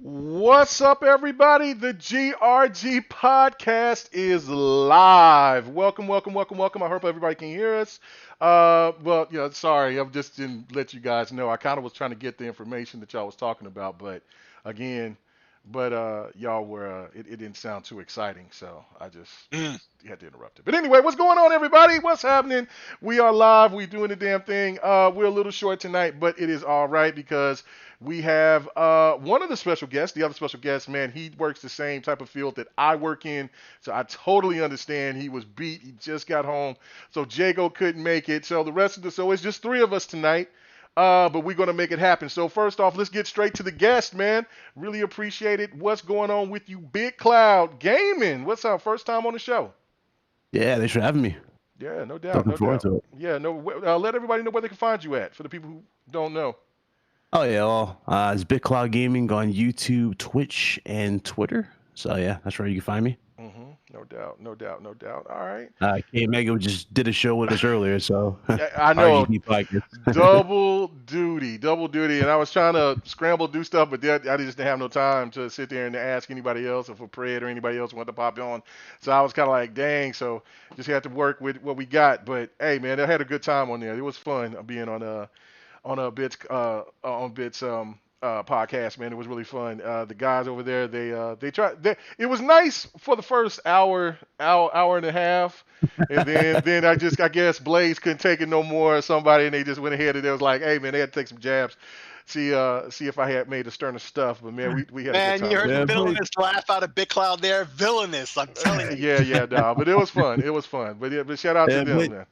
What's up, everybody? The GRG podcast is live. Welcome, welcome, welcome, welcome. I hope everybody can hear us. Sorry, I just didn't let you guys know. I kind of was trying to get the information that y'all was talking about, but again, y'all were, it didn't sound too exciting, so I just Mm. had to interrupt it. But anyway, what's going on, everybody? What's happening? We are live. We doing the damn thing. We're a little short tonight, but it is all right because we have one of the special guests. The other special guest, man, he works the same type of field that I work in, so I totally understand. He was beat. He just got home, so Jago couldn't make it. So it's just three of us tonight. But we're gonna make it happen. So first off, let's get straight to the guest, man. Really appreciate it. What's going on with you, Big Cloud Gaming? What's up? First time on the show. Yeah, thanks for having me. Yeah, no doubt, Looking no forward doubt. to it. Yeah, no. Let everybody know where they can find you at for the people who don't know. Oh yeah, well, it's Big Cloud Gaming on YouTube, Twitch, and Twitter. So yeah, that's where you can find me. No doubt, no doubt, no doubt. All right. KMEGA just did a show with us earlier, so Yeah, I know. RGP podcast. Double duty, and I was trying to scramble do stuff, but I just didn't have no time to sit there and ask anybody else if Fred or anybody else wanted to pop on. So I was kind of like, dang. So just had to work with what we got. But hey, man, I had a good time on there. It was fun being on a bits podcast, man. It was really fun. The guys over there, they tried. It was nice for the first hour and a half, and then I guess Blaze couldn't take it no more. Or somebody, and they just went ahead and it was like, hey man, they had to take some jabs. See if I had made a sterner stuff, but man, we had a Man, good you time. heard Yeah, the villainous laugh out of Big Cloud there. Villainous, I'm telling you. Yeah, nah, but it was fun. It was fun. But yeah, but shout out to Yeah, them, man.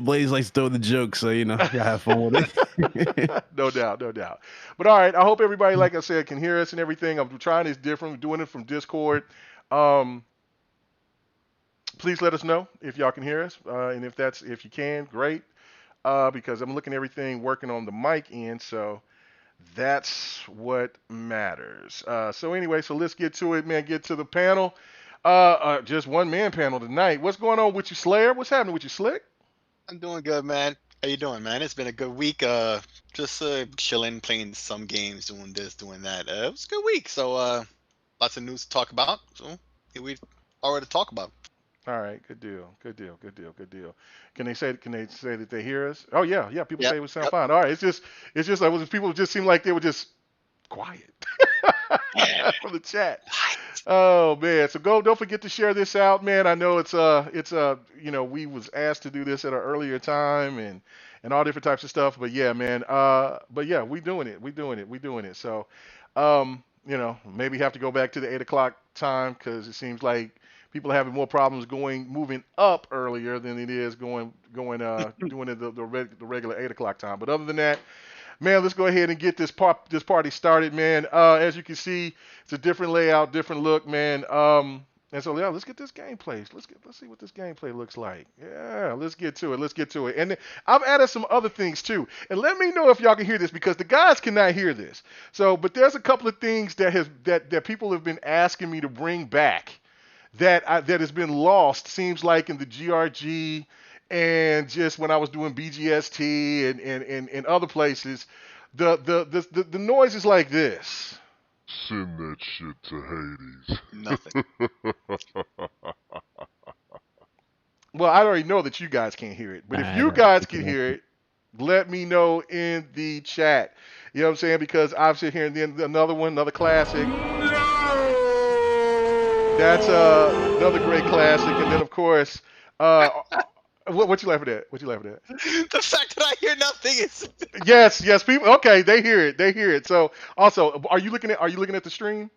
Blaze likes to throw the jokes, so gotta have fun with it. No doubt, no doubt. But all right, I hope everybody, like I said, can hear us and everything. I'm trying this different. We're doing it from Discord. Um, please let us know if y'all can hear us, and if you can, great. Because I'm looking at everything working on the mic end, so that's what matters. So anyway, so let's get to it, man. Get to the panel. Just one man panel tonight. What's going on with you, Slayer? What's happening with you, Slick? I'm doing good, man. How you doing, man? It's been a good week. Just chilling, playing some games, doing this, doing that. It was a good week. So lots of news to talk about. So here we are to talk about. All right, good deal, good deal, good deal, good deal. Can they say that they hear us? Oh yeah. People Yep. say we sound Yep. fine. All right, it's just like people just seem like they were just quiet Yeah. from the chat. Oh man, so don't forget to share this out, man. I know we was asked to do this at an earlier time and all different types of stuff, but yeah, man. But yeah, we doing it. So, maybe have to go back to the 8 o'clock time because it seems like people are having more problems moving up earlier than it is doing it the regular 8 o'clock time. But other than that, man, let's go ahead and get this party started, man. As you can see, it's a different layout, different look, man. And so yeah, let's get this gameplay. Let's see what this gameplay looks like. Yeah, let's get to it. And then I've added some other things too. And let me know if y'all can hear this because the guys cannot hear this. So, but there's a couple of things that people have been asking me to bring back that has been lost. Seems like in the GRG and just when I was doing BGST and other places, the noise is like this. Send that shit to Hades. Nothing. Well, I already know that you guys can't hear it, but if I you know. guys can hear it, let me know in the chat. You know what I'm saying? Because I've sit here and then another classic. That's another great classic, and then of course, what you laughing at? What you laughing at? The fact that I hear nothing is. Yes, people. Okay, they hear it. So also, are you looking at the stream?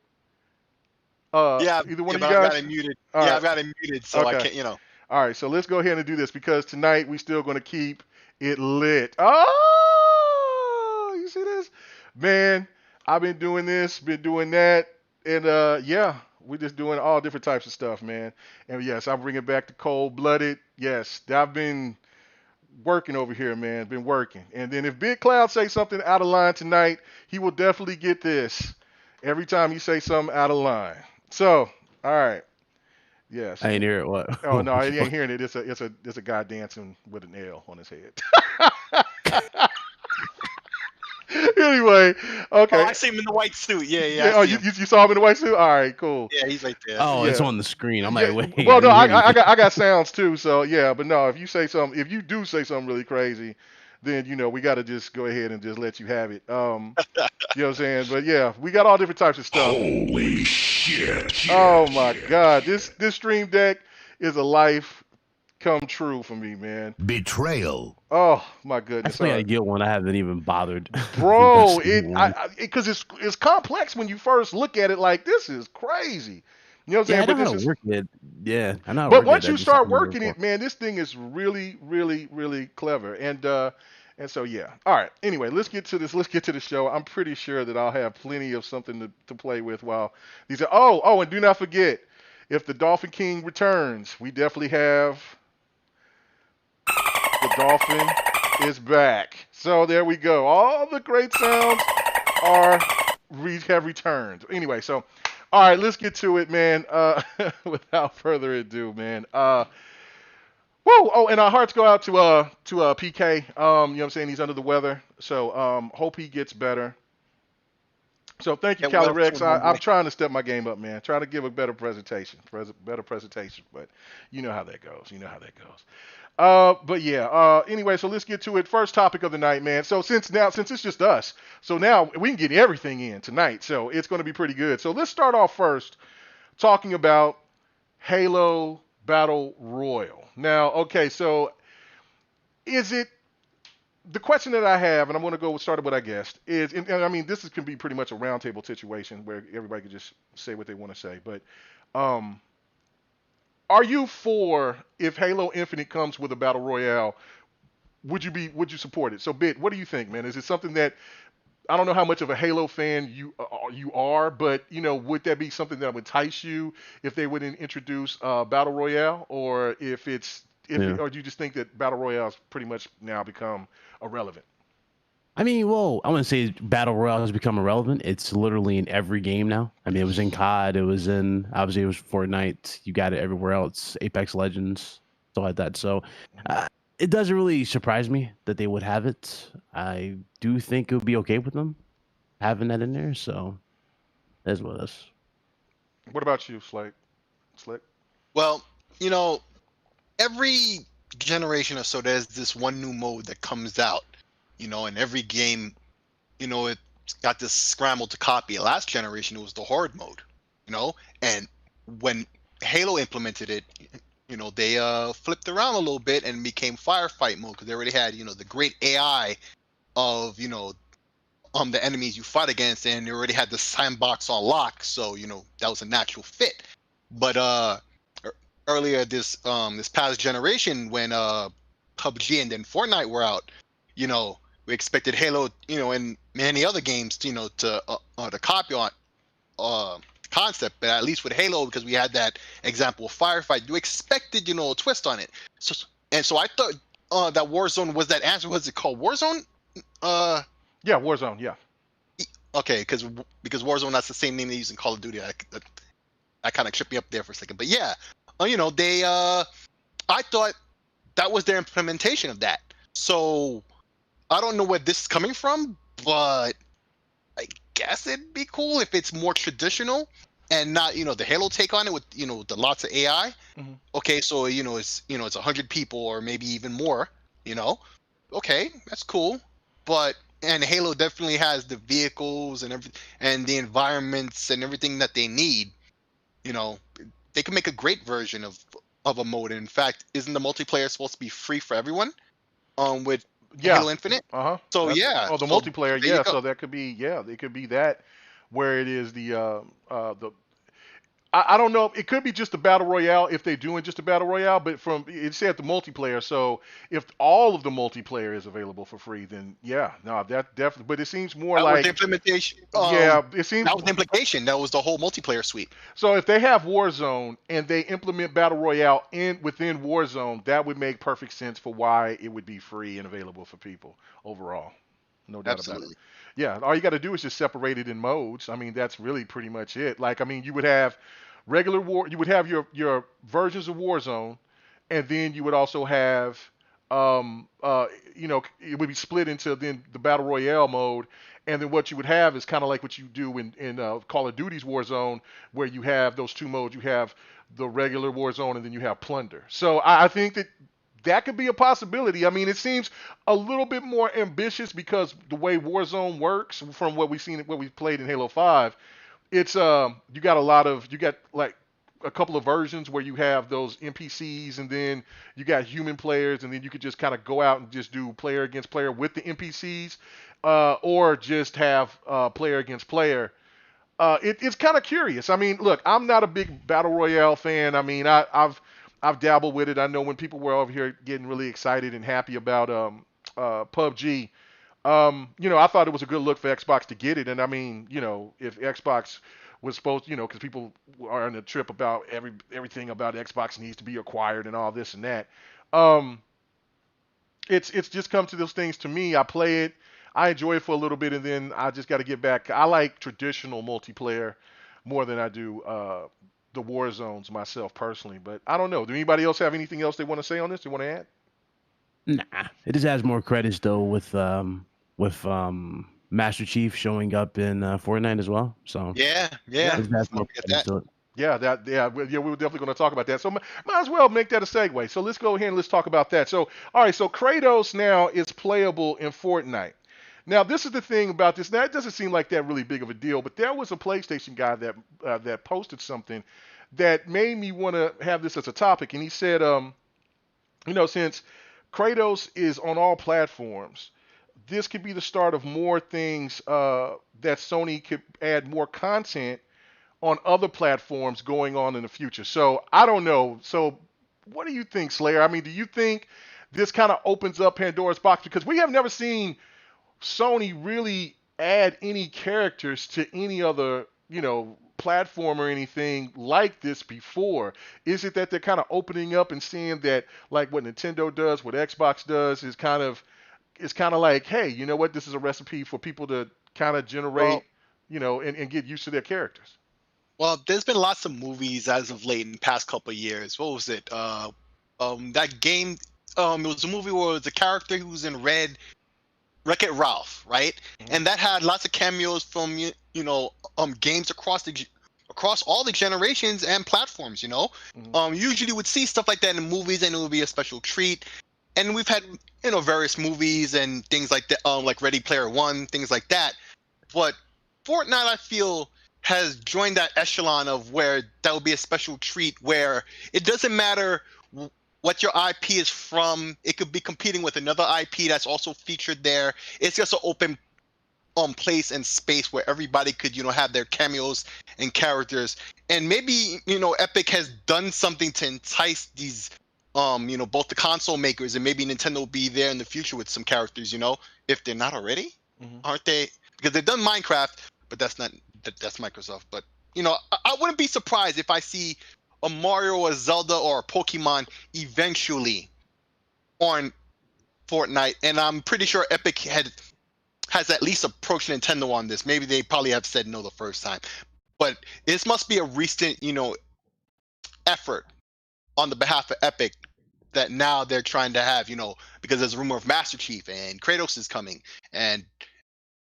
Yeah, Either one of you but I've got guys. it muted. All Yeah, right. I've got it muted, so I Okay. can't. All right, so let's go ahead and do this because tonight we still going to keep it lit. Oh, you see this? Man, I've been doing this, been doing that, and yeah, we're just doing all different types of stuff, man. And yes, I'm bringing back the cold-blooded. Yes, I've been working over here, man. Been working. And then if Big Cloud say something out of line tonight, he will definitely get this every time you say something out of line. So, all right. Yes. I ain't hear it. What? Oh no, he ain't hearing it. It's a guy dancing with an L on his head. Anyway, Oh, okay. I see him in the white suit. Yeah, Yeah. I Oh, see him. you saw him in the white suit. All right, cool. Yeah, he's right there. Oh, it's Yeah. on the screen. I'm Yeah. like, wait, Well, I no, didn't hear anything. I got sounds too. So yeah, but no, if you do say something really crazy, then we got to just go ahead and just let you have it. You know what I'm saying? But yeah, we got all different types of stuff. Holy shit. Oh my God, this Stream Deck is a life come true for me, man. Betrayal. Oh my I goodness. still gotta get one. I haven't even bothered. Bro, investing in one. because it's complex when you first look at it. Like, this is crazy. You know what I'm Yeah, I saying? know how to work it. Yeah, I know how to But work once it. I you just start haven't never working it, before. man, this thing is really, really, really clever. And so yeah. All right. Anyway, let's get to this. Let's get to the show. I'm pretty sure that I'll have plenty of something to play with while these are. Oh, and do not forget, if the Dolphin King returns, we definitely have the Dolphin is back. So there we go. All the great sounds have returned. Anyway, so all right, let's get to it, man. Without further ado, man. Whoa! Oh, and our hearts go out to PK. You know what I'm saying? He's under the weather, so hope he gets better. So thank you, Yeah, well, Calorex. homeboy. I'm trying to step my game up, man. Try to give a better presentation, but you know how that goes. But yeah. Anyway, so let's get to it. First topic of the night, man. So since it's just us, so now we can get everything in tonight. So it's going to be pretty good. So let's start off first talking about Halo Battle Royale. Now, okay, so is it the question that I have, and I'm going to go start with what I guessed is, and I mean this can be pretty much a roundtable situation where everybody can just say what they want to say, but are you for if Halo Infinite comes with a battle royale? Would you support it? So, Bit, what do you think, man? Is it something that I don't know how much of a Halo fan you are, but would that be something that would entice you if they would introduce battle royale, or or do you just think that battle royales pretty much now become irrelevant? I mean, well, I wouldn't say battle royale has become irrelevant. It's literally in every game now. I mean, it was in COD. Obviously it was Fortnite. You got it everywhere else. Apex Legends, stuff like that. So it doesn't really surprise me that they would have it. I do think it would be okay with them having that in there. So that's what it is. What about you, Slick? Well, every generation or so, there's this one new mode that comes out, and every game, it's got this scramble to copy. Last generation, it was the horde mode, and when Halo implemented it, they flipped around a little bit and became firefight mode because they already had, the great AI of, the enemies you fight against, and they already had the sandbox on lock, so that was a natural fit. But earlier this past generation, when PUBG and then Fortnite were out, we expected Halo, and many other games, to copy on concept, but at least with Halo, because we had that example of firefight, you expected, a twist on it. So I thought that Warzone was that answer. Was it called Warzone? Yeah, Warzone. Yeah. Okay, because Warzone, that's the same name they use in Call of Duty. I kind of tripped me up there for a second, but yeah, they I thought that was their implementation of that. So I don't know where this is coming from, but I guess it'd be cool if it's more traditional and not, the Halo take on it with, the lots of AI. Mm-hmm. Okay, so it's 100 people or maybe even more. Okay, that's cool, and Halo definitely has the vehicles and and the environments and everything that they need. They can make a great version of a mode. In fact, isn't the multiplayer supposed to be free for everyone? With Halo Infinite. So yeah. Oh, the so multiplayer. there you Yeah. go. So that could be. Yeah, it could be that where it is the. I don't know. It could be just a battle royale if they're doing just a battle royale, but it said the multiplayer. So if all of the multiplayer is available for free, then yeah, no, that definitely. But it seems more That was like the implementation. yeah, it seems. That was the implication. That was the whole multiplayer suite. So if they have Warzone and they implement battle royale within Warzone, that would make perfect sense for why it would be free and available for people overall. No doubt about it. Absolutely. Yeah, all you got to do is just separate it in modes. I mean, that's really pretty much it. Like, I mean, you would have you would have your versions of Warzone, and then you would also have you know, it would be split into then the battle royale mode, and then what you would have is kind of like what you do in Call of Duty's Warzone, where you have those two modes. You have the regular Warzone, and then you have Plunder. So I think that that could be a possibility. I mean, it seems a little bit more ambitious because the way Warzone works, from what we've seen, what we played in Halo 5, it's you got like a couple of versions where you have those NPCs, and then you got human players, and then you could just kind of go out and just do player against player with the NPCs, or just have player against player. It's kind of curious. I mean, look, I'm not a big battle royale fan. I mean, I've dabbled with it. I know when people were over here getting really excited and happy about PUBG, you know, I thought it was a good look for Xbox to get it. And I mean, you know, if Xbox was supposed, you know, because people are on a trip about everything about Xbox needs to be acquired and all this and that. Um, it's just come to those things to me. I play it, I enjoy it for a little bit, and then I just got to get back. I like traditional multiplayer more than I do the war zones myself personally. But I don't know. Do anybody else have anything else they want to say on this? They want to add? Nah, it just has more credits though with Master Chief showing up in Fortnite as well. So Yeah, Yeah. it just has more Get credits that. to it. Yeah, we were definitely going to talk about that. So might as well make that a segue. So let's go ahead and let's talk about that. So, all right, so Kratos now is playable in Fortnite. Now, this is the thing about this. Now, it doesn't seem like that really big of a deal, but there was a PlayStation guy that posted something that made me want to have this as a topic, and he said, you know, since Kratos is on all platforms, this could be the start of more things that Sony could add more content on other platforms going on in the future. So I don't know. So what do you think, Slayer? I mean, do you think this kind of opens up Pandora's box? Because we have never seen Sony really add any characters to any other, you know, platform or anything like this before. Is it that they're kind of opening up and seeing that like what Nintendo does, what Xbox does is kind of like, hey, you know what? This is a recipe for people to kind of generate, Well, you know, and get used to their characters. well, there's been lots of movies as of late in the past couple of years. What was it? That game. It was a movie where it was a character who was in red, Wreck-It Ralph, right? Mhm. And that had lots of cameos from games across all the generations and platforms. Mhm. Usually would see stuff like that in movies, and it would be a special treat. And we've had various movies and things like that, like Ready Player One, things like that. But Fortnite, I feel, has joined that echelon of where that would be a special treat, where it doesn't matter what your IP is from. It could be competing with another IP that's also featured there. It's just an open place and space where everybody could have their cameos and characters. And maybe Epic has done something to entice these both the console makers, and maybe Nintendo will be there in the future with some characters, if they're not already. Mhm. Aren't they? Because they've done Minecraft, but that's not that's Microsoft. But I wouldn't be surprised if I see a Mario or a Zelda or a Pokemon eventually on Fortnite. And I'm pretty sure Epic has at least approached Nintendo on this. Maybe they probably have said no the first time, but this must be a recent effort on the behalf of Epic that now they're trying to have, because there's a rumor of Master Chief and Kratos is coming, and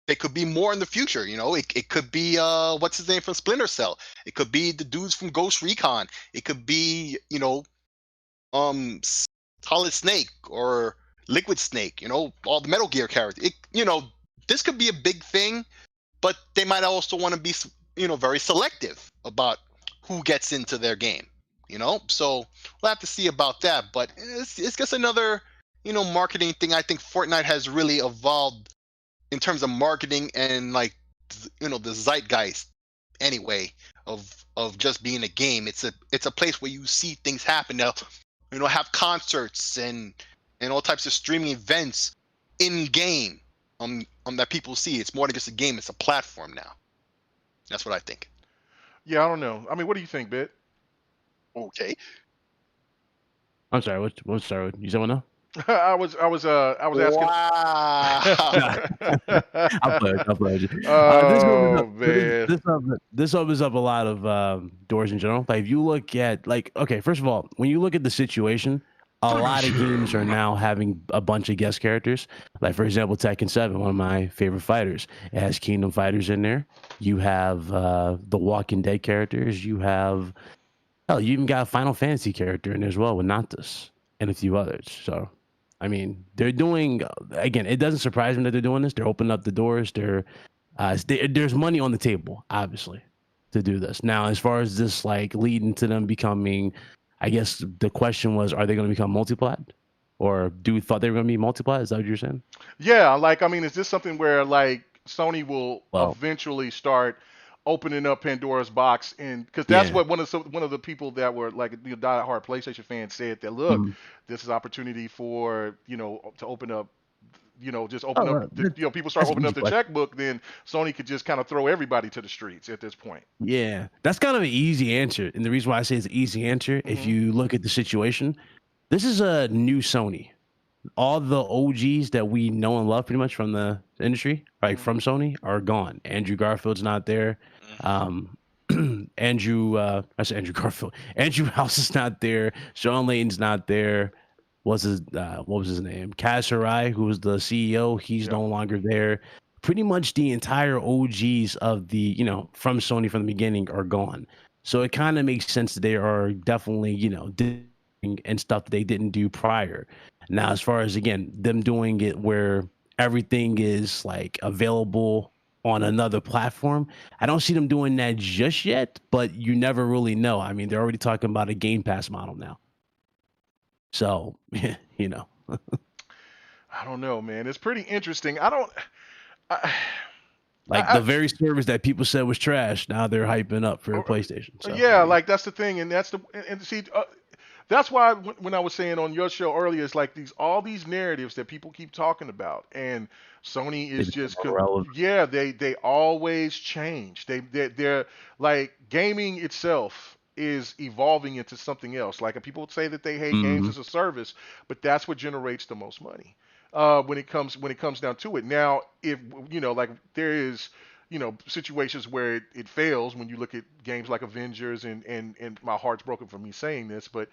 they could be more in the future. It could be what's his name from Splinter Cell. It could be the dudes from Ghost Recon. It could be um Solid Snake or Liquid Snake. All the Metal Gear characters. This could be a big thing, but they might also want to be very selective about who gets into their game. So we'll have to see about that. But it's just another marketing thing. I think Fortnite has really evolved in terms of marketing and like the zeitgeist anyway of just being a game. It's a place where you see things happen now. Have concerts and all types of streaming events in game that people see. It's more than just a game. It's a platform now. That's what I think. Yeah, I don't know. I mean, what do you think, Bit? Okay. I'm sorry. What? Sorry. You said what now? I was asking. Wow. I'll play. Oh man. This opens up a lot of doors in general. Like if you look at okay, first of all, when you look at the situation, a lot of games are now having a bunch of guest characters. Like, for example, Tekken 7, one of my favorite fighters. It has Kingdom Fighters in there. You have the Walking Dead characters. You have, hell, you even got a Final Fantasy character in there as well with Noctis and a few others. So, I mean, they're doing, again, it doesn't surprise me that they're doing this. They're opening up the doors. There's money on the table, obviously, to do this. Now, as far as this, like, leading to them becoming, I guess the question was, are they going to become multiplat? Or do we thought they were going to be multiplat? Is that what you're saying? Yeah, like I mean, is this something where like Sony will Well, eventually start opening up Pandora's box, and because that's yeah. what one of the people that were like diehard PlayStation fans said that look, Mhm. this is opportunity for to open up. Just open Oh, up. People start that's an opening easy up the question. checkbook, then Sony could just kind of throw everybody to the streets at this point. Yeah, that's kind of an easy answer. And the reason why I say it's an easy answer, if Hmm. you look at the situation, this is a new Sony. All the OGs that we know and love pretty much from the industry, like Hmm. from Sony, are gone. Andrew Garfield's not there. Um, I said Andrew Garfield. Andrew House is not there. Sean Layton's not there. What was his name? Kaz Hirai, who was the CEO, he's Yeah. no longer there. Pretty much the entire OGs of the, from Sony from the beginning are gone. So it kind of makes sense that they are definitely, doing and stuff that they didn't do prior. Now, as far as again, them doing it where everything is like available on another platform, I don't see them doing that just yet, but you never really know. I mean, they're already talking about a Game Pass model now. So, you know, I don't know, man. It's pretty interesting. I don't. I, like I, the very service that people said was trash, now they're hyping up for I, PlayStation. So, I yeah, mean, like that's the thing, and see, that's why when I was saying on your show earlier, it's like all these narratives that people keep talking about, and Sony they is become just irrelevant. yeah, they always change. They're like gaming itself is evolving into something else. Like people say that they hate games Mhm. as a service, but that's what generates the most money. When it comes down to it. Now, if like there is situations where it fails when you look at games like Avengers and my heart's broken for me saying this, but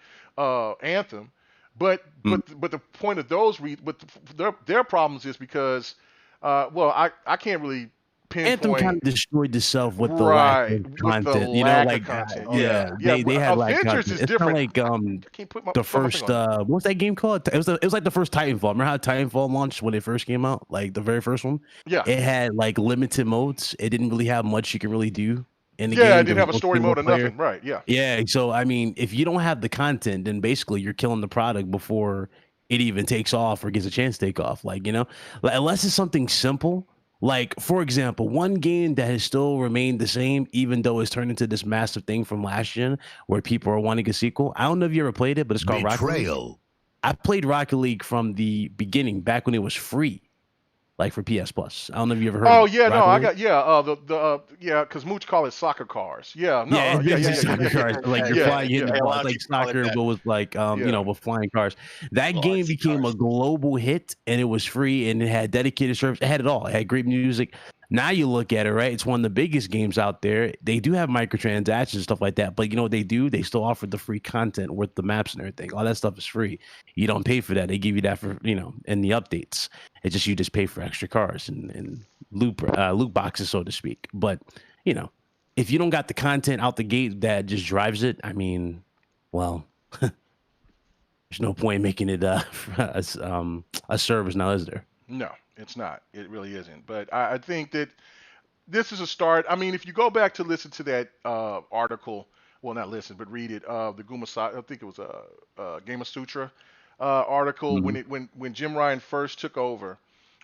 Anthem, but the point of those but their problems is because well I can't really Anthem kind pinpoint of destroyed itself with the lack right of with the content. lack of Like content. yeah, Yeah, they had lack Avengers content. is It's kind of different. like I can't put the my finger first on it. what was that game called? It was like the first Titanfall. Remember how Titanfall launched when it first came out? Like the very first one. Yeah. It had like limited modes. It didn't really have much you could really do in the Yeah, it game. There didn't was have a no story single mode or player. nothing. Right. Yeah. Yeah, so I mean, if you don't have the content, then basically you're killing the product before it even takes off or gets a chance to take off. Like, like, unless it's something simple. Like, for example, one game that has still remained the same, even though it's turned into this massive thing from last gen where people are wanting a sequel. I don't know if you ever played it, but it's called Rocket League. Betrayal. I played Rocket League from the beginning, back when it was free, like for PS Plus. I don't know if you ever heard of Oh it. yeah, no, Rocket I League? got yeah, because Mooch call it soccer cars. Yeah, no, Yeah, it's yeah, yeah, basically yeah, yeah, soccer yeah, cars. Like you're yeah, flying, hitting yeah, the A ball. lot It's of like people call it soccer, that. but with like yeah. with flying cars. That game Galaxy became a cars. global hit, and it was free, and it had dedicated service. It had it all. It had great music. Now you look at it, right? It's one of the biggest games out there. They do have microtransactions and stuff like that, but you know what they do? They still offer the free content with the maps and everything. All that stuff is free. You don't pay for that. They give you that for in the updates. It's just you just pay for extra cars and loot boxes, so to speak. But you know, if you don't got the content out the gate that just drives it, I mean, well, there's no point in making it a service now, is there? No, it's not. It really isn't. But I think that this is a start. I mean, if you go back to listen to that article, well, not listen, but read it. The I think it was a Game of Sutra article Mhm. when Jim Ryan first took over,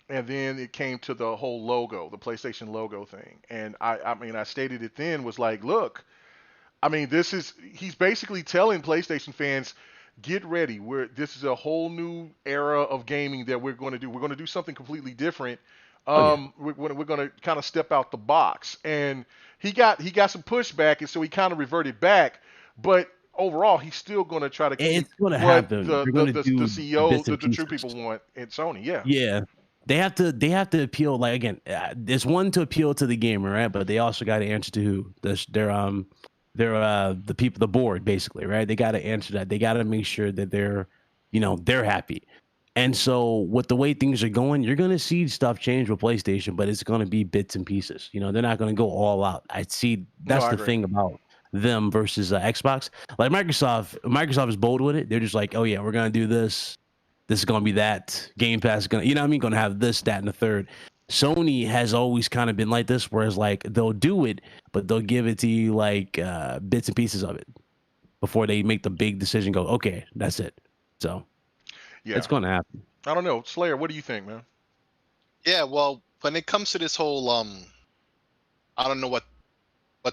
and then it came to the whole logo, the PlayStation logo thing. And I mean, I stated it then was like, look, I mean, he's basically telling PlayStation fans, get ready. This is a whole new era of gaming that we're going to do. We're going to do something completely different. Oh yeah. We're going to kind of step out the box. And he got some pushback, and so he kind of reverted back. But overall, he's still going to try to keep It's going to what happen. the They're the going to the, the do CEO, bits the, and the true pieces. people want at Sony. Yeah. Yeah, they have to appeal. Like again, there's one to appeal to the gamer, right? But they also got to answer to who? They're the people, the board, basically, right? They got to answer that. They got to make sure that they're they're happy. And so with the way things are going, you're going to see stuff change with PlayStation, but it's going to be bits and pieces. They're not going to go all out. I see that's I the agree. thing about them versus Xbox. Like Microsoft is bold with it. They're just like, oh yeah, we're going to do this. This is going to be that. Game Pass is going to, going to have this, that, and the third. Sony has always kind of been like this, whereas like they'll do it, but they'll give it to you like bits and pieces of it before they make the big decision. Go, okay, that's it. So Yeah. it's going to happen. I don't know. Slayer, what do you think, man? Yeah, well, when it comes to this whole I don't know what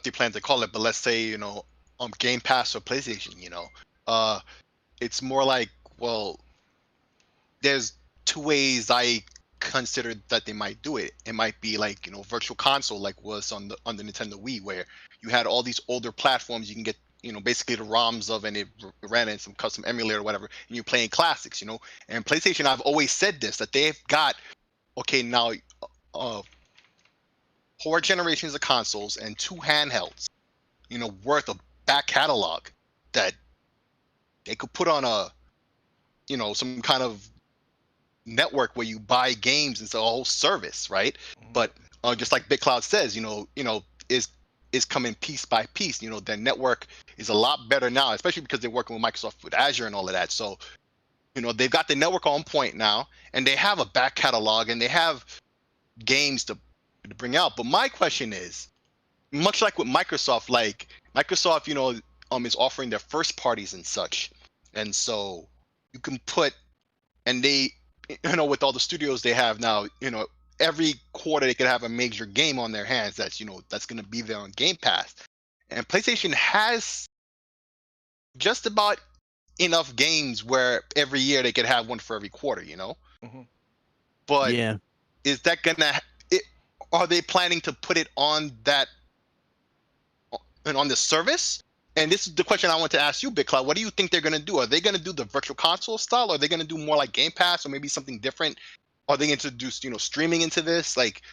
they plan to call it, but let's say Game Pass or PlayStation, it's more like, well, there's two ways I consider that they might do it. It might be like virtual console, like was on the Nintendo Wii, where you had all these older platforms you can get basically the ROMs of, and it ran in some custom emulator or whatever, and you're playing classics. And PlayStation, I've always said this, that they've got now 4 generations of consoles and 2 handhelds, worth of back catalog that they could put on a some kind of network where you buy games. It's a whole service, right? But just like Big Cloud says, is coming piece by piece. Their network is a lot better now, especially because they're working with Microsoft with Azure and all of that. So they've got the network on point now, and they have a back catalog, and they have games to bring out. But my question is, much like with Microsoft, is offering their first parties and such, and so you can put, and they with all the studios they have now, every quarter they could have a major game on their hands that's going to be there on Game Pass. And PlayStation has just about enough games where every year they could have one for every quarter, But yeah, is that are they planning to put it on that and on the service? And this is the question I want to ask you, Big Cloud. What do you think they're going to do? Are they going to do the virtual console style? Or are they going to do more like Game Pass, or maybe something different? Are they going to introduce, streaming into this? Like,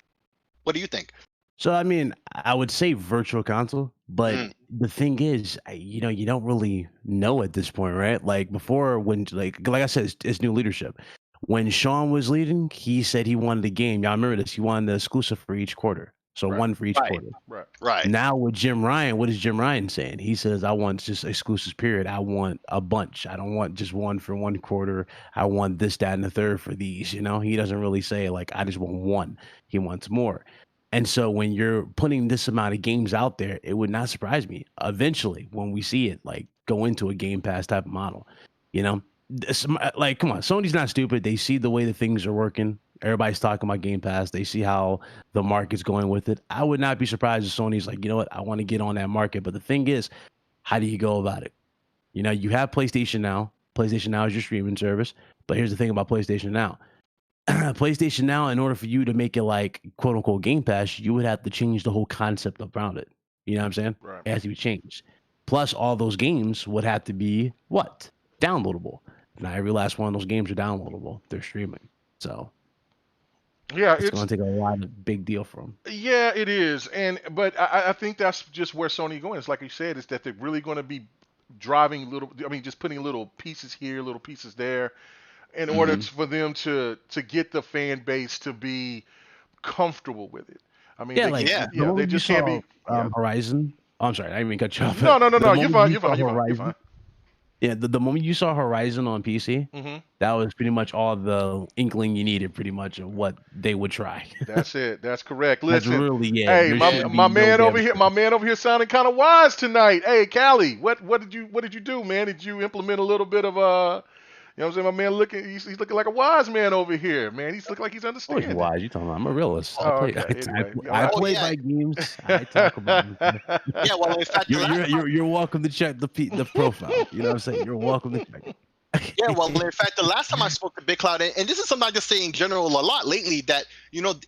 what do you think? So I mean, I would say virtual console, but the thing is, you don't really know at this point, right? Like before, when like I said, it's new leadership. When Sean was leading, he said he wanted a game. Y'all remember this? He wanted the exclusive for each quarter, so Right. one for each quarter. Right. Now with Jim Ryan, what is Jim Ryan saying? He says, I want just exclusives, period. I want a bunch. I don't want just one for one quarter. I want this, that, and the third for these. He doesn't really say like, I just want one. He wants more. And so when you're putting this amount of games out there, it would not surprise me eventually when we see it like go into a Game Pass type of model. Like, come on, Sony's not stupid. They see the way that things are working. Everybody's talking about Game Pass. They see how the market's going with it. I would not be surprised if Sony's like, you know what, I want to get on that market. But the thing is, how do you go about it? You have PlayStation Now. PlayStation Now is your streaming service. But here's the thing about PlayStation Now. PlayStation Now, in order for you to make it like quote unquote Game Pass, you would have to change the whole concept around it. You know what I'm saying? Right. It has to be changed. Plus, all those games would have to be what? Downloadable. Now, every last one of those games are downloadable. They're streaming. So, yeah, it's going to take a lot of big deal for them. Yeah, it is. But I think that's just where Sony going. It's like you said, is that they're really going to be driving just putting little pieces here, little pieces there, in order for them to get the fan base to be comfortable with it. I mean, they just can't be. Horizon. Oh, I'm sorry, I didn't even cut you off. No. You're fine. You're fine. Yeah, the moment you saw Horizon on PC, that was pretty much all the inkling you needed, pretty much, of what they would try. That's it. That's correct. Listen, That's really, hey, my man over here sounding kind of wise tonight. Hey, Callie, what did you do, man? Did you implement a little bit of you know what I'm saying? My man he's looking like a wise man over here, man. He's looking like he's understanding. Oh, he's wise. You talking about? I'm a realist. Oh, I play my games. I talk about them. Yeah, well, in fact, you're welcome to check the profile. You know what I'm saying? You're welcome to check. Yeah, well, in fact, the last time I spoke to Big Cloud, and this is something I just say in general a lot lately, that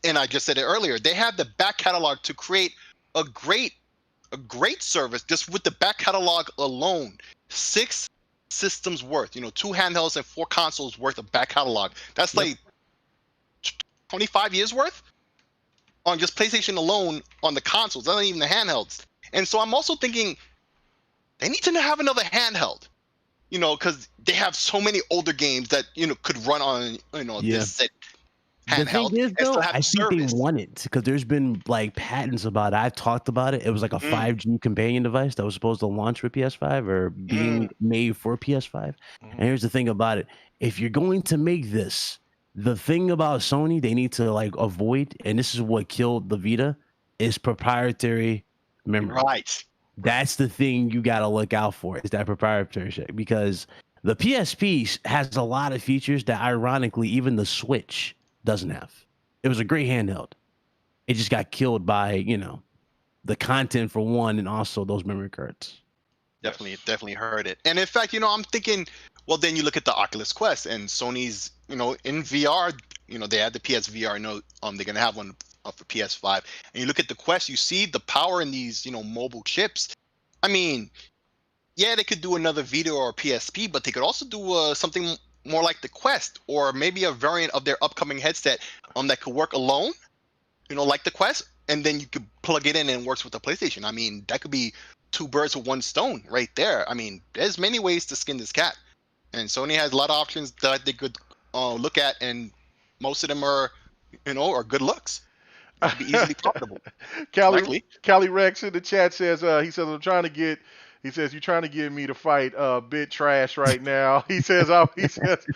and I just said it earlier, they have the back catalog to create a great service just with the back catalog alone. 6 systems worth, 2 handhelds and 4 consoles worth of back catalog. That's like 25 years worth on just PlayStation alone on the consoles, not even the handhelds. And so I'm also thinking they need to have another handheld. because they have so many older games that could run on Yeah. this set The thing handheld is, and still though, have I the think they service. want it because there's been like patents about it. I've talked about it. It was like a 5G companion device that was supposed to launch for PS5 or being made for PS5. And here's the thing about it: if you're going to make this, the thing about Sony they need to like avoid, and this is what killed the Vita, is proprietary memory. Right. That's the thing you got to look out for, is that proprietary shit, because the PSP has a lot of features that ironically even the Switch doesn't have. It was a great handheld. It just got killed by, the content for one, and also those memory cards. Definitely heard it. And in fact, I'm thinking, well, then you look at the Oculus Quest and Sony's, in VR, they had the PSVR, they're gonna have one for PS5. And you look at the Quest, you see the power in these, mobile chips. I mean, yeah, they could do another Vita or PSP, but they could also do something more like the Quest, or maybe a variant of their upcoming headset that could work alone, like the Quest, and then you could plug it in and it works with the PlayStation. I mean, that could be two birds with one stone right there. I mean, there's many ways to skin this cat, and Sony has a lot of options that they could look at, and most of them are, are good looks. It could be easily profitable. Cali Rex in the chat says, he says, he says, you're trying to get me to fight Bit Trash right now. He says, he says,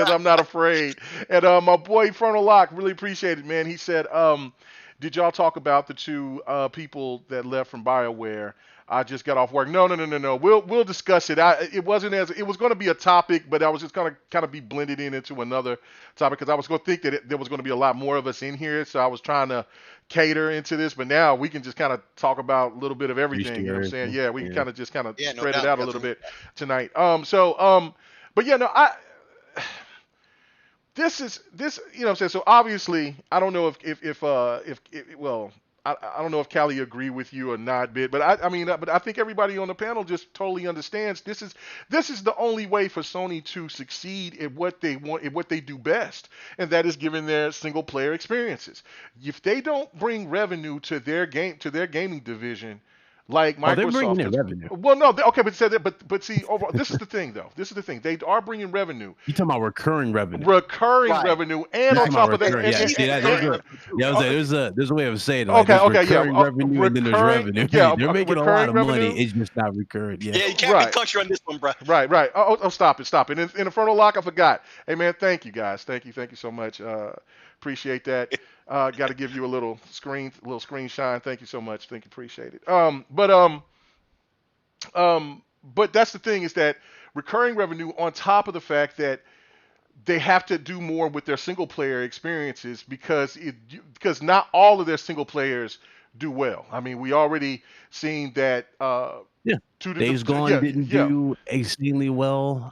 I'm not afraid. And my boy Frontal Lock, really appreciate it, man. He said, did y'all talk about the two people that left from BioWare? I just got off work. No. We'll discuss it. It was going to be a topic, but I was just going to kind of be blended into another topic because I was going to think that there was going to be a lot more of us in here. So I was trying to cater into this, but now we can just kind of talk about a little bit of everything. You know what I'm saying? Yeah, we can kind of spread it out a little bit tonight. But yeah, no, this, you know what I'm saying? So obviously, I don't know if well, I don't know if Callie agree with you or not, but I think everybody on the panel just totally understands this is the only way for Sony to succeed at what they want, at what they do best, and that is giving their single player experiences. If they don't bring revenue to their gaming division, like Microsoft, they're bringing in revenue. Well, no, okay, but see, overall, this is the thing, though. This is the thing. They are bringing revenue. You talking about recurring revenue? Revenue, and on top of that, there's a way of saying it. Like, recurring revenue, and then there's revenue. Yeah, they're making a lot of revenue. money. It's just not recurring. Yeah, you can't be country on this one, bro. Right. Oh, stop it. And in the Frontal Lock, I forgot. Hey, man, thank you, guys. Thank you so much. Appreciate that. Got to give you a little screen shine. Thank you so much. Appreciate it. But that's the thing, is that recurring revenue, on top of the fact that they have to do more with their single player experiences, because not all of their single players do well. I mean, we already seen that. Days Gone didn't do exceedingly well.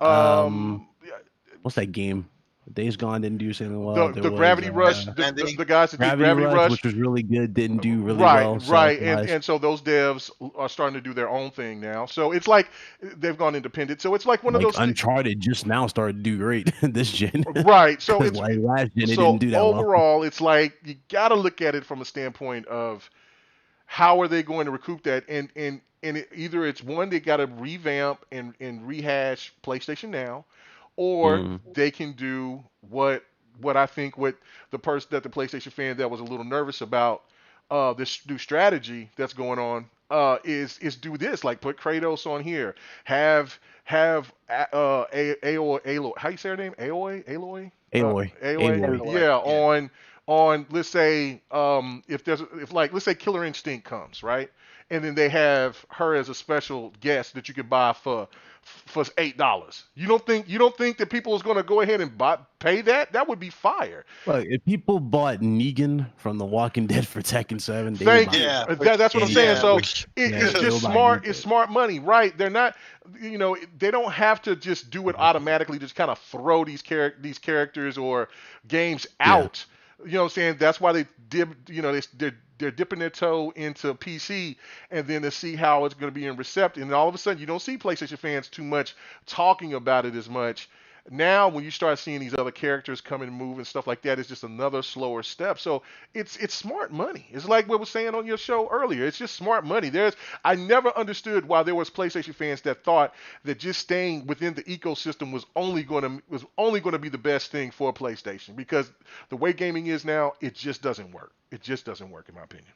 What's that game? Days Gone didn't do exceedingly well. The Gravity Rush, the guys that did Gravity Rush, which was really good, didn't do really well. Right. And so those devs are starting to do their own thing now. So it's like they've gone independent. So it's like one of those. Uncharted just now started to do great this gen. Right. So it's like last gen, it didn't do that overall, well. It's like you got to look at it from a standpoint of how are they going to recoup that, and either it's one, they got to revamp and rehash PlayStation Now, or they can do what I think what the PlayStation fan that was a little nervous about this new strategy that's going on is do this, like put Kratos on here, have Aloy, how you say her name, Aloy, yeah, on let's say if let's say Killer Instinct comes, right, and then they have her as a special guest that you could buy for $8. You don't think that people is going to go ahead and pay that? That would be fire. Look, if people bought Negan from The Walking Dead for Tekken 7, that's what I'm saying. So it's just smart. It's smart money, right? They're not, they don't have to just do it automatically. Just kind of throw these characters or games out. You know what I'm saying? That's why they did. They're dipping their toe into PC, and then to see how it's going to be in reception. And all of a sudden, you don't see PlayStation fans too much talking about it as much Now, when you start seeing these other characters come and move and stuff like that, it's just another slower step. So it's smart money. It's like what was saying on your show earlier. It's just smart money. I never understood why there was PlayStation fans that thought that just staying within the ecosystem was only going to be the best thing for PlayStation, because the way gaming is now, it just doesn't work. It just doesn't work, in my opinion.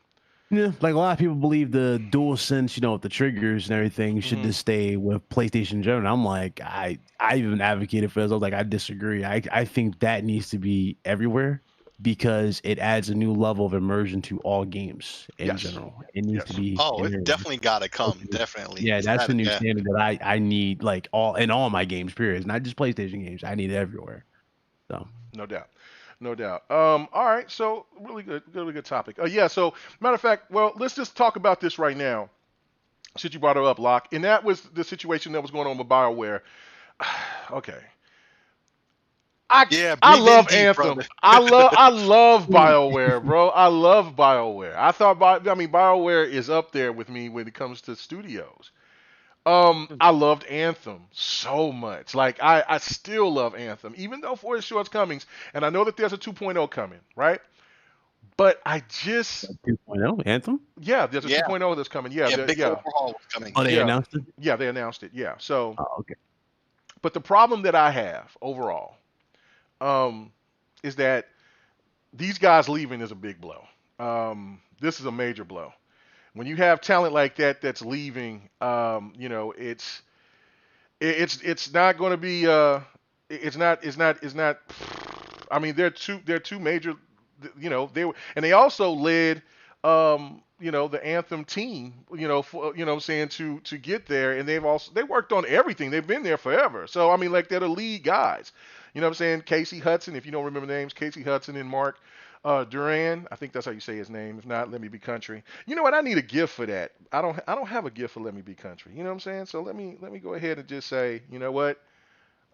Yeah, like a lot of people believe the DualSense, with the triggers and everything should just stay with PlayStation in general. I'm like, I even advocated for this. I was like, I disagree. I think that needs to be everywhere because it adds a new level of immersion to all games in general. It needs to be. Oh, it definitely gotta come. Definitely. Yeah, that's the new standard that I need, like all my games. Period. Not just PlayStation games. I need it everywhere. So no doubt. No doubt. All right. So really good topic. So matter of fact, well, let's just talk about this right now, since you brought it up, Locke. And that was the situation that was going on with BioWare. Okay. I love Anthem. I love BioWare, bro. I love BioWare. BioWare is up there with me when it comes to studios. I loved Anthem so much. Like, I still love Anthem, even though for its shortcomings, and I know that there's a 2.0 coming, right? But I just 2.0 Anthem? Yeah, there's a 2.0 that's coming. Big overhaul was coming. Oh, they announced it? Yeah, they announced it. Yeah. So okay. But the problem that I have overall is that these guys leaving is a big blow. This is a major blow. When you have talent like that that's leaving, it's not going to be it's not. I mean, they're two major. They also led the Anthem team. Saying to get there, and they worked on everything. They've been there forever. So I mean, like, they're the lead guys. You know what I'm saying? Casey Hudson, if you don't remember names, Casey Hudson and Mark Duran, I think that's how you say his name. If not, Let Me Be Country. You know what? I need a gift for that. I don't have a gift for Let Me Be Country. You know what I'm saying? So let me go ahead and just say, you know what?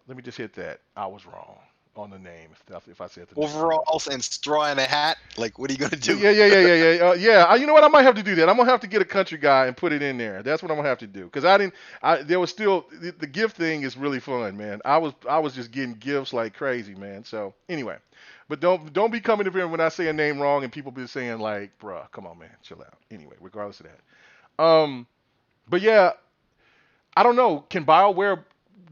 Let me just hit that. I was wrong on the name. If I said the name. Overalls and straw in a hat. Like, what are you gonna do? Yeah. You know what? I might have to do that. I'm gonna have to get a country guy and put it in there. That's what I'm gonna have to do. Because there was still the gift thing is really fun, man. I was just getting gifts like crazy, man. So anyway. But don't be coming to here when I say a name wrong and people be saying, like, bruh, come on, man, chill out. Anyway, regardless of that. But yeah, I don't know. Can BioWare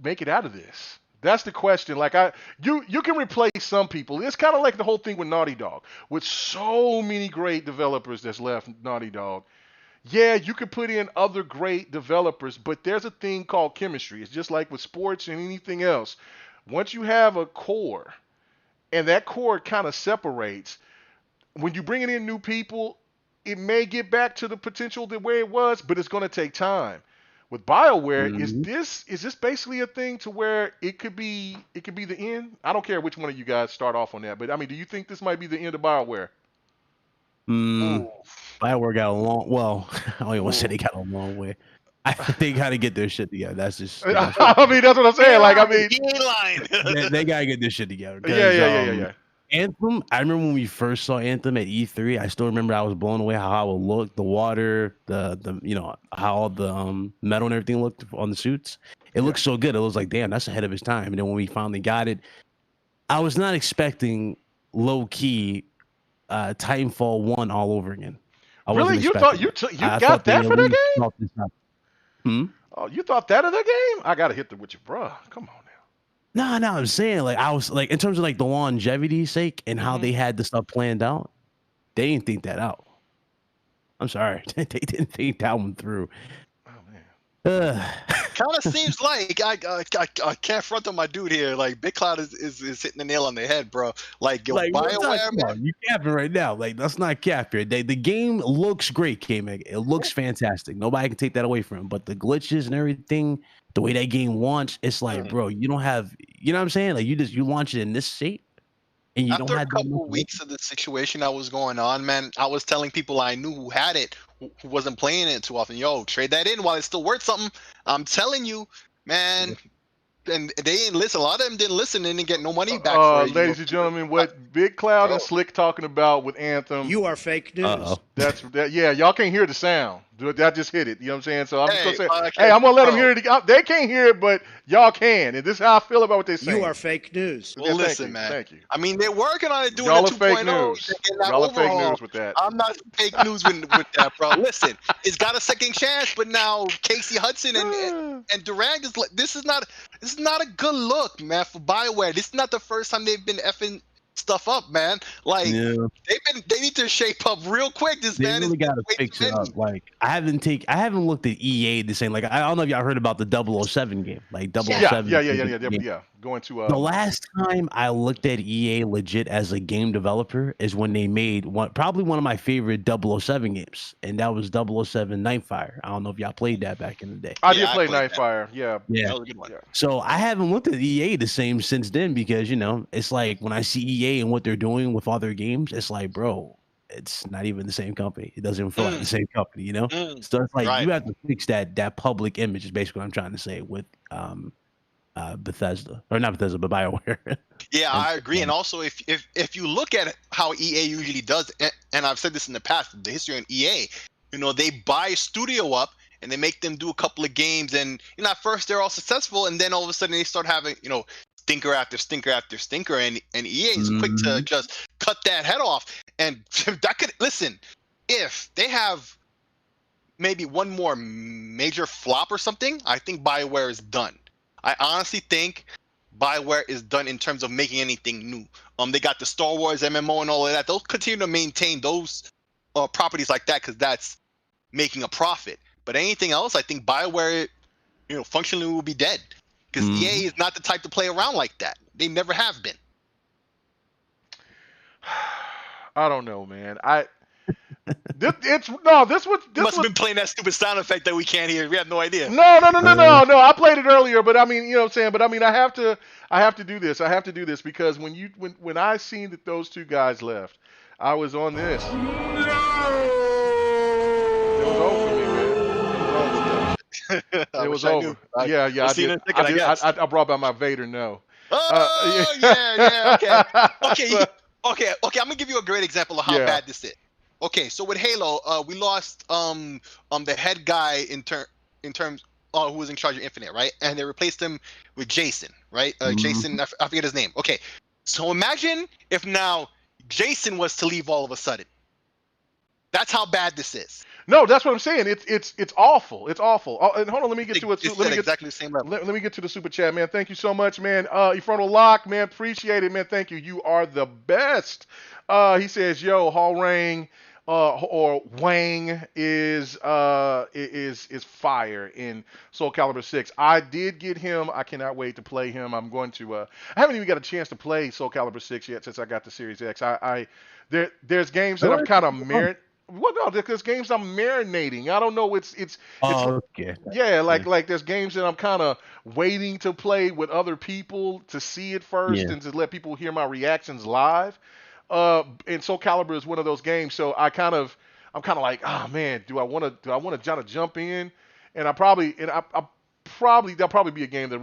make it out of this? That's the question. Like, you can replace some people. It's kind of like the whole thing with Naughty Dog. With so many great developers that's left Naughty Dog. Yeah, you could put in other great developers, but there's a thing called chemistry. It's just like with sports and anything else. Once you have a core, and that core kind of separates, when you're bringing in new people, it may get back to the potential the way it was, but it's going to take time. With BioWare, is this basically a thing to where it could be the end? I don't care which one of you guys start off on that, but I mean, do you think this might be the end of BioWare? BioWare got a long. Well, I don't even want to say they got a long way. I think they got to get their shit together. That's just. I mean, that's what I'm saying. Like, I mean, they got to get their shit together. Yeah. Anthem. I remember when we first saw Anthem at E3. I still remember I was blown away how it looked, the water, the how all the metal and everything looked on the suits. It looked so good. It was like, damn, that's ahead of its time. And then when we finally got it, I was not expecting low key Titanfall 1 all over again. Really, you got that for the game? Oh, you thought that of the game? I gotta hit the with you, bro. Come on now. No, I'm saying, like, I was like, in terms of like the longevity sake and how they had the stuff planned out, they didn't think that out. I'm sorry, they didn't think that one through. Oh man. Kind of seems like I can't front on my dude here. Like, Big Cloud is hitting the nail on the head, bro. Like, yo, BioWare, you capping right now. Like, let's not cap here. The game looks great, KMEGA. It looks fantastic. Nobody can take that away from him. But the glitches and everything, the way that game launched, it's like, bro, you don't have, you know what I'm saying? Like, you launch it in this state. And you after don't have a couple weeks of the situation that was going on, man, I was telling people I knew who had it, who wasn't playing it too often. Yo, trade that in while it's still worth something. I'm telling you, man. And they didn't listen. A lot of them didn't listen and didn't get no money back for it. Ladies and gentlemen, what Big Cloud and Slick talking about with Anthem. You are fake news. Yeah, y'all can't hear the sound. That just hit it. You know what I'm saying? So I'm just gonna Hey, say, hey, okay, I'm gonna let them bro. hear it. They can't hear it, but y'all can, and this is how I feel about what they're saying. You are fake news. Yeah, Well, thank listen, you, man. thank you. I mean, they're working on it, doing a Y'all are fake 2.0. news. They're getting that Y'all are fake overhaul. news with that. I'm not fake news with that, bro. Listen, it's got a second chance, but now Casey Hudson and Durant is like, this is not a good look, man, for BioWare. This is not the first time they've been effing stuff up, man. Like Yeah. they need to shape up real quick. This They man is really got to way fix too it many. up. Like I haven't looked at EA the same. Like I don't know if y'all heard about the 007 game, like Yeah, 007. yeah. Going to The last time I looked at EA legit as a game developer is when they made probably one of my favorite 007 games, and that was 007 Nightfire. I don't know if y'all played that back in the day. I Yeah, did I play played that. Nightfire. Yeah, Yeah. That was a good one. yeah. So I haven't looked at EA the same since then because it's like when I see EA and what they're doing with all their games, it's like, bro, it's not even the same company. It doesn't even feel like the same company, So it's like Right. you have to fix that public image is basically what I'm trying to say with Bethesda, or not Bethesda, but BioWare. Yeah, And I agree. And also, if you look at how EA usually does, and I've said this in the past, the history on EA, they buy a studio up and they make them do a couple of games, and at first they're all successful, and then all of a sudden they start having stinker after stinker after stinker, and EA is quick to just cut that head off. And that could listen, if they have maybe one more major flop or something, I think BioWare is done. I honestly think BioWare is done in terms of making anything new. They got the Star Wars MMO and all of that. They'll continue to maintain those properties like that because that's making a profit. But anything else, I think BioWare, functionally will be dead because EA is not the type to play around like that. They never have been. I don't know, man. This Must have was been playing that stupid sound effect that we can't hear. We have no idea. no. I played it earlier, but I mean, you know what I'm saying. But I mean, I have to do this. I have to do this because when I seen that those two guys left, I was on this. It was over for me, man. I It wish was I over. knew. Yeah, We'll I see in did. a second, I guess. I brought back my Vader. No. Oh yeah, okay. So- Okay. I'm gonna give you a great example of how Yeah. bad this is. Okay, so with Halo, we lost the head guy in terms who was in charge of Infinite, right? And they replaced him with Jason, right? Jason, I forget his name. Okay, so imagine if now Jason was to leave all of a sudden. That's how bad this is. No, that's what I'm saying. It's awful. It's awful. Oh, and hold on, let me get to it. It's Let at me get exactly the same level. let me get to the super chat, man. Thank you so much, man. Frontal Lock, man. Appreciate it, man. Thank you. You are the best. He says, yo, Hall Rang or Wang is fire in Soul Calibur 6. I did get him. I cannot wait to play him. I'm going to I haven't even got a chance to play Soul Calibur 6 yet since I got the Series X. There's games that I'm kind of well, no, there's games I'm marinating. I don't know. It's okay. yeah, like there's games that I'm kind of waiting to play with other people to see it first Yeah. and to let people hear my reactions live. And Soul Calibur is one of those games. So I'm kind of like, oh man, do I want to jump in? And I that'll probably be a game that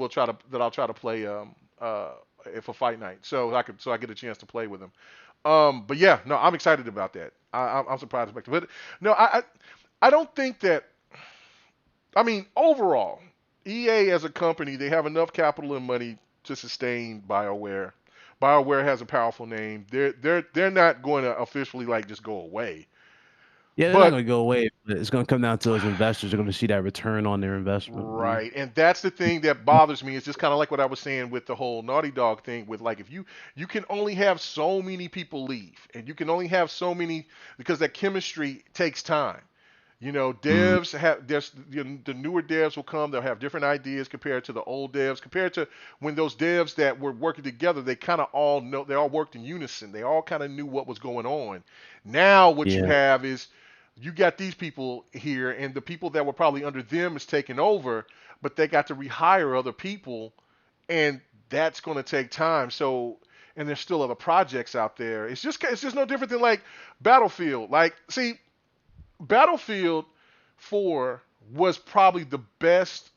I'll try to play for fight night. So I get a chance to play with them. But yeah, no, I'm excited about that. I'm surprised about it. But no, I don't think that. I mean, overall, EA as a company, they have enough capital and money to sustain BioWare. BioWare has a powerful name. They're not going to officially just go away. Yeah, they're But not going to go away. But it's going to come down to those investors are going to see that return on their investment. right, and that's the thing that bothers me. It's just kind of like what I was saying with the whole Naughty Dog thing. With if you can only have so many people leave, and you can only have so many because that chemistry takes time. Devs the newer devs will come. They'll have different ideas compared to the old devs. Compared to when those devs that were working together, they kind of all know. They all worked in unison. They all kind of knew what was going on. Now what you have is you got these people here, and the people that were probably under them is taking over, but they got to rehire other people, and that's going to take time. So, and there's still other projects out there. It's just no different than Battlefield. See. Battlefield 4 was probably the best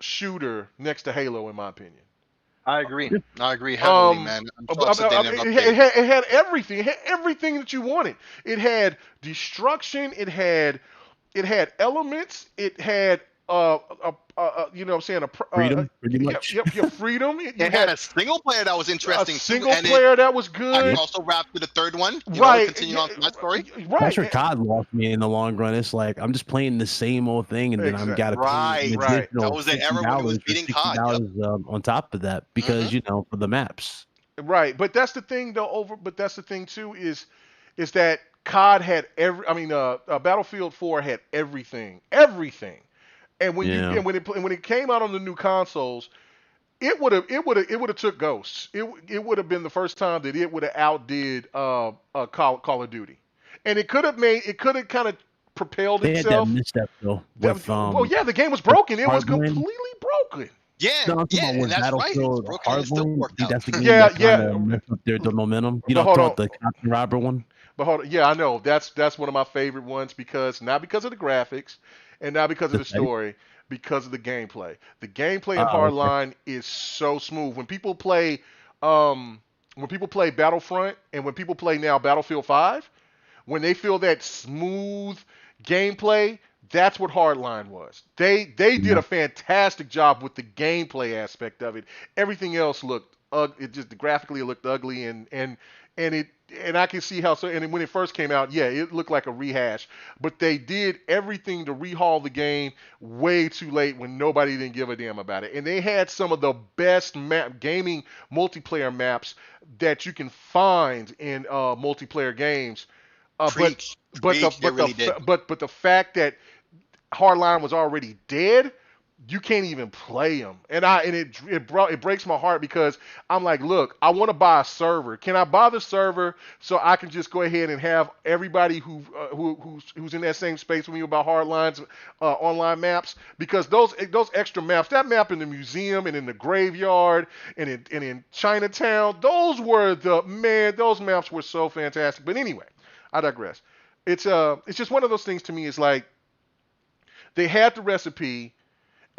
shooter next to Halo, in my opinion. I agree. I agree heavily, man. I'm so upset they never updated. It had everything. It had everything that you wanted. It had destruction. It had elements. It had you know what I'm saying, Freedom, pretty much. your freedom. You It had a single player that was interesting a too, single and player that was I good. also wrapped to the third one. Right. Continue on to that story. Right. That's where COD lost me in the long run. It's like I'm just playing the same old thing, and then I've got to pay an Right. additional That was the era when it was $50 or beating COD. $60 on top of that because for the maps. Right, but that's the thing though. But that's the thing too is that COD had Battlefield 4 had everything, and when when it came out on the new consoles, it would have took Ghosts. It would have been the first time that it would have outdid Call of Duty, and it could have kind of propelled They itself. had that misstep though. With, well, yeah, the game was broken. It was Hardline. completely broken. Yeah, and that's right. It was Battlefield broken and it still Hardline. worked out. That's the game Yeah, that kind of messed up the momentum. You But know, hold throw on. out the Captain Robber one. But hold on, yeah, I know that's one of my favorite ones not because of the graphics, and not because of the story, because of the gameplay. The gameplay in Hardline is so smooth. When people play Battlefront and when people play now Battlefield 5, when they feel that smooth gameplay, that's what Hardline was. They did a fantastic job with the gameplay aspect of it. Everything else looked graphically it looked ugly and I can see how and when it first came out, yeah, it looked like a rehash. But they did everything to rehaul the game way too late when nobody didn't give a damn about it. And they had some of the best gaming multiplayer maps that you can find in multiplayer games. But the fact that Hardline was already dead, you can't even play them, and it breaks my heart because I'm like, look, I want to buy a server. Can I buy the server so I can just go ahead and have everybody who's in that same space with me about Hardline's online maps? Because those extra maps, that map in the museum and in the graveyard and in Chinatown, those maps were so fantastic. But anyway, I digress. It's just one of those things to me. It's like they had the recipe.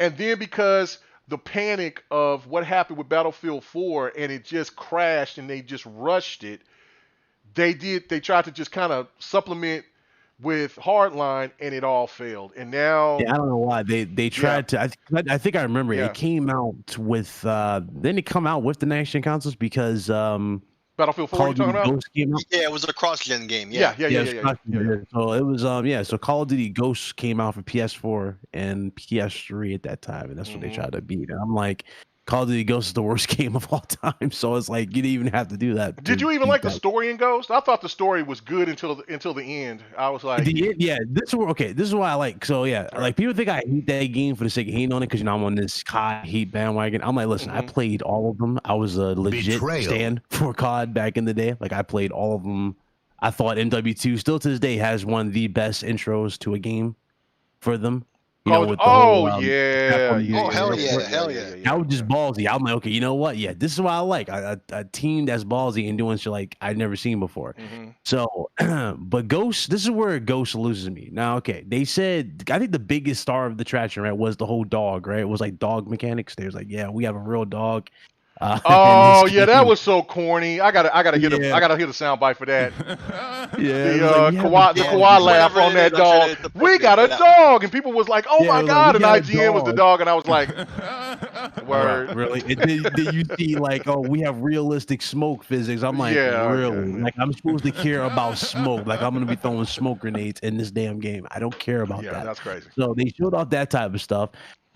And then because the panic of what happened with Battlefield 4 and it just crashed and they just rushed it, they tried to just kind of supplement with Hardline and it all failed. And now I don't know why they tried to. I think I remember it came out with didn't it come out with the next gen consoles because Battlefield 4 you talking about? Ghosts came out? Yeah, it was a cross-gen game. Yeah. So it was so Call of Duty Ghosts came out for PS4 and PS3 at that time, and that's what they tried to beat. And I'm like, Call of Duty Ghosts is the worst game of all time. So it's like you didn't even have to do that. Did you even like the story in Ghost? I thought the story was good until the end. I was like, this is why I like. So like people think I hate that game for the sake of hating on it because I'm on this COD hate bandwagon. I'm like, listen, I played all of them. I was a legit stand for COD back in the day. Like I played all of them. I thought MW2 still to this day has one of the best intros to a game for them. hell yeah. That was just ballsy. I'm like, okay, you know what? Yeah, this is what I like. A team that's ballsy and doing shit like I've never seen before. So, but Ghost, this is where Ghost loses me. Now, okay, they said, I think the biggest star of the attraction, right, was the whole dog, right? It was like dog mechanics. They was like, yeah, we have a real dog. That was so corny. I gotta hit a sound bite for that. The Kawhi laugh on that dog. We got a dog, and people was like, "Oh my god!" And IGN was the dog, and I was like, "Word, really?" Did you see like, "Oh, we have realistic smoke physics"? I'm like, really? Okay. Like I'm supposed to care about smoke? Like I'm gonna be throwing smoke grenades in this damn game? I don't care about that. Yeah, that's crazy. So they showed off that type of stuff.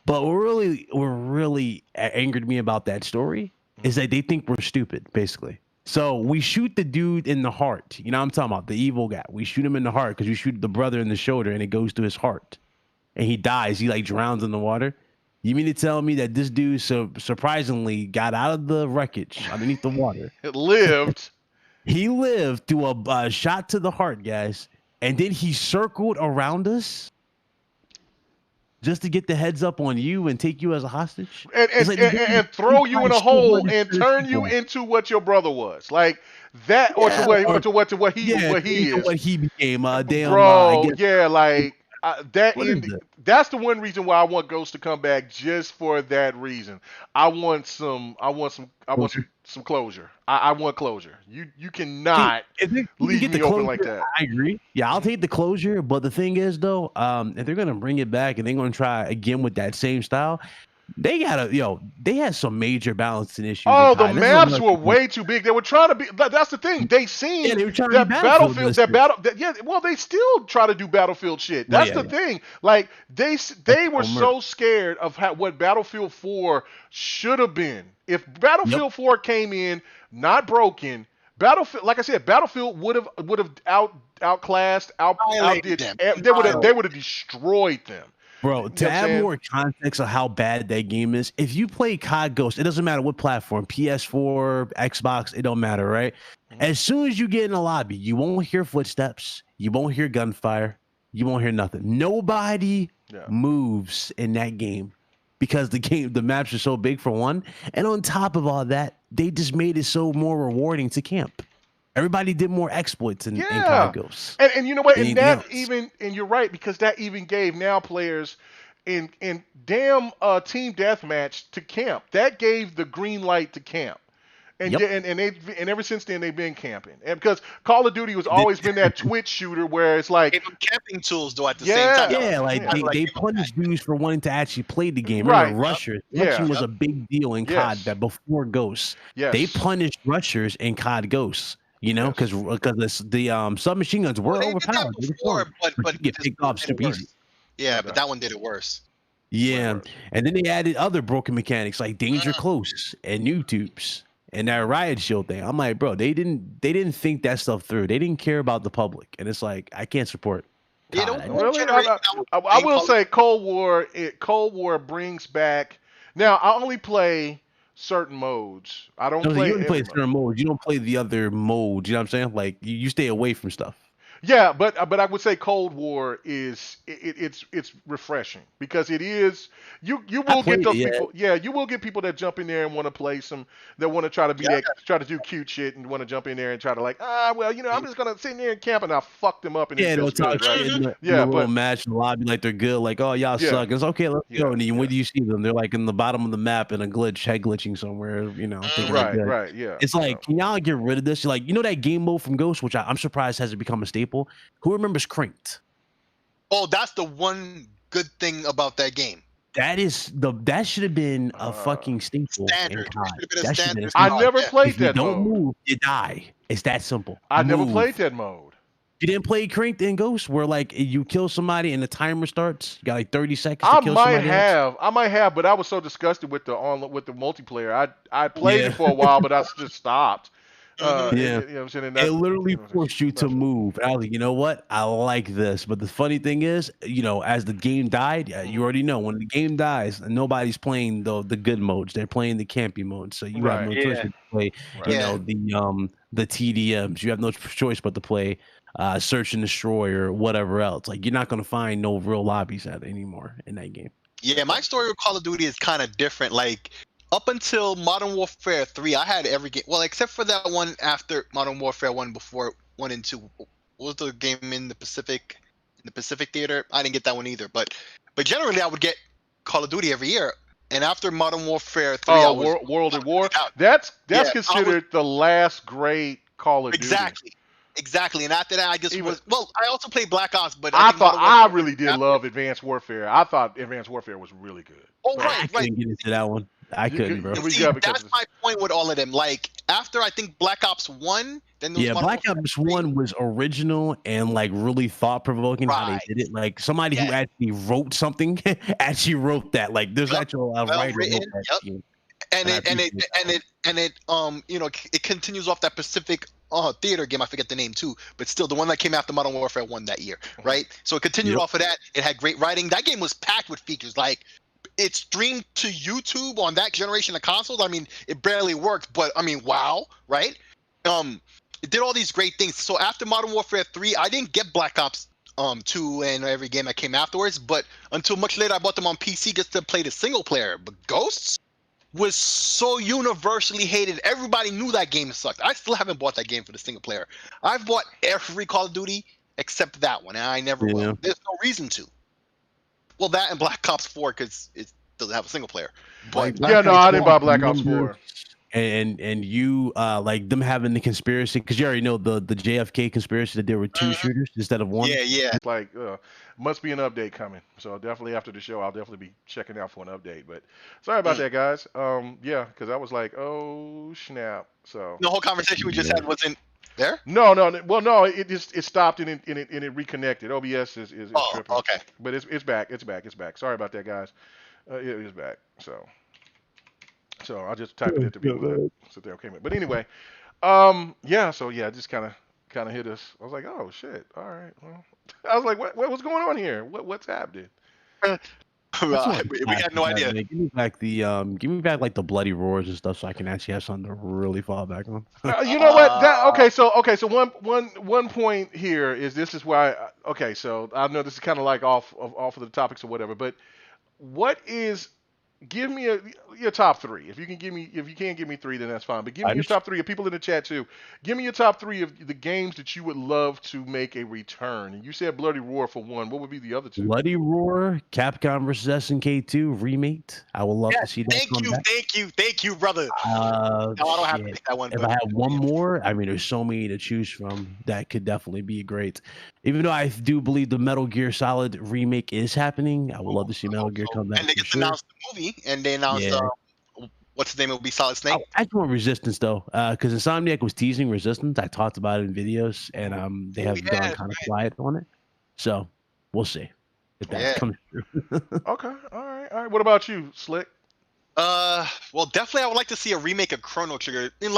But what really angered me about that story is that they think we're stupid, basically. So we shoot the dude in the heart. You know what I'm talking about? The evil guy. We shoot him in the heart because we shoot the brother in the shoulder and it goes to his heart. And he dies. He like drowns in the water. You mean to tell me that this dude surprisingly got out of the wreckage underneath the water? It lived. He lived through a shot to the heart, guys. And then he circled around us just to get the heads up on you and take you as a hostage? And throw you in a hole and turn you into what your brother was. Like that, or to what he is. What he became. Bro, like What is it? That's the one reason why I want Ghost to come back, just for that reason. I want some closure. I want closure. You See, cannot if you can leave get the me open closure, like that. I agree. Yeah, I'll take the closure. But the thing is, though, if they're gonna bring it back and they're gonna try again with that same style, they had some major balancing issues in Oh, the COD. This is maps another were thing. way too big. They were trying to be. That's the thing. They Yeah, seen they were trying to be that Battlefield Battlefield, listeners. yeah. Well, they still try to do Battlefield shit. Well, That's yeah, the yeah. thing. Like they were Oh, murder. so scared of what Battlefield 4 should have been. If Yep. Battlefield 4 came in not broken, Battlefield, like I said, Battlefield would have outclassed, Violated outdid. them. They would have destroyed them. Bro, You know to what I'm add saying? more context of how bad that game is, if you play COD Ghost, it doesn't matter what platform, PS4, Xbox, it don't matter, right? As soon as you get in a lobby, you won't hear footsteps, you won't hear gunfire, you won't hear nothing. Nobody Yeah. moves in that game because the maps are so big for one, and on top of all that, they just made it so more rewarding to camp. Everybody did more exploits in Yeah. COD Ghosts. And you know what? than And anything that else. even, and you're right, because that even gave now players in damn team deathmatch to camp. That gave the green light to camp. And Yep. and ever since then they've been camping. And because Call of Duty has always been that Twitch shooter where it's like, Gave them camping tools though at the Yeah. same time. Yeah, like Yeah. they punished dudes for wanting to actually play the game. Right. Remember, rushers. Yeah. Rushing was a big deal in Yes. COD that before Ghosts. yes. They punished rushers in COD Ghosts. You know, Yes. because the submachine guns were Well, they did that overpowered. They were before, strong, but but you get this picked one off did it super worse. easy. Yeah, Okay. but that one did it worse. Yeah, worse. and then they added other broken mechanics like danger close and new tubes and that riot shield thing. I'm like, bro, they didn't think that stuff through. They didn't care about the public, and it's like I can't support. Yeah, COD. don't- Really? generation I will say Cold War brings back. Now I only play certain modes. I don't No, play you only play every mode. certain modes. You don't play the other modes. You know what I'm saying? Like you stay away from stuff. Yeah, but I would say Cold War is it's refreshing because it is you will get played those it, yeah. people. Yeah, you will get people that jump in there and want to play some, that want to try to be Yeah. try to do cute shit and want to jump in there and try to like, well, I'm just gonna sit in there and camp, and I fuck them up and Yeah, it they'll feels talk good, right? shit in the Yeah, little but match in the lobby like they're good. Like, oh, y'all Yeah. suck. It's okay, let's Yeah, go. And then when yeah. do you see them? They're like in the bottom of the map in a head glitching somewhere. You know, thinking they're good. right, yeah. It's like, can y'all get rid of this? Like, you know that game mode from Ghost, which I'm surprised hasn't become a staple. Who remembers Cranked? Oh, that's the one good thing about that game. That should have been a fucking staple Standard. in It COD. should have been a That should have been a standard. I staple. never Yeah. played If you that don't mode. move, you die. It's that simple. I never Move. played that mode. You didn't play Cranked in Ghost, where like you kill somebody and the timer starts. You got like 30 seconds I to kill might somebody else. have, but I was so disgusted with the multiplayer. I played Yeah. it for a while, but I just stopped. Mhm. Yeah. You know what I'm saying? And It that- literally you know, forced you to that's- move. And I was like, you know what? I like this. But the funny thing is, as the game died, you already know when the game dies, nobody's playing the good modes. They're playing the campy modes. So you have Right. no choice Yeah. but to play, Right. Yeah. the TDMs. You have no choice but to play search and destroy or whatever else. Like you're not gonna find no real lobbies at anymore in that game. Yeah, my story with Call of Duty is kind of different. Like up until Modern Warfare 3, I had every game. Well, except for that one after Modern Warfare 1, before 1 and 2. What was the game in the Pacific Theater? I didn't get that one either. But generally, I would get Call of Duty every year. And after Modern Warfare 3, I was World at War. out. That's Yeah, I was- considered the last great Call of Duty. Exactly. And after that, I just Even- was. Well, I also played Black Ops, but I think thought Modern I Warfare really did after- love Advanced Warfare. I thought Advanced Warfare was really good. Oh, I right. couldn't get into that one. I You couldn't, could- bro. it was- See, Yeah, because that's my point with all of them. Like after I think Black Ops 1, then there was Yeah, Modern Black Warfare Ops 3. 1 was original and like really thought provoking how they Right. did it. Like somebody who Yeah. actually wrote something actually wrote that. Like there's Yep. actual writer who Well-written, wrote that yep. game. and I it continues off that Pacific theater game. I forget the name too, but still the one that came after Modern Warfare 1 that year, right? So it continued Yep. off of that. It had great writing. That game was packed with features. Like it streamed to YouTube on that generation of consoles. I mean, it barely worked, but I mean, wow, right? It did all these great things. So after Modern Warfare 3, I didn't get Black Ops 2 and every game that came afterwards, but until much later I bought them on PC just to play the single player. But Ghosts was so universally hated. Everybody knew that game sucked. I still haven't bought that game for the single player. I've bought every Call of Duty except that one, and I never Yeah. will. There's no reason to. Well, that and Black Ops 4 because it doesn't have a single player. But Like Yeah, no, I didn't buy Black Remember- Ops 4. And you like them having the conspiracy because you already know the JFK conspiracy that there were two shooters instead of one. yeah, It's like, must be an update coming. So definitely after the show, I'll definitely be checking out for an update. But sorry about that, guys. Yeah, because I was like, oh snap. So the whole conversation we just had wasn't there. no, well, no, it stopped and it reconnected. OBS is Oh, tripping. okay. But it's back. It's back. Sorry about that, guys. It is back. So I'll just type it into people that sit there. Okay, but anyway, yeah. So yeah, it just kind of hit us. I was like, oh shit. All right. Well, I was like, what's going on here? What's happening? We had no idea. Man, give me back like the bloody roars and stuff, so I can actually have something to really fall back on. You know what? Okay. So one point here is this is why. Okay, so I know this is kind of like off of the topics or whatever, but what is? Give me your top three. If you can't give me three, then that's fine. But give me your top three. Of people in the chat too. Give me your top three of the games that you would love to make a return. And you said Bloody Roar for one. What would be the other two? Bloody Roar, Capcom vs SNK 2 remake. I would love to see that. Thank you, brother. No, I don't have to pick that one. If I had one more, I mean, there's so many to choose from. That could definitely be great. Even though I do believe the Metal Gear Solid remake is happening, I would love to see Metal Gear come back. And they just announced the movie, and they announced what's his name? It will be Solid Snake. I just want Resistance though, because Insomniac was teasing Resistance. I talked about it in videos, and they have gone kind of quiet on it. So we'll see if that comes through. Okay, all right. What about you, Slick? Well, definitely, I would like to see a remake of Chrono Trigger in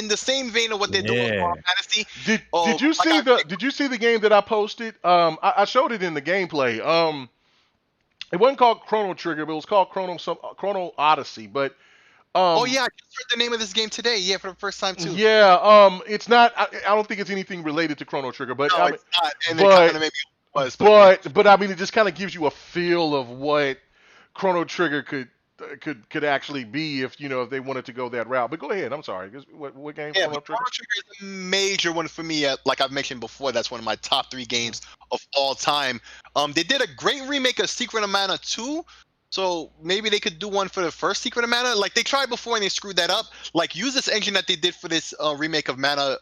the same vein of what they're doing with Final Fantasy. Did you see the game that I posted? I showed it in the gameplay. It wasn't called Chrono Trigger, but it was called Chrono Odyssey. But oh yeah, I just heard the name of this game today. Yeah, for the first time too. Yeah, it's not. I don't think it's anything related to Chrono Trigger, but no, it's not. And but, it kind of maybe was. But I mean, it just kind of gives you a feel of what Chrono Trigger could actually be if if they wanted to go that route. But go ahead. I'm sorry. What game? Yeah, Chrono Trigger is a major one for me. Like I've mentioned before, that's one of my top 3 games of all time. They did a great remake of Secret of Mana 2. So maybe they could do one for the first Secret of Mana. Like they tried before and they screwed that up. Like use this engine that they did for this remake of Mana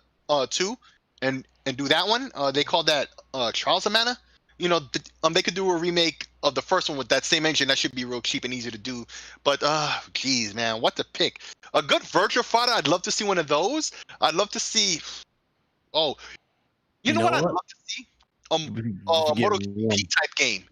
2 and do that one. They called that Trials of Mana. They could do a remake of the first one with that same engine. That should be real cheap and easy to do. But geez, man, what to pick? A good Virtua Fighter. I'd love to see one of those. I'd love to see. Oh, you know what I'd love to see? A MotoGP type game,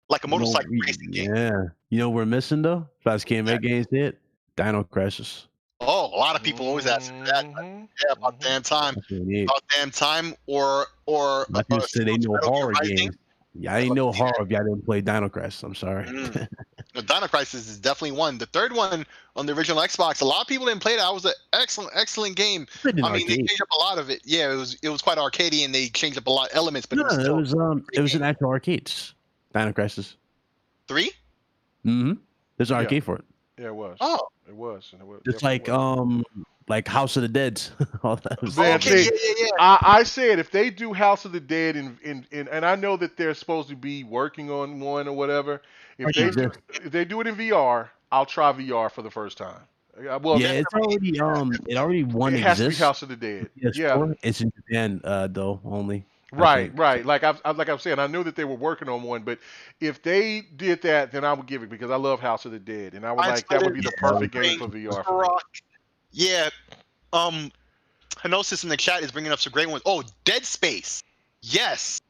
like a motorcycle racing game. Yeah, we're missing though. Besides KMEGA games hit Dino Crisis. Oh, a lot of people always ask for that. Yeah, about damn time. About damn time, or like you said, they know horror games. Yeah, I ain't know horror if y'all didn't play Dino Crisis. I'm sorry. Dino Crisis is definitely one. The third one on the original Xbox, a lot of people didn't play that. That was an excellent game. I mean, they changed up a lot of it. Yeah, it was quite arcadey, and they changed up a lot of elements. But it was an actual arcades. Dino Crisis 3. There's an arcade for it. Yeah, it was. Oh, it was. It's like House of the Dead. All that was I said if they do House of the Dead and I know that they're supposed to be working on one or whatever. If they do it in VR, I'll try VR for the first time. Well, yeah, it's already it already one it has exists. To be House of the Dead. Yeah, it's in Japan though only. Right. Like I'm saying, I knew that they were working on one, but if they did that, then I would give it because I love House of the Dead, and I would that would be the perfect game for VR. Yeah. Henosis in the chat is bringing up some great ones. Oh, Dead Space. Yes.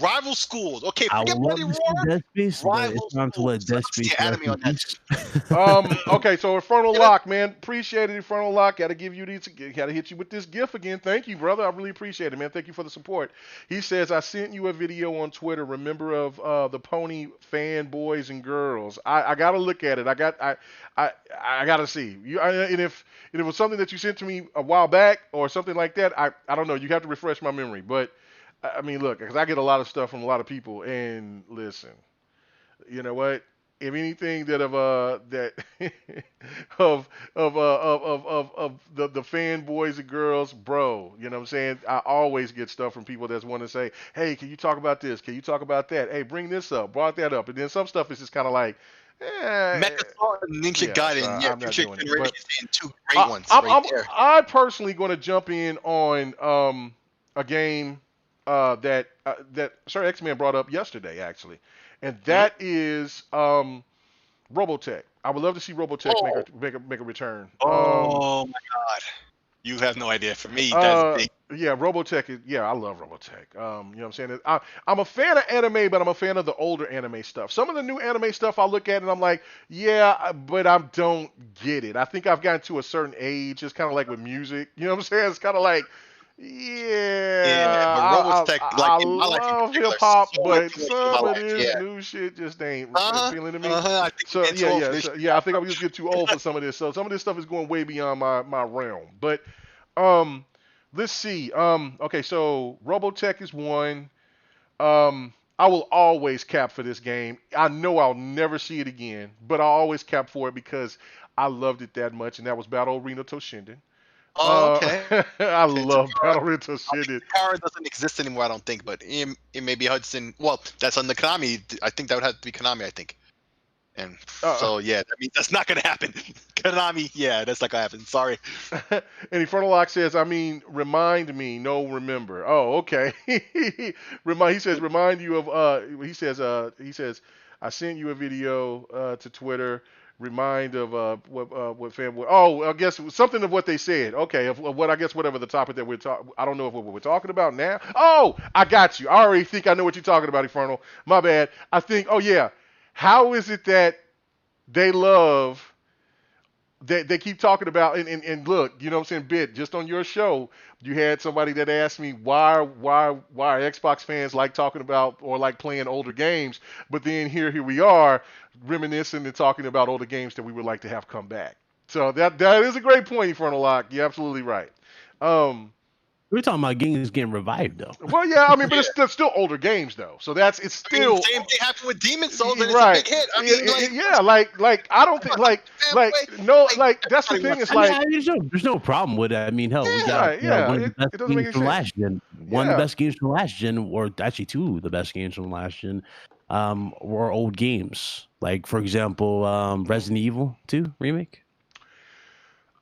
Rival Schools. Okay, forget Bloody Roar. Dead Space, Rival it's time to let Dead Space. Anime on that. Okay, so Infernal Lock, man, appreciate it. Infernal Lock, gotta hit you with this gift again. Thank you, brother. I really appreciate it, man. Thank you for the support. He says I sent you a video on Twitter. Remember of the pony fanboys and girls. I gotta look at it. I gotta see you. And if it was something that you sent to me a while back or something like that, I don't know. You have to refresh my memory, but. I mean, look, because I get a lot of stuff from a lot of people, and listen, you know what? if anything that that of the fanboys and girls, bro, you know what I'm saying? I always get stuff from people that's want to say, hey, can you talk about this? Can you talk about that? Hey, bring this up, brought that up, and then some stuff is just kind of like, eh, Mecha Sword and Ninja yeah. So Gaiden, yeah, I'm not future doing it, but generations and two great ones right there. I personally going to jump in on a game that Sir X-Man brought up yesterday, actually, and that is Robotech. I would love to see Robotech Oh, make a return. oh my God, you have no idea. For me, that's big. Yeah, Robotech is, yeah, I love Robotech. You know what I'm saying? I'm a fan of anime, but I'm a fan of the older anime stuff. Some of the new anime stuff I look at and I'm like, yeah, but I don't get it. I think I've gotten to a certain age. It's kind of like with music. You know what I'm saying? It's kind of like, Yeah, yeah, but Robotech, like I in my life in love hip particular, hop, so but influential in my some of life. this Yeah. new shit just ain't Uh-huh. appealing to me. I think So we're getting too old for this shit. I think I'm just getting too old for some of this. So some of this stuff is going way beyond my realm. But um, let's see. Okay, so Robotech is one. I will always cap for this game. I know I'll never see it again, but I'll always cap for it because I loved it that much, and that was Battle Arena Toshinden. Oh, okay. I Okay, love Takara. Battle Arena I think Toshinden. Takara doesn't exist anymore, I don't think, but it may be Hudson. Well, that's on the Konami. I think that would have to be Konami, I think. And so, yeah, that means that's not going to happen. Konami, yeah, that's not going to happen. Sorry. And Infernal Lock says, I mean, remind me, no, remember. Oh, okay. He says, remind you of. He says, I sent you a video to Twitter. Remind of what fanboy. Oh, I guess something of what they said. Okay, of what I guess whatever the topic that we're talking. I don't know if what we're talking about now. Oh, I got you. I already think I know what you're talking about, Infernal. My bad. I think. Oh yeah. How is it that they love? They keep talking about and look, you know what I'm saying, Bit, just on your show, you had somebody that asked me why Xbox fans like talking about or like playing older games, but then here we are reminiscing and talking about older games that we would like to have come back. So that is a great point, Infernal Lock. You're absolutely right. We're talking about games getting revived, though. Well, yeah, I mean, but it's still older games though, so it's still Same thing happened with Demon's Souls, and it's right. a big hit. I mean, yeah, like I don't think like that's the thing. It's like I mean, there's no problem with it. I mean, hell, we got one of the best doesn't make games any from sense. last gen. One of the best games from last gen, or actually two of the best games from last gen, were old games. Like for example, Resident Evil 2 remake.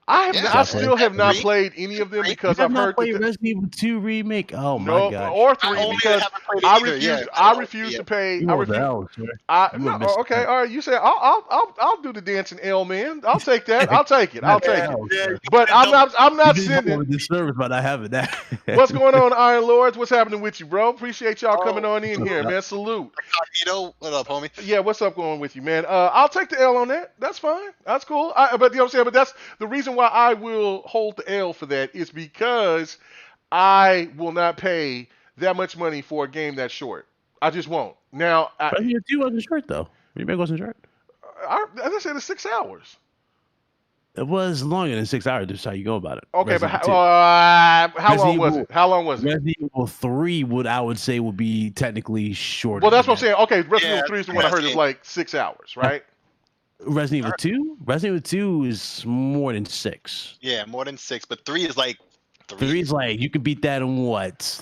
I still have not played any of them because I've heard that Resident Evil 2 remake. Oh no, my god! Or 3 because I refuse to pay. You I know refuse. the hell, sir. No, okay, all right. You say I'll do the dancing L, man. I'll take that. I'll take it. I'll take it. But I'm not sending this service, but I haven't. What's going on, Iron Lords? What's happening with you, bro? Appreciate y'all coming on in here, man. Salute. What up, homie? Yeah, what's up going with you, man? I'll take the L on that. That's fine. That's cool. But you know what I'm saying? But that's the reason why I will hold the L for that is because I will not pay that much money for a game that's short. I just won't. Now, Resident Evil 2 wasn't short though. Remake wasn't short. As I said, it's 6 hours. It was longer than 6 hours. That's how you go about it. Okay, but how long was it? How long was it? Resident Evil 3 I would say would be technically shorter. Well, that's what I'm saying. Okay, Resident Evil 3 is the one I heard is like 6 hours, right? Resident Evil 2? Resident Evil 2 is more than 6. Yeah, more than 6, but 3 is like 3 is like you can beat that in what?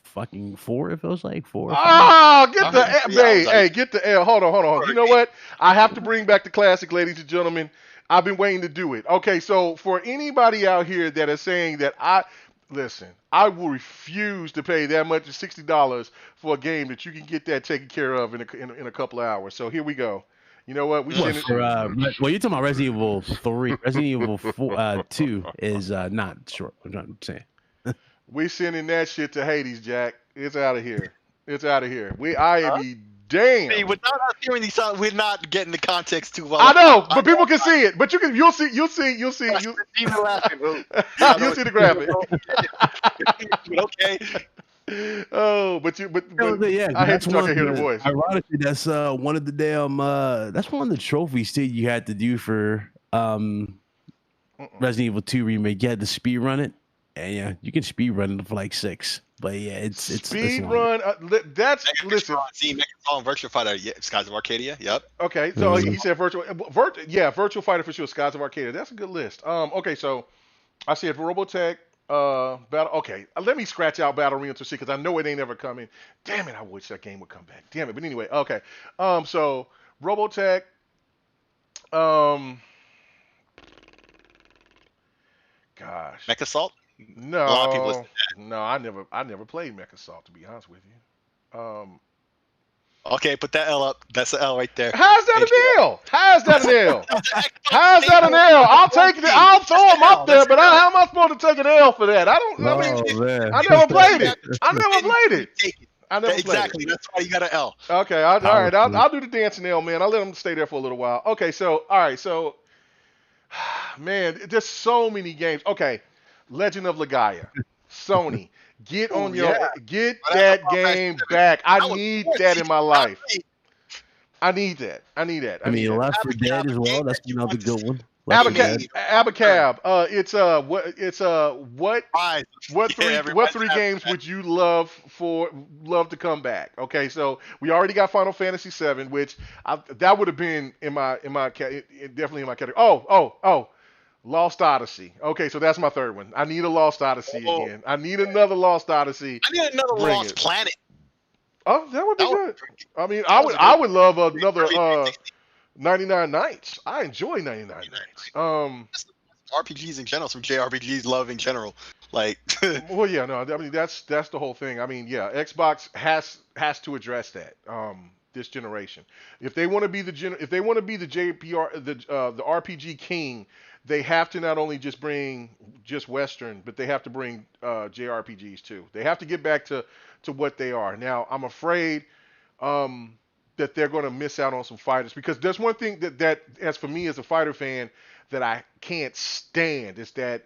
Fucking 4, it feels like 4. Oh, get the L. Hey, get the L. Hold on. You know what? I have to bring back the classic, ladies and gentlemen. I've been waiting to do it. Okay, so for anybody out here that is saying that I will refuse to pay that much as $60 for a game that you can get that taken care of in a couple of hours. So here we go. You know what? Well, you're talking about Resident Evil 3. Resident Evil 2 is not short. I'm trying to say. We sending that shit to Hades, Jack. It's out of here. I be damn. Hey, without us hearing these songs, we're not getting the context too well. I know, but people can see it. But you'll see. You'll see the graphic. Okay. Oh, but yeah, I hate y'all can hear the voice. Ironically, that's one of the damn that's one of the trophies too you had to do for Resident Evil 2 remake. You had to speed run it, And yeah, you can speed run it for like 6. But yeah, it's Speed long. run. That's listen. See, Megatron, Virtual Fighter, Skies of Arcadia. Yep. Okay, so he said Virtual Fighter for sure. Skies of Arcadia. That's a good list. Okay, so I said Robotech. Battle. Okay, let me scratch out Battle Arena to see because I know it ain't ever coming. Damn it! I wish that game would come back. Damn it! But anyway, okay. So Robotech. Um, gosh. Mech Assault. No, A lot of people listen no, I never played Mech Assault to be honest with you. Okay, put that L up. That's the L right there. How's that an L? How's that an L? How's that an L? I'll take it. I'll throw them up there, but how am I supposed to take an L for that? I don't. I mean, man. I never played it. I never played it. I never Exactly. played it. That's why you got an L. Okay, all right. I'll do the dancing L, man. I'll let them stay there for a little while. Okay, so all right, so man, there's so many games. Okay, Legend of Legaia, Sony. Get on get that game back. I need that in my life. I need that. I mean, Left 4 Dead as well. That's another good one. Left 4 Dead. Abacab. What three games would you love to come back? Okay, so we already got Final Fantasy VII, which that would have been definitely in my category. Oh, Lost Odyssey. Okay, so that's my third one. I need a Lost Odyssey again. I need another Lost Odyssey. I need another Lost Planet. Oh, that would be good. I mean, I would love another 99 Nights. I enjoy 99 Nights. RPGs in general, some JRPGs love in general. Like, well, yeah, no, I mean that's the whole thing. I mean, yeah, Xbox has to address that this generation. If they want to be the JPR the RPG king, they have to not only just bring just Western, but they have to bring JRPGs too. They have to get back to what they are. Now, I'm afraid that they're going to miss out on some fighters because there's one thing that as for me as a fighter fan that I can't stand is that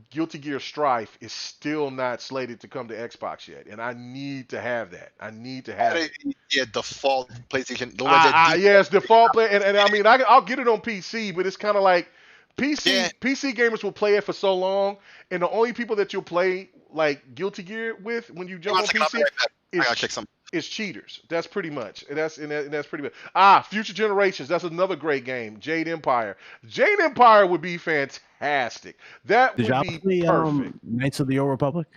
Guilty Gear Strife is still not slated to come to Xbox yet, and I need to have that. I need to have it. Yeah, default PlayStation. It's default play, and I mean I'll get it on PC, but it's kind of like PC gamers will play it for so long, and the only people that you'll play like Guilty Gear with when you jump on PC is cheaters. That's pretty much. That's pretty much. Future Generations. That's another great game. Jade Empire. Jade Empire would be fantastic. That would be perfect. Knights of the Old Republic?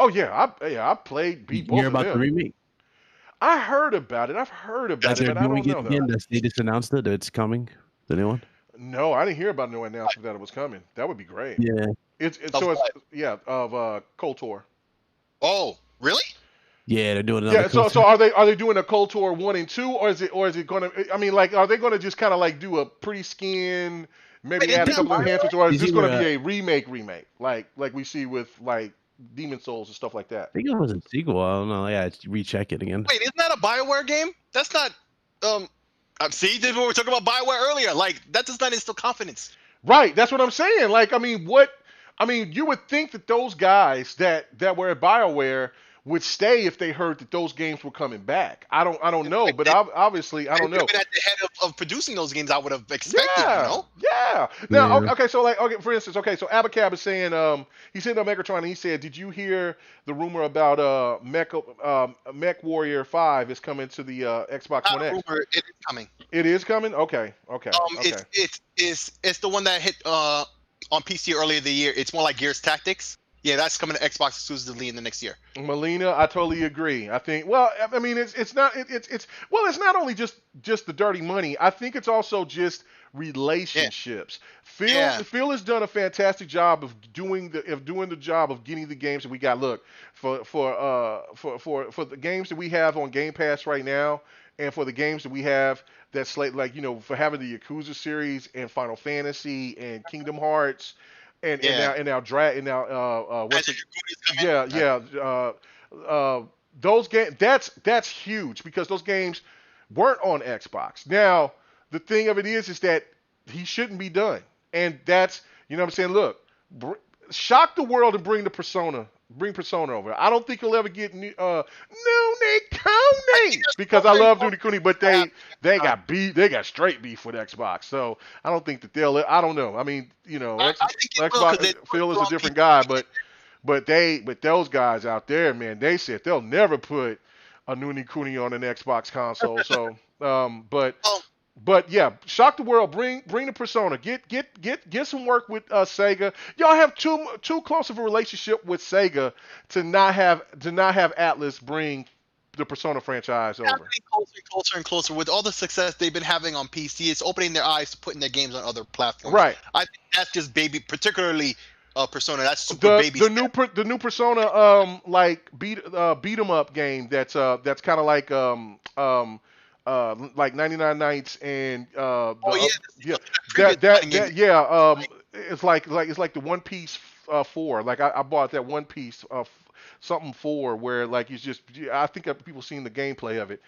Oh yeah, I played. Beat both hear of about them. the remake? I heard about it. I've heard about it, but I don't know. Again, they just announced it. It's coming. The new one. No, I didn't hear about no announcement that it was coming. That would be great. Yeah. It's of KOTOR. Oh, really? Yeah, they're doing another. Yeah, so are they doing a KOTOR 1 and 2, or is it going to? I mean, like, are they going to just kind of like do a pretty skin, maybe add a couple of enhancements, or is this going to be a remake, like we see with like Demon Souls and stuff like that? I think it was a sequel. I don't know. Yeah, recheck it again. Wait, isn't that a BioWare game? That's not. See, this is what we were talking about BioWare earlier. Like, that does not instill confidence. Right. That's what I'm saying. Like, I mean, you would think that those guys that were at BioWare would stay if they heard that those games were coming back. I don't know, but obviously I don't know. At the head of producing those games, I would have expected. Yeah, you know? Yeah. Now, okay, so like, for instance, so Abacab is saying, he's sitting on Megatron and he said, did you hear the rumor about Mech Warrior 5 is coming to the Xbox One X? Rumor, it is coming. It is coming. Okay. It's the one that hit on PC earlier the year. It's more like Gears Tactics. Yeah, that's coming to Xbox exclusively in the next year. Melina, I totally agree. I think, well, I mean, it's not only just the dirty money. I think it's also just relationships. Yeah. Phil has done a fantastic job of doing the job of getting the games that we got. Look, for the games that we have on Game Pass right now, and for the games that we have that slate, like, for having the Yakuza series and Final Fantasy and Kingdom Hearts. And those games, that's huge because those games weren't on Xbox. Now, the thing of it is that he shouldn't be done. And that's, what I'm saying, look, shock the world and bring Persona over. I don't think he'll ever get Nune because I love Nune Kuni, but they got straight beef with Xbox. So I don't think that I don't know. I mean, Xbox, Phil is a different guy, but But those guys out there, man, they said they'll never put a Nuni Kuni on an Xbox console. So, Well, but yeah, shock the world. Bring the Persona. Get some work with Sega. Y'all have too close of a relationship with Sega to not have Atlas bring the Persona franchise over. happening closer and closer and closer with all the success they've been having on PC. It's opening their eyes to putting their games on other platforms. Right. I think that's just baby, particularly Persona. That's super The baby. the new the new Persona like beat 'em up game that's kind of like 99 Nights and Oh yeah, yeah previous fighting game. yeah it's like the One Piece 4. Like I bought that One Piece something 4 where like it's just I think people seen the gameplay of it.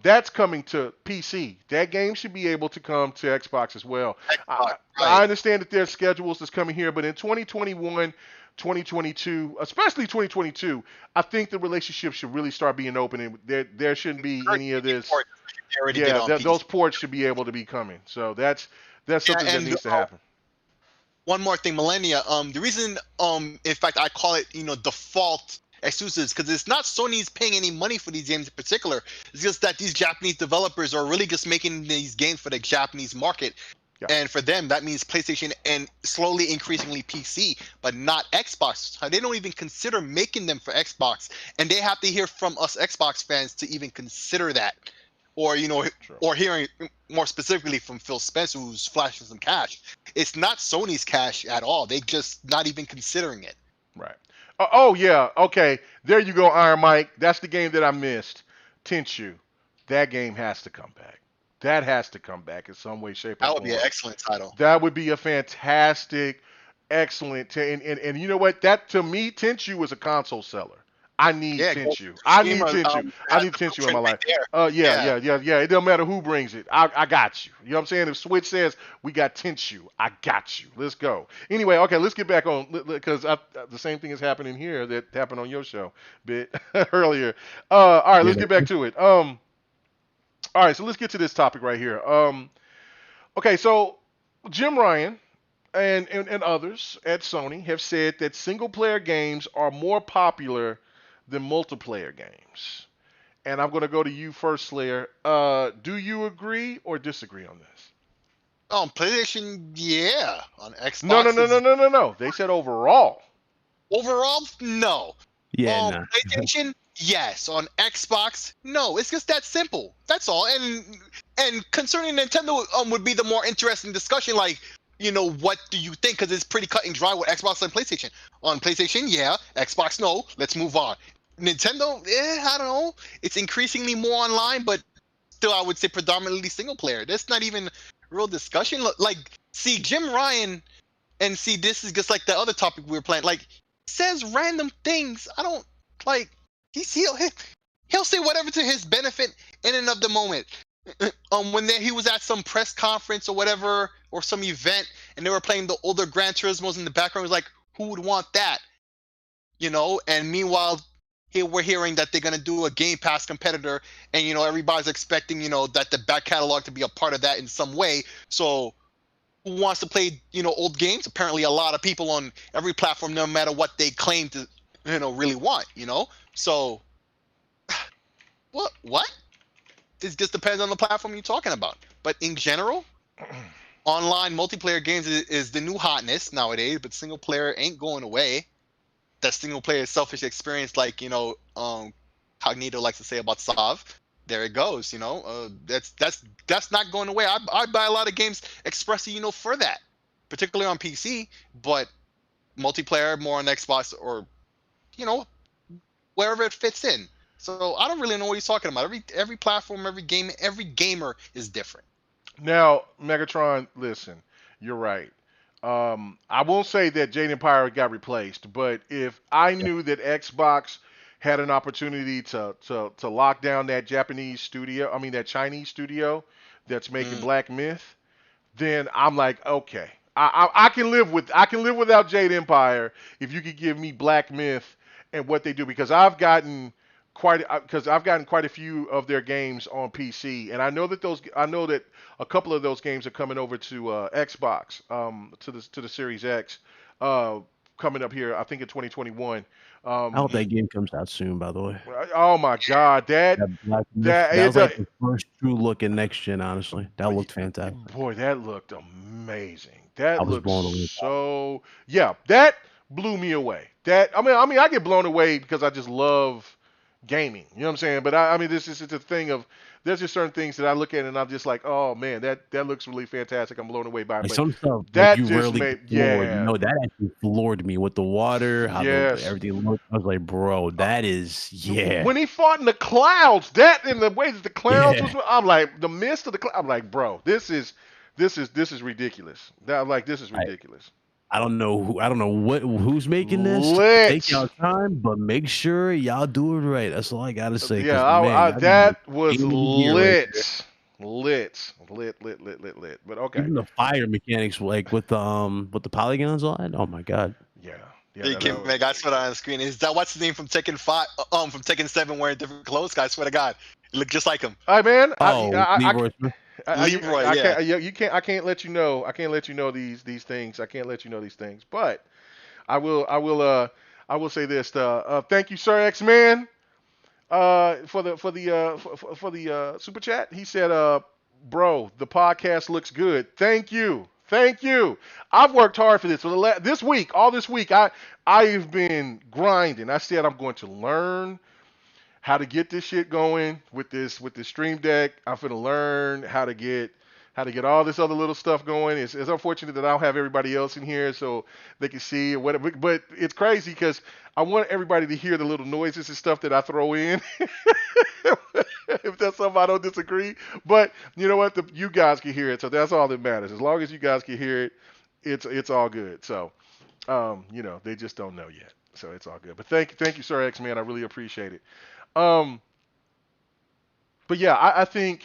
That's coming to PC. That game should be able to come to Xbox as well. I, Xbox, I right. understand that there's schedules that's coming here, but in 2021, 2022, especially 2022, I think the relationship should really start being open, and there shouldn't be any of this. They already did Yeah, on PC. those ports should be able to be coming. So that's Yeah, something that and needs to happen. one more thing, Millennia. The reason, in fact, I call it, default exclusives because it's not Sony's paying any money for these games in particular. It's just that these Japanese developers are really just making these games for the Japanese market. Yeah. And for them, that means PlayStation and slowly increasingly PC, but not Xbox. They don't even consider making them for Xbox. And they have to hear from us Xbox fans to even consider that. Or, True. or hearing more specifically from Phil Spencer, who's flashing some cash. It's not Sony's cash at all. They just not even considering it. Right. Oh yeah. Okay. There you go, Iron Mike. That's the game that I missed. Tenchu. That game has to come back. That has to come back in some way, shape, or That form. would be an excellent title. That would be a fantastic, excellent. And you know what? That to me, Tenchu is a console seller. I need Yeah, Tenchu. Ghost I need Tsushima, Tenchu. I has need the Tenchu in my blueprint life. right there. Yeah. It doesn't matter who brings it. I got you. You know what I'm saying? If Switch says we got Tenchu, I got you. Let's go. Anyway, okay, let's get back on because the same thing is happening here that happened on your show bit earlier. All right, let's get back to it. All right, so let's get to this topic right here. Okay, so Jim Ryan and others at Sony have said that single player games are more popular than multiplayer games. And I'm going to go to you first, Slayer. Do you agree or disagree on this? On PlayStation, yeah. On Xbox, No. They said overall. Overall, no. Yeah, On nah. PlayStation, yes. On Xbox, no. It's just that simple. That's all. And concerning Nintendo, would be the more interesting discussion. Like, what do you think? Because it's pretty cut and dry with Xbox and PlayStation. On PlayStation, yeah. Xbox, no. Let's move on. Nintendo, I don't know. It's increasingly more online, but still, I would say predominantly single player. There's not even real discussion. Like, see, Jim Ryan, and see, this is just like the other topic we were playing. Like, says random things. I don't like. He'll say whatever to his benefit in and of the moment. When he was at some press conference or whatever, or some event, and they were playing the older Gran Turismos in the background, he was like, who would want that? And meanwhile, here we're hearing that they're gonna do a Game Pass competitor, and everybody's expecting that the back catalog to be a part of that in some way. So who wants to play old games? Apparently, a lot of people on every platform, no matter what they claim to really want. So what? It just depends on the platform you're talking about. But in general, online multiplayer games is the new hotness nowadays. But single player ain't going away. That single player selfish experience, like Cognito likes to say about Sav. There it goes. That's not going away. I buy a lot of games expressly, for that, particularly on PC. But multiplayer more on Xbox or wherever it fits in. So I don't really know what he's talking about. Every platform, every game, every gamer is different. Now, Megatron, listen, you're right. I won't say that Jade Empire got replaced, but if I knew that Xbox had an opportunity to lock down that that Chinese studio that's making Black Myth, then I'm like, okay, I can live without Jade Empire if you could give me Black Myth and what they do because I've gotten quite a few of their games on PC, and I know that a couple of those games are coming over to Xbox, to the Series X, coming up here, I think in 2021. I hope that game comes out soon. By the way, Oh my God, that Black Myth, that that it's was a like the first true look in next gen. Honestly, that looked fantastic. boy, that looked amazing. That I was looked blown away. so yeah, that blew me away. That I mean, I get blown away because I just love gaming. You know what I'm saying? But I mean, this is it's a thing of there's just certain things that I look at and I'm just like, oh man, that looks really fantastic. I'm blown away by it. Like But some stuff, like that you just rarely get made floored. yeah, No, that actually floored me with the water, how the yes. everything looked. I was like, bro, that is When he fought in the clouds, that in the way that the clouds was, yeah. I'm like the mist of the cloud. I'm like, bro, this is ridiculous. That like this is I, ridiculous. I don't know who, I don't know who's making this. Take Lit. y'all time, but make sure y'all do it right. That's all I gotta say. Yeah, Because man, y'all got the that was game of the year right there. lit. But okay, Even the fire mechanics, like with the polygons on. Oh my god. yeah, Hey, KMEGA, I swear on the screen. Is that what's his name from Tekken 5? From Tekken 7 wearing different clothes? I swear to God. He looked just like him. All right, man. Oh, Leroy Smith. Leroy, I yeah. can't. You can't. I can't let you know. I can't let you know these things. I can't let you know these things. But I will. I will say this. Thank you, Sir X Man. For the super chat. He said, bro, the podcast looks good. Thank you. Thank you. I've worked hard for this. This week, all this week, I've been grinding. I said I'm going to learn how to get this shit going with this stream deck. I'm gonna learn how to get all this other little stuff going. It's unfortunate that I don't have everybody else in here so they can see or whatever. But it's crazy because I want everybody to hear the little noises and stuff that I throw in. If that's something I don't disagree. But you know what? You guys can hear it, so that's all that matters. As long as you guys can hear it, it's all good. So, they just don't know yet. So it's all good. But thank you, Sir X Man. I really appreciate it. Um, but yeah, I think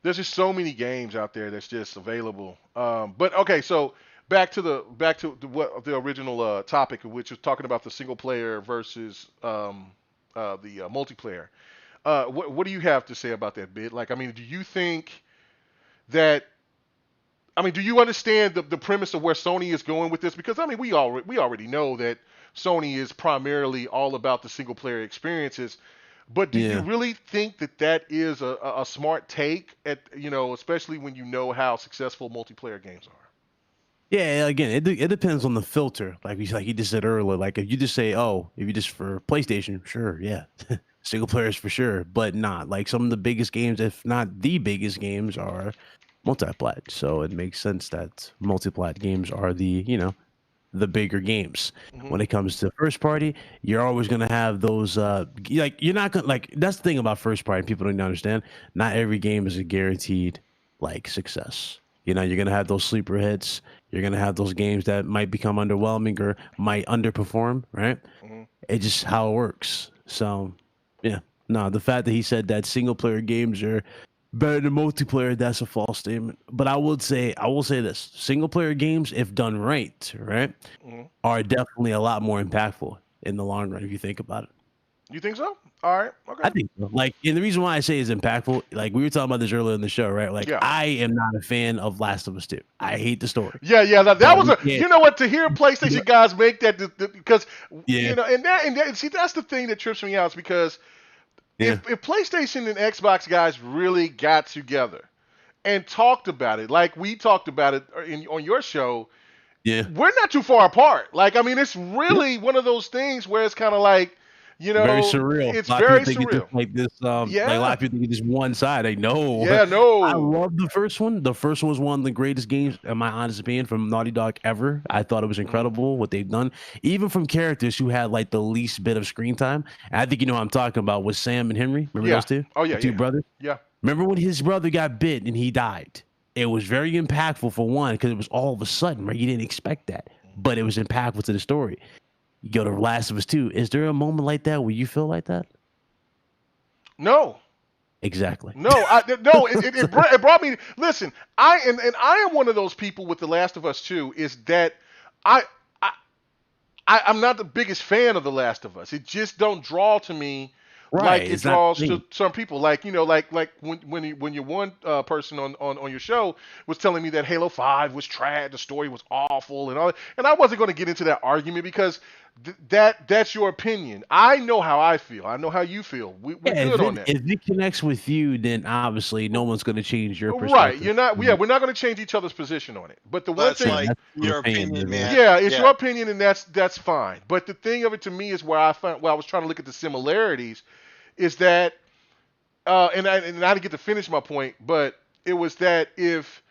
there's just so many games out there that's just available. But okay, so back to what the original topic, which was talking about the single player versus the multiplayer. What do you have to say about that bit? Like, I mean, do you think that? I mean, do you understand the premise of where Sony is going with this? Because I mean, we already know that Sony is primarily all about the single player experiences. But do you Yeah. really think that is a smart take especially when you know how successful multiplayer games are? Yeah, again, it depends on the filter. Like you just said earlier, like if you just say, oh, if you just for PlayStation, sure, yeah, single players for sure, but not like some of the biggest games, if not the biggest games, are multi-plat. So it makes sense that multi-plat games are the bigger games. Hmm. When it comes to first party, you're always gonna have those like you're not gonna like that's the thing about first party. People don't understand. Not every game is a guaranteed like success. You're gonna have those sleeper hits. You're gonna have those games that might become underwhelming or might underperform, right? Hmm. It's just how it works. So yeah. No, the fact that he said that single player games are better than multiplayer, that's a false statement. But I will say this: single player games, if done right, Hmm. are definitely a lot more impactful in the long run if you think about it. You think so? All right. I Okay. think so. Like, and the reason why I say it's impactful, like we were talking about this earlier in the show, right? Like, Yeah. I am not a fan of Last of Us 2. I hate the story. Yeah. That But was we a. can't. You know what? To hear PlayStation guys make that because Yeah, and see that's the thing that trips me out is because yeah, if PlayStation and Xbox guys really got together and talked about it like we talked about it on your show, yeah. we're not too far apart. Like, I mean, it's Yep. really one of those things where it's kind of like, Very surreal. it's A lot of people very think it's surreal. just like this. Like a lot Yeah. of people think it's just one side. Like, no, Yeah, I no. love the first one. The first one was one of the greatest games, in my honest opinion, from Naughty Dog ever. I thought it was Mhm. incredible what they've done, even from characters who had like the least bit of screen time. And I think you know what I'm talking about with Sam and Henry. Remember Yeah. those two? Oh, The yeah, two yeah. brothers. Yeah. Remember when his brother got bit and he died? It was very impactful for one because it was all of a sudden, right? You didn't expect that, but it was impactful to the story. You go to Last of Us 2. Is there a moment like that where you feel like that? No. Exactly. No, no, it brought me. Listen, and I am one of those people with The Last of Us 2 is that I, I'm not the biggest fan of The Last of Us. It just don't draw to me Right. like it It's not draws to me. some people. Like like when your one person on your show was telling me that Halo 5 was trash, the story was awful, and all that, and I wasn't going to get into that argument because that's your opinion. I know how I feel. I know how you feel. We're Yeah, good on that. if it connects with you, then obviously no one's going to change your Right. perspective. You're not. Yeah, we're not going to change each other's position on it. But the one That's thing, Yeah, like that's your your opinion, opinion. man. yeah, it's Yeah. your opinion, and that's fine. But the thing of it to me is where I was trying to look at the similarities is that, and I didn't get to finish my point, but it was that if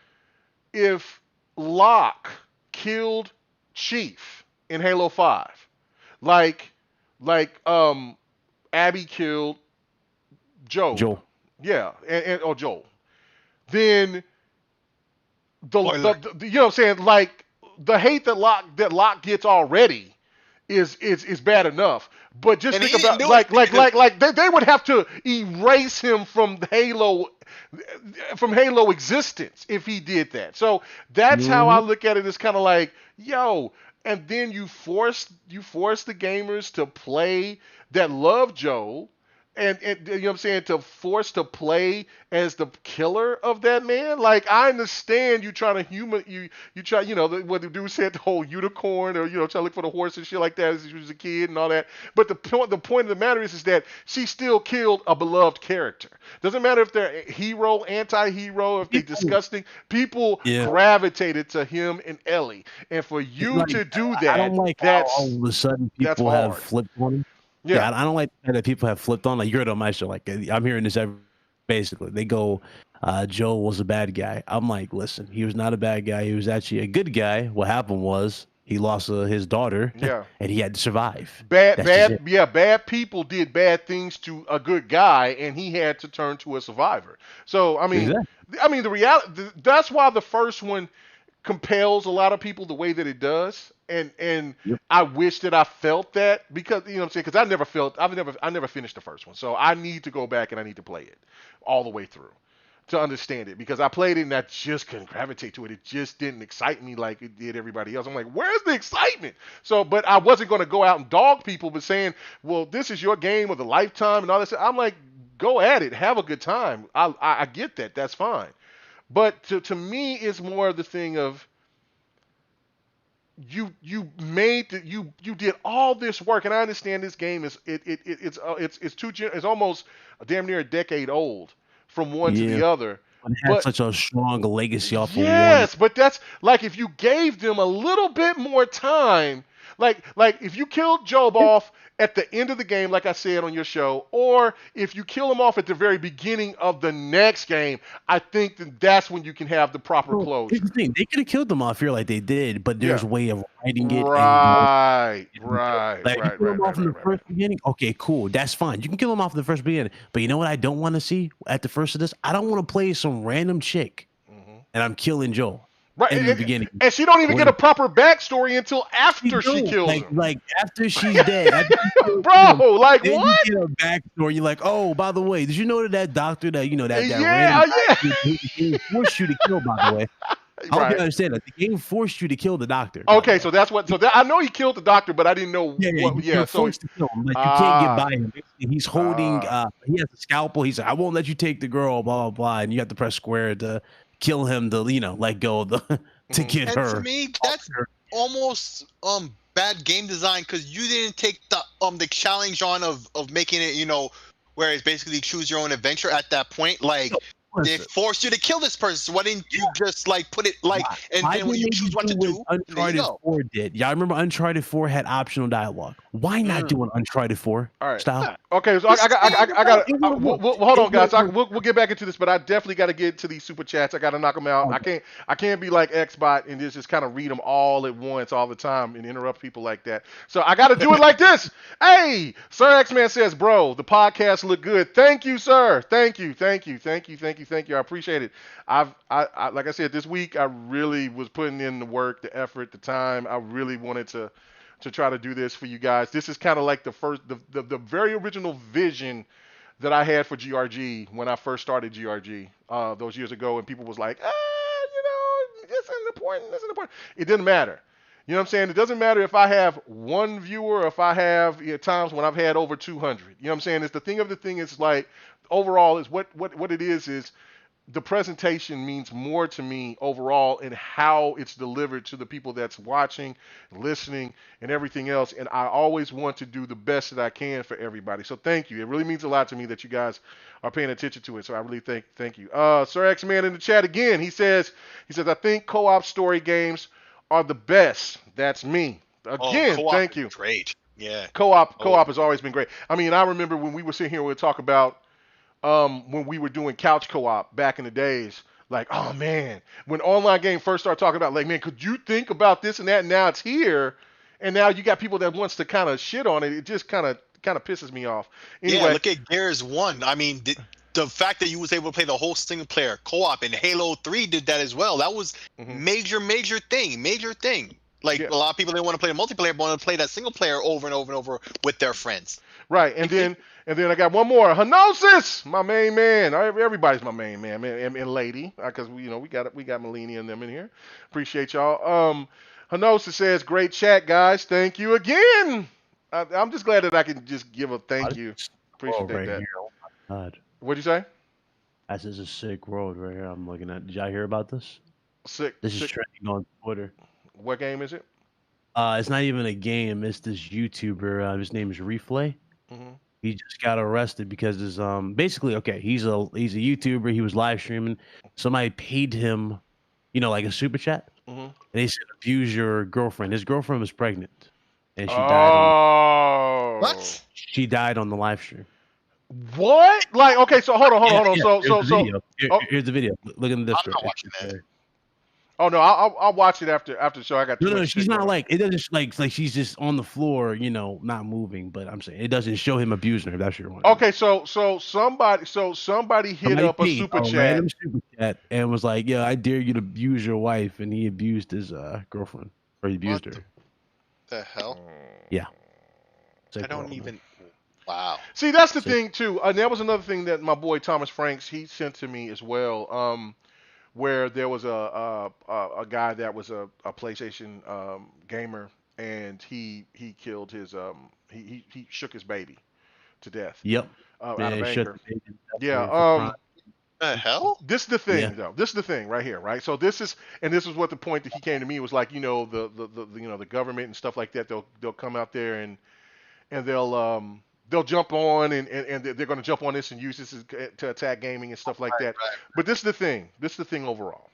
Locke killed Chief in Halo 5, like Abby killed Joel, Joel. yeah, and or Joel, then Spoiler. you know what I'm saying, like the hate that Locke gets already is bad enough. But just And he think didn't about do it. like they would have to erase him from Halo existence if he did that. So that's how I Hmm. look at it. It's kind of like, yo, and then you force the gamers to play that love Joe, and you know what I'm saying, to force to play as the killer of that man. Like, I understand you trying to you try, what the dude said, the whole unicorn, or try to look for the horse and shit like that as he was a kid and all that. But the point of the matter is that she still killed a beloved character. Doesn't matter if they're hero, anti-hero, if they disgusting. People Yeah. gravitated to him and Ellie, and for you Like, to do I don't that, like how that's all of a sudden that's people have hard. flipped on him. Yeah. Yeah, I don't like that people have flipped on. Like, you're on my show. Like, I'm hearing this basically. They go, Joe was a bad guy. I'm like, listen, he was not a bad guy. He was actually a good guy. What happened was he lost his daughter, Yeah. and he had to survive. Bad, That's just bad, it. yeah, bad people did bad things to a good guy, and he had to turn to a survivor. So, Exactly. the reality, that's why the first one compels a lot of people the way that it does, and Yep. I wish that I felt that, because you know what I'm saying, because I never finished the first one, so I need to go back and I need to play it all the way through to understand it, because I played it and I just couldn't gravitate to it. It just didn't excite me like it did everybody else. I'm like, where's the excitement? So, but I wasn't going to go out and dog people, but saying, well, this is your game of the lifetime and all that. I'm like, go at it, have a good time. I get that. That's fine. But to me, it's more of the thing of, you did all this work, and I understand this game is it's almost damn near a decade old from one to Yeah. the other. But it has But such a strong legacy off of one. yes, but that's like if you gave them a little bit more time, like if you killed Job off at the end of the game, like I said on your show, or if you kill him off at the very beginning of the next game, I think that's when you can have the proper Well, here's the closure. thing. They could have killed them off here like they did, but there's Yeah. a way of writing it and Right, and right, like, if you right, kill right, them off right, in right, the right, right. first beginning, okay, cool, that's fine. You can kill them off in the first beginning, but you know what I don't want to see at the first of this? I don't want to play some random chick Hmm. and I'm killing Joel Right, in the beginning. and she don't even get a When proper backstory until she after she don't, kills him. like after she's dead, after she kills him, Bro, like then you what? get a backstory. You're like, oh, by the way, did you know that doctor that that random Yeah, guy yeah. who the game forced you to kill? By the way, I hope you Right. understand that the game forced you to kill the doctor. By the Okay, way. so that's what. So that I know he killed the doctor, but I didn't know Yeah, yeah, what. Yeah. you're So forced to kill him. Like, you can't get ah by him. Basically, he's holding. ah. He has a scalpel. He's like, I won't let you take the girl. Blah blah blah. And you have to press square to kill him. To let go of the to Mhm. get And to her. me, that's almost bad game design, because you didn't take the challenge on of making it, where it's basically choose your own adventure at that point. Like, they Listen, forced you to kill this person. So why didn't you just like put it like, why, and why then when didn't you they choose just what do to what do, there you Uncharted go. 4 did? Yeah, I remember Uncharted 4 had optional dialogue. Why not do an Uncharted 4 All right. style? Okay. So It's the I got. It would have worked. Hold It on, would guys. have worked. We'll get back into this, but I definitely got to get to these super chats. I got to knock them out. Okay. I can't be like Xbot and just kind of read them all at once all the time and interrupt people like that. So I got to do it like this. Hey, Sir X-Man says, bro, the podcast look good. Thank you, sir. Thank you. I appreciate it. I like I said, this week I really was putting in the work, the effort, the time. I really wanted to try to do this for you guys. This is kind of like the very original vision that I had for GRG when I first started GRG those years ago, and people was like, this isn't important. It didn't matter. You know what I'm saying? It doesn't matter if I have one viewer or if I have times when I've had over 200. You know what I'm saying? It's the thing of the thing is like overall is what it is the presentation means more to me overall in how it's delivered to the people that's watching, listening, and everything else. And I always want to do the best that I can for everybody. So thank you. It really means a lot to me that you guys are paying attention to it. So I really thank you. Sir X Man in the chat again. He says I think co-op story games are the best. That's me. Oh, Again, co-op thank is you. great. Yeah. Co-op Oh, co-op has always been great. I mean, I remember when we were sitting here, we would talk about when we were doing couch co-op back in the days. Like, oh man, when online game first started talking about, like, man, could you think about this and that? And now it's here, and now you got people that wants to kind of shit on it. It just kind of pisses me off. yeah. Anyway, Look at Gears 1. I mean, the fact that you was able to play the whole single player co-op and Halo 3 did that as well. That was mhm, major thing. Like yeah, a lot of people didn't want to play the multiplayer, but want to play that single player over and over and over with their friends. right. And then I got one more. Henosis, my main man. Everybody's my main man, and lady, because we got Melania and them in here. Appreciate y'all. Henosis says, great chat, guys. Thank you again. I'm just glad that I can just give a thank you. Appreciate World right that. here. Oh my God. What'd you say? This is a sick world right here. I'm looking at. Did y'all hear about this? Sick, This is sick. trending on Twitter. What game is it? It's not even a game. It's this YouTuber. His name is Reflay. Hmm. He just got arrested because his basically okay. He's a YouTuber. He was live streaming. Somebody paid him, like a super chat, Hmm. and they said abuse your girlfriend. His girlfriend was pregnant, and Oh. What? she died on the live stream. What? Like, okay, so hold on, hold on, Yeah, hold on. yeah. So, Here's so, the so. video. Oh, Here's the video. Look in the I'm Discord. not watching that. oh no, I'll watch it after the show. I got too No, much she's shit not going on. like it doesn't like she's just on the floor, not moving. But I'm saying it doesn't show him abusing her. If that's what you're wondering. Okay, so somebody hit Somebody up a paid super a chat. random super chat and was like, "Yeah, I dare you to abuse your wife," and he abused his girlfriend or he What abused her. the hell? Yeah, I sick don't world, man. even. Wow. See, that's the Sick. thing too. And that was another thing that my boy Thomas Franks he sent to me as well. Where there was a guy that was a PlayStation gamer, and he killed his he shook his baby to death Yep. out Yeah, of he shut anger. the page Yeah. for crime. The hell? This is the Yeah. thing though. This is the thing right here, right? So this is what the point that he came to me was like, the government and stuff like that. They'll come out there and they'll jump on and they're going to jump on this and use this to attack gaming and stuff like that. Right. But this is the thing. This is the thing overall.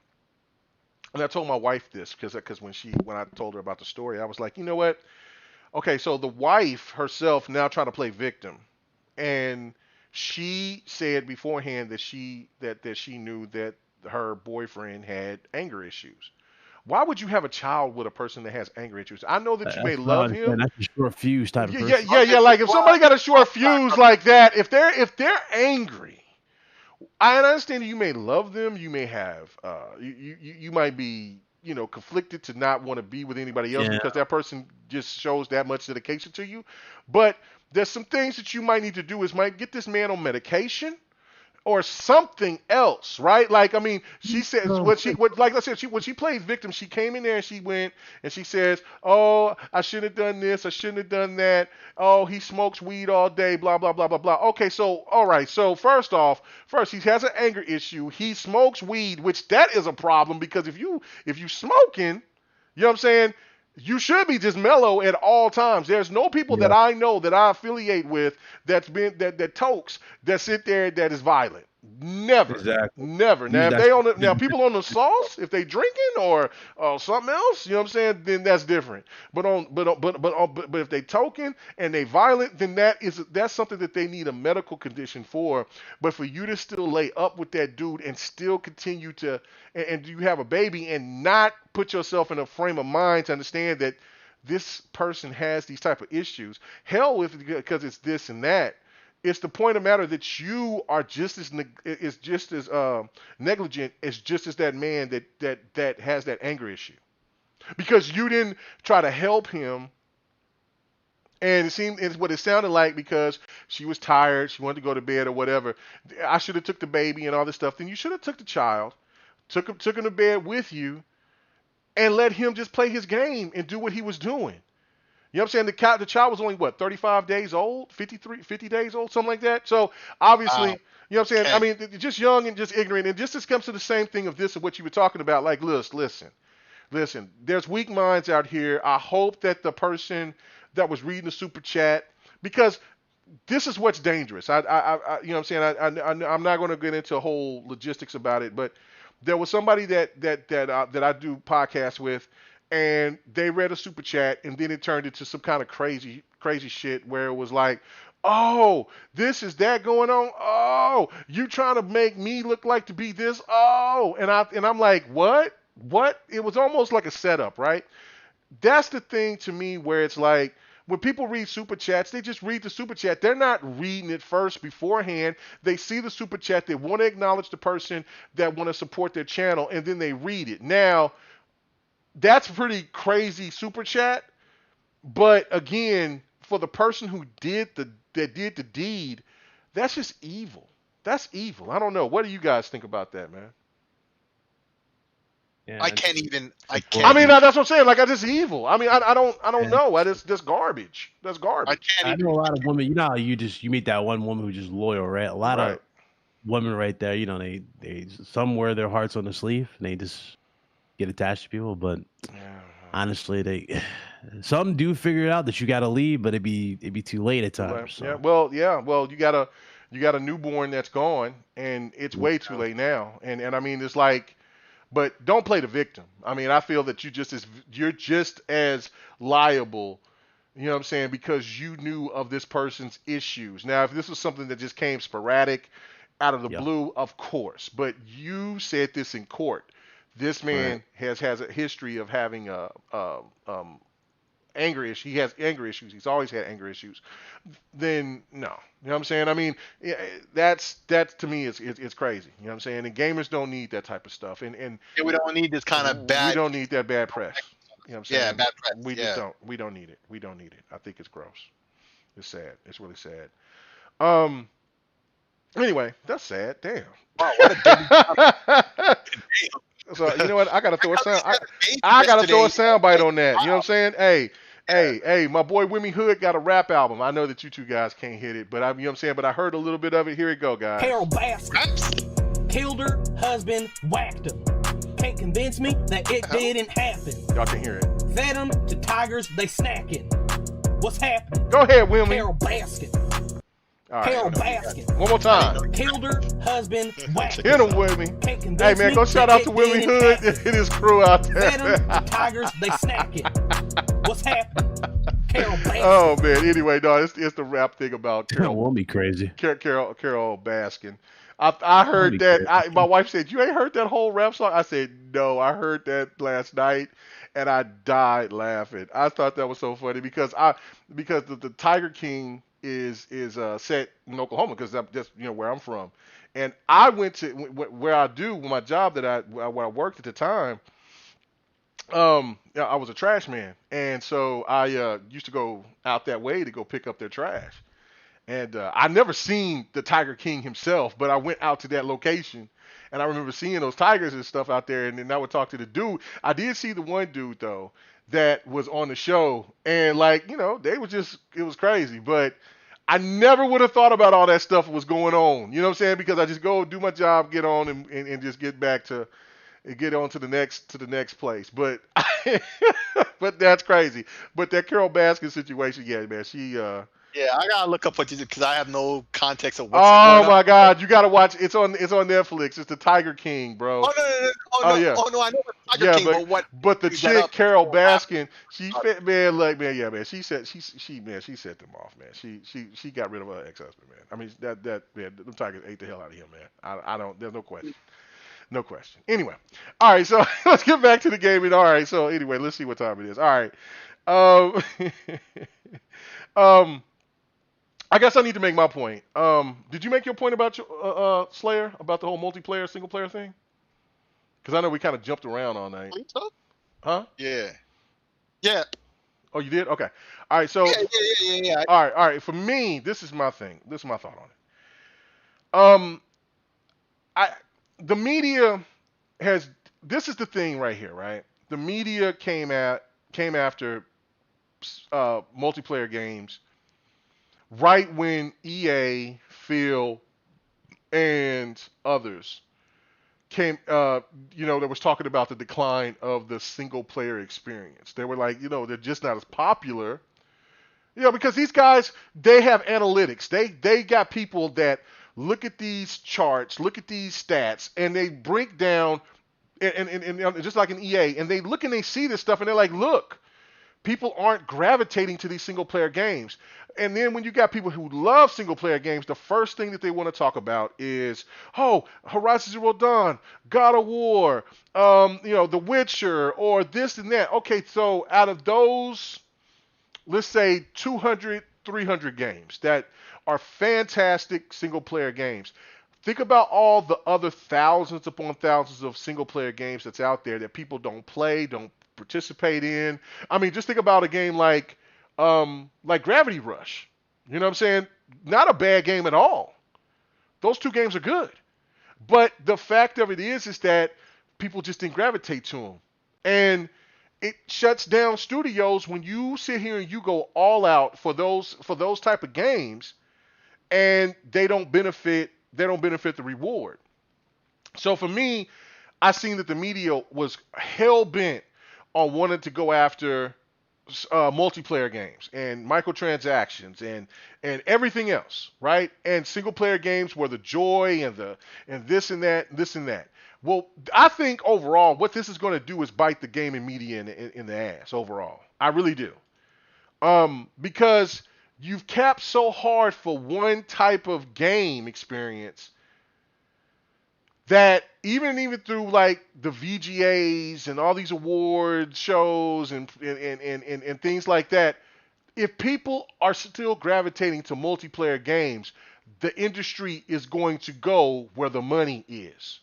And I told my wife this because when I told her about the story, I was like, you know what? Okay, so the wife herself now trying to play victim, and she said beforehand that she knew that her boyfriend had anger issues. Why would you have a child with a person that has anger issues? I know that you may That's what I love understand. him. That's a short fuse type of Yeah, person. yeah. Like if somebody got a short fuse like that, if they're angry, I understand you may love them. You may have you might be conflicted to not want to be with anybody else Yeah. because that person just shows that much dedication to you. But there's some things that you might need to do is might get this man on medication or something else, right? Like, I mean, she says like I said, when she plays victim, she came in there and she went and she says, "Oh, I shouldn't have done this, I shouldn't have done that. Oh, he smokes weed all day, blah blah blah blah blah." Okay, so all right, so first he has an anger issue. He smokes weed, which that is a problem because if you smoking, you know what I'm saying? You should be just mellow at all times. There's no people that Yeah. I know that I affiliate with that tokes that sit there that is violent. Never, Exactly. never. Now Use if that. they on the, now people on the sauce, if they drinking or something else, you know what I'm saying? Then that's different. But if they token and they violent, then that's something that they need a medical condition for. But for you to still lay up with that dude and still continue to and you have a baby and not put yourself in a frame of mind to understand that this person has these type of issues. Hell with because it's this and that. It's the point of matter that you are just as negligent as just as that man that has that anger issue because you didn't try to help him. And it's what it sounded like because she was tired, she wanted to go to bed or whatever. I should have took the baby and all this stuff. Then you should have took the child, took him to bed with you, and let him just play his game and do what he was doing. You know what I'm saying? The child was only, what, 35 days old, 50 days old, something like that. So obviously, Wow. you know what I'm saying? I Okay. mean, just young and just ignorant. And just this comes to the same thing of this, of what you were talking about. Like, listen, there's weak minds out here. I hope that the person that was reading the super chat, because this is what's dangerous. You know what I'm saying? I'm not going to get into whole logistics about it, but there was somebody that I do podcasts with, and they read a super chat, and then it turned into some kind of crazy shit where it was like, oh, this is that going on. Oh, you trying to make me look like to be this. Oh, and I'm like, what? What? It was almost like a setup, right? That's the thing to me where it's like when people read super chats, they just read the super chat. They're not reading it first beforehand. They see the super chat, they want to acknowledge the person that want to support their channel, and then they read it. Now, that's pretty crazy super chat, but again, for the person who did the deed, that's just evil. That's evil. I don't know. What do you guys think about that, man? Yeah, I can't even. I I can't. I mean, that's what I'm saying. Like, that's evil. I mean, I don't Yeah. know. That's garbage. That's I garbage. can't I even. know a lot of women. You know how you meet that one woman who's just loyal, right? A lot Right. of women right there. You know, they some wear their hearts on the sleeve and they just get attached to people. But Yeah. honestly, they some do figure it out that you got to leave, but it'd be too late at Too late. times. Yeah. So Well, yeah. Well, you got a newborn that's gone, and it's mm, way too late now. And I mean, it's like, but don't play the victim. I mean, I feel that you're just as liable. You know what I'm saying? Because you knew of this person's issues. Now, if this was something that just came sporadic, out of the yeah, blue, of course. But you said this in court. This right. man has a history of having anger issues. He has anger issues. He's always had anger issues. Then no, you know what I'm saying? I mean, that to me is crazy. You know what I'm saying? And gamers don't need that type of stuff. And Yeah, we don't need this kind of we bad. don't need that bad press. You know what I'm Yeah, saying? bad press. We just Yeah. don't. We don't need it. We don't need it. I think it's gross. It's sad. It's really sad. Um. Anyway, that's sad. Damn. Wow, what a damn. So you know what? I gotta throw a How sound. these guys made I gotta throw a yesterday. sound bite Like, on that. You know what I'm wow. saying? Hey, Yeah. hey, my boy Wimmy Hood got a rap album. I know that you two guys can't hit it, but you know what I'm saying? But I heard a little bit of it. Here we go, guys. Carol Baskin Raps? killed her husband, whacked him. Can't convince me that it didn't happen. Y'all can hear it. Fed them to tigers, they snacking. What's happening? Go ahead, Wimmy. Carol Baskin. All Carol right. Baskin One more time. killed her husband, whacked Hit him. him, Wimmy. Can't Hey convince man, me go shout that out to it Wimmy didn't Hood happen. and his crew out Fed them to there. tigers, they snacking. What's happening? Carol Baskin. Oh man. Anyway, no, it's the rap thing about That Carol won't be crazy. Carol Baskin. I heard That'd be that. My wife said, "You ain't heard that whole rap song?" I said, "No, I heard that last night, and I died laughing." I thought that was so funny because the Tiger King is set in Oklahoma because that's where I'm from, and I went to where I do my job where I worked at the time. I was a trash man, and so I used to go out that way to go pick up their trash. And I never seen the Tiger King himself, but I went out to that location, and I remember seeing those tigers and stuff out there. And then I would talk to the dude. I did see the one dude though that was on the show, and like they were it was crazy. But I never would have thought about all that stuff was going on. You know what I'm saying? Because I just go do my job, get on, and just get back to get on to the next place. But but that's crazy. But that Carol Baskin situation, yeah, man, she Yeah, I gotta look up what you did because I have no context of what's Oh going on. my God, you gotta watch. It's on Netflix. It's the Tiger King, bro. Oh no, no, no, oh, Oh no, yeah, oh no, I know the Tiger yeah, King, but what but the brings that chick up? Carol Oh, Baskin, she fit man, like man, yeah, man. She said she set them off, man. She got rid of her ex-husband, man. I mean that man, them Tigers ate the hell out of him, man. I don't. There's no question. No question. Anyway, all right. So let's get back to the gaming. All right. So anyway, let's see what time it is. All right. Um, um, I guess I need to make my point. Did you make your point about your Slayer about the whole multiplayer single player thing? Because I know we kind of jumped around all night. Huh? Yeah, yeah, Oh, you did? Okay. All right. So yeah. all right. For me, this is my thing. This is my thought on it. I the media has this is the thing right here, right? the media came after multiplayer games right when EA, Phil, and others came, that was talking about the decline of the single player experience. They were like, they're just not as popular, because these guys, they have analytics. They got people that look at these charts, look at these stats, and they break down, and just like an EA, and they look and they see this stuff, and they're like, look, people aren't gravitating to these single player games. And then when you got people who love single player games, the first thing that they want to talk about is, Horizon Zero Dawn, God of War, The Witcher, or this and that. Okay, so out of those, let's say 200, 300 games that are fantastic single player games, think about all the other thousands upon thousands of single player games that's out there that people don't play, don't participate in. I mean, just think about a game like Gravity Rush. You know what I'm saying? Not a bad game at all. Those two games are good. But the fact of it is that people just didn't gravitate to them. And it shuts down studios when you sit here and you go all out for those type of games, and they don't benefit the reward. So for me, I seen that the media was hell bent on wanting to go after multiplayer games and microtransactions and everything else, right? And single player games were the joy and this and that. Well, I think overall what this is going to do is bite the gaming media in the ass overall. I really do. Because you've capped so hard for one type of game experience that even through like the VGAs and all these award shows and things like that, if people are still gravitating to multiplayer games, the industry is going to go where the money is.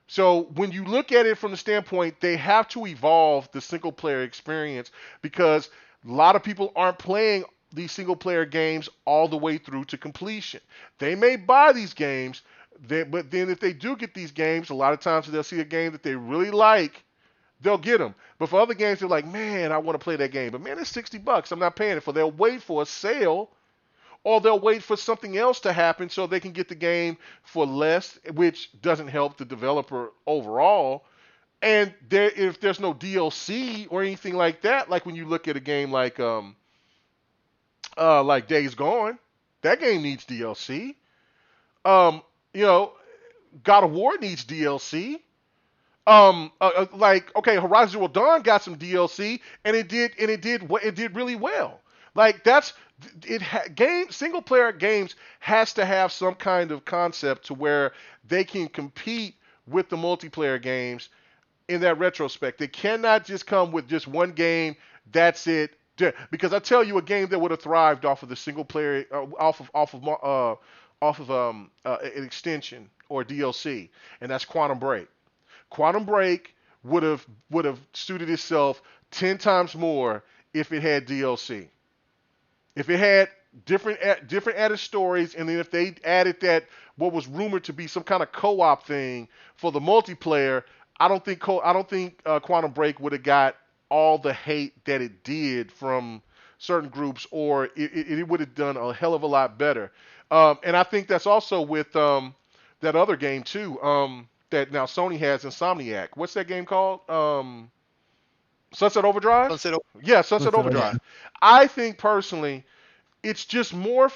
So when you look at it from the standpoint, they have to evolve the single player experience, because a lot of people aren't playing these single player games all the way through to completion. They may buy these games, but then if they do get these games, a lot of times they'll see a game that they really like, they'll get them. But for other games, they're like, man, I want to play that game. But man, it's $60. I'm not paying it for. They'll wait for a sale, or they'll wait for something else to happen so they can get the game for less, which doesn't help the developer overall. And if there's no DLC or anything like that, like when you look at a game like Days Gone, that game needs DLC. God of War needs DLC. Horizon Zero Dawn got some DLC, and it did really well. Like single player games has to have some kind of concept to where they can compete with the multiplayer games in that retrospect. They cannot just come with just one game, that's it. Because I tell you, a game that would have thrived off of the single player, off of an extension or DLC, and that's Quantum Break. Quantum Break would have suited itself 10 times more if it had DLC. If it had different added stories, and then if they added that what was rumored to be some kind of co-op thing for the multiplayer, I don't think Quantum Break would have got all the hate that it did from certain groups, or it would have done a hell of a lot better. And I think that's also with that other game too, that now Sony has, Insomniac. What's that game called? Sunset Overdrive? Yeah, Sunset Overdrive. I think personally, it's just more,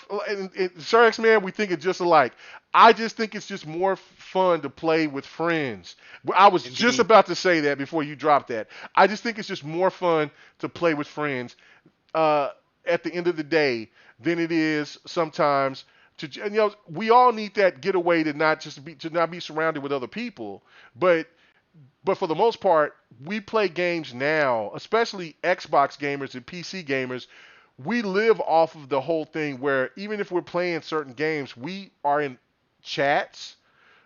Sir X-Man, we think it's just alike. I just think it's just more fun to play with friends. I was just about to say that before you dropped that. I just think it's just more fun to play with friends at the end of the day than it is sometimes we all need that getaway to not be surrounded with other people. But for the most part, we play games now, especially Xbox gamers and PC gamers. We live off of the whole thing where even if we're playing certain games, we are in chats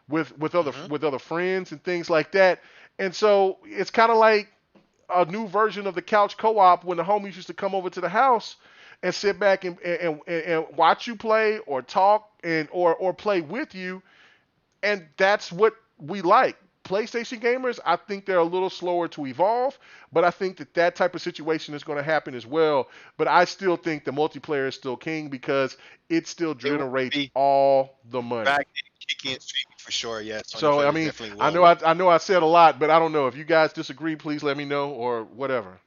with other friends and things like that. And so it's kind of like a new version of the couch co-op when the homies used to come over to the house and sit back and watch you play or talk or play with you. And that's what we like. PlayStation gamers, I think they're a little slower to evolve, but I think that type of situation is going to happen as well. But I still think the multiplayer is still king because it still It will generates be all the money. back kicking and streaming for sure. Yeah, Sony So I players mean, definitely I will. know I said a lot, but I don't know if you guys disagree. Please let me know or whatever.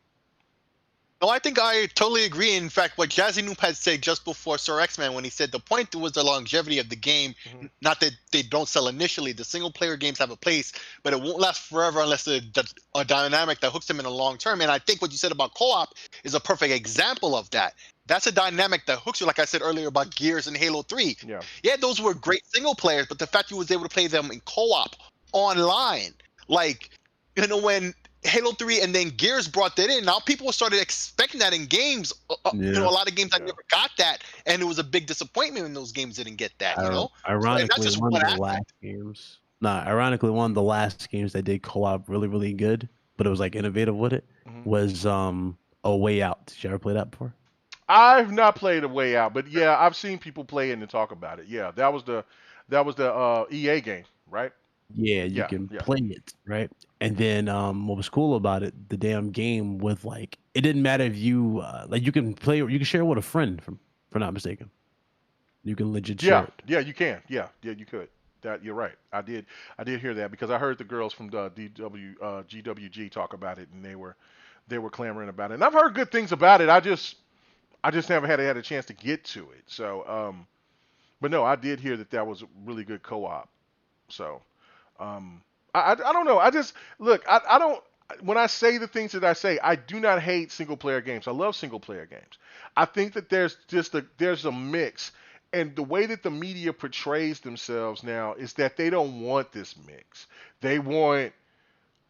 No, I think I totally agree. In fact, what Jazzy Noob had said just before Sir X-Man, when he said the point was the longevity of the game, not that they don't sell initially. The single player games have a place, but it won't last forever unless a dynamic that hooks them in the long term. And I think what you said about co-op is a perfect example of that. That's a dynamic that hooks you, like I said earlier about Gears and Halo 3. Yeah, those were great single players, but the fact you was able to play them in co-op online, like, you know, when Halo 3 and then Gears brought that in. Now people started expecting that in games. You know, a lot of games that never got that, and it was a big disappointment when those games didn't get that. You know, ironically, so one of the last games. Ironically, one of the last games that did co-op really, really good, but it was like innovative with it. Was A Way Out. Did you ever play that before? I've not played A Way Out, but yeah, I've seen people play it and talk about it. Yeah, that was the EA game, right? Yeah, you can play it, right? And then what was cool about it, the damn game with like, it didn't matter if you like you can play, you can share it with a friend, if not mistaken. You can legit share it. Yeah, you can. Yeah, you could. That you're right. I did hear that because I heard the girls from the GWG talk about it, and they were clamoring about it. And I've heard good things about it. I just never had a chance to get to it. So, but no, I did hear that was a really good co-op. So. I don't know. I just look. I don't. When I say the things that I say, I do not hate single player games. I love single player games. I think that there's a mix, and the way that the media portrays themselves now is that they don't want this mix. They want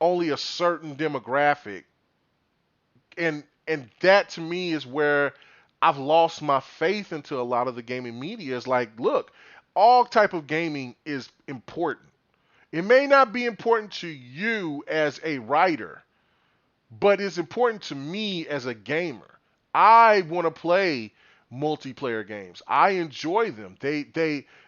only a certain demographic, and that to me is where I've lost my faith into a lot of the gaming media. Is like, look, all type of gaming is important. It may not be important to you as a writer, but it's important to me as a gamer. I want to play multiplayer games. I enjoy them. They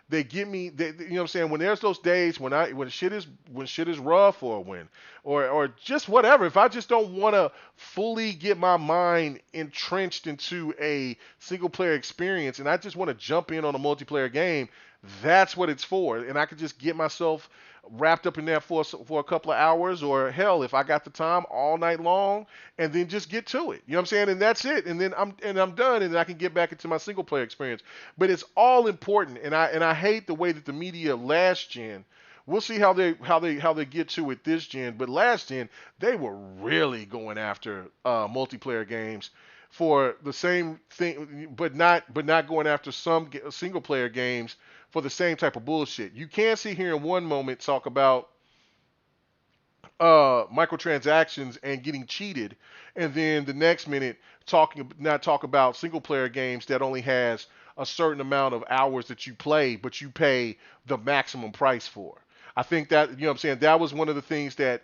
get me. You know what I'm saying? When there's those days when shit is rough or just whatever. If I just don't want to fully get my mind entrenched into a single player experience and I just want to jump in on a multiplayer game, that's what it's for. And I could just get myself wrapped up in there for a couple of hours, or hell, if I got the time, all night long, and then just get to it. You know what I'm saying? And that's it. And then I'm done, and then I can get back into my single player experience. But it's all important, and I hate the way that the media last gen. We'll see how they get to it this gen. But last gen, they were really going after multiplayer games for the same thing, but not going after some single player games for the same type of bullshit. You can't sit here in one moment talk about microtransactions and getting cheated, and then the next minute talk about single player games that only has a certain amount of hours that you play, but you pay the maximum price for. I think that, you know what I'm saying, that was one of the things that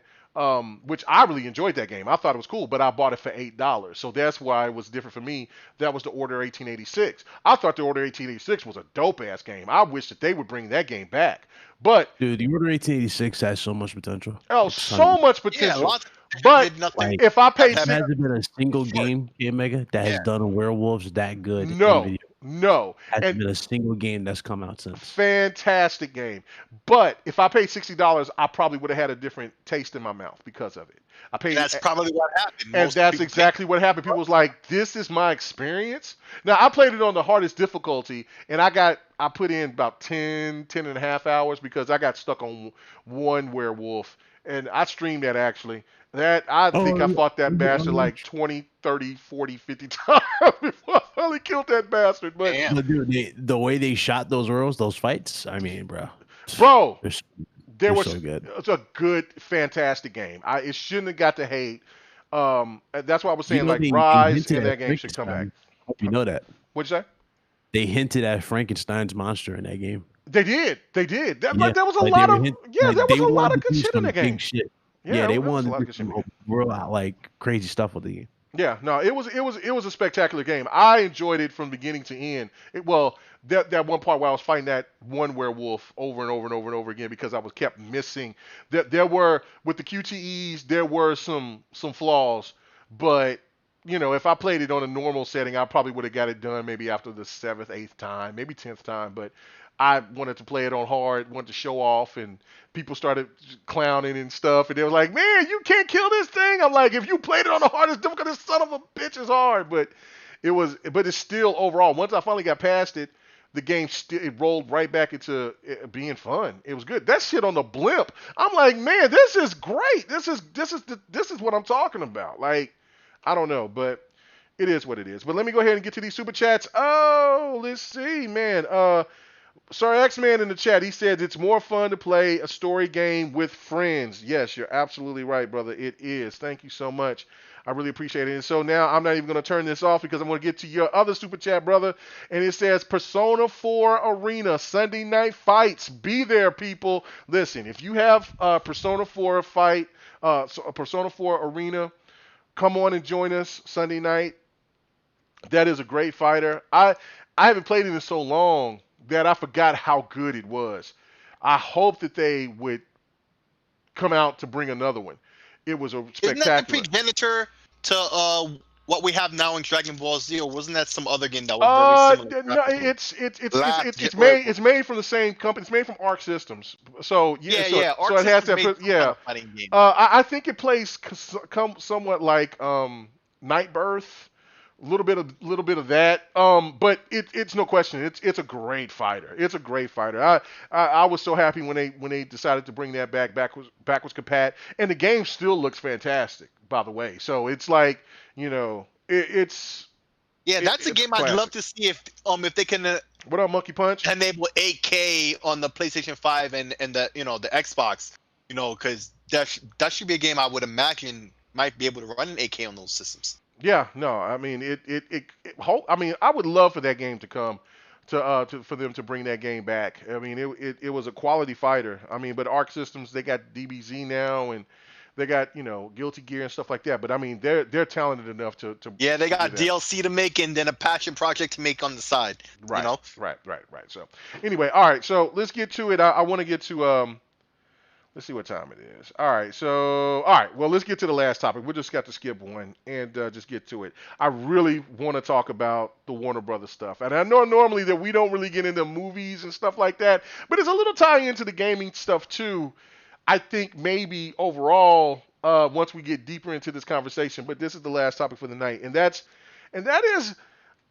which I really enjoyed that game. I thought it was cool, but I bought it for $8. So that's why it was different for me. That was the Order 1886. I thought the Order 1886 was a dope-ass game. I wish that they would bring that game back. But dude, the Order 1886 has so much potential. Oh, so much potential. Yeah, but like, if I paid, there hasn't been a single game, KMEGA, that has done werewolves that good. No. Hasn't been a single game that's come out since. Fantastic game. But if I paid $60, I probably would have had a different taste in my mouth because of it. I paid. That's probably what happened. And that's exactly what happened. People was like, "This is my experience." Now I played it on the hardest difficulty, and I put in about 10 and a half hours because I got stuck on one werewolf, and I streamed that actually. I think I fought that bastard like 20, 30, 40, 50 times before I finally killed that bastard. But dude, the way they shot those werewolves, those fights, I mean, bro, there was so good. It's a good, fantastic game. It shouldn't have got the hate. That's why I was saying Rise and that game should come back. Hope you know that. What'd you say? They hinted at Frankenstein's monster in that game. They did. There was a lot of good shit in that game. Yeah, they wanted to do some real crazy stuff with the game. Yeah, no, it was a spectacular game. I enjoyed it from beginning to end. That one part where I was fighting that one werewolf over and over and over and over again because I was kept missing. There were with the QTEs there were some flaws, but if I played it on a normal setting, I probably would have got it done maybe after the seventh, eighth time, maybe 10th time. But I wanted to play it on hard, wanted to show off, and people started clowning and stuff, and they were like, "Man, you can't kill this thing." I'm like, "If you played it on the hardest difficulty, this son of a bitch is hard." But it's still overall. Once I finally got past it, the game still it rolled right back into being fun. It was good. That shit on the blimp, I'm like, "Man, this is great. This is what I'm talking about." Like, I don't know, but it is what it is. But let me go ahead and get to these super chats. Oh, let's see, man. Sir X-Man in the chat, he said it's more fun to play a story game with friends. Yes, you're absolutely right, brother. It is. Thank you so much. I really appreciate it. And so now I'm not even going to turn this off because I'm going to get to your other super chat, brother. And it says Persona 4 Arena, Sunday night fights. Be there, people. Listen, if you have Persona 4 fight, Persona 4 Arena, come on and join us Sunday night. That is a great fighter. I haven't played it in so long that I forgot how good it was. I hope that they would come out to bring another one. It was a Isn't that the spectacular. progenitor to what we have now in Dragon Ball Z, or wasn't that some other game that was very similar? No, it's made from the same company. It's made from Arc Systems. So yeah, yeah. so it has Arc Systems that. made some kind of fighting game. I think it plays somewhat like Nightbirth. A little bit of that. But it's no question. It's a great fighter. It's a great fighter. I was so happy when they decided to bring that backwards compat, and the game still looks fantastic, by the way. So it's like it's That's a it's game I'd classic. love to see if they can What up, Monkey Punch? enable 8K on the PlayStation 5 and the the Xbox. Because that should be a game I would imagine might be able to run an 8K on those systems. Yeah, no, I mean I mean, I would love for that game to come for them to bring that game back. I mean, it was a quality fighter. I mean, but Arc Systems, they got DBZ now, and they got Guilty Gear and stuff like that. But I mean, they're talented enough to Yeah, they to got do that. DLC to make and then a passion project to make on the side. Right, You know? right. So anyway, all right, so let's get to it. I want to get to let's see what time it is. All right. Well, let's get to the last topic. We just got to skip one and just get to it. I really want to talk about the Warner Brothers stuff. And I know normally that we don't really get into movies and stuff like that, but it's a little tie into the gaming stuff too. I think maybe overall, once we get deeper into this conversation, but this is the last topic for the night, and that is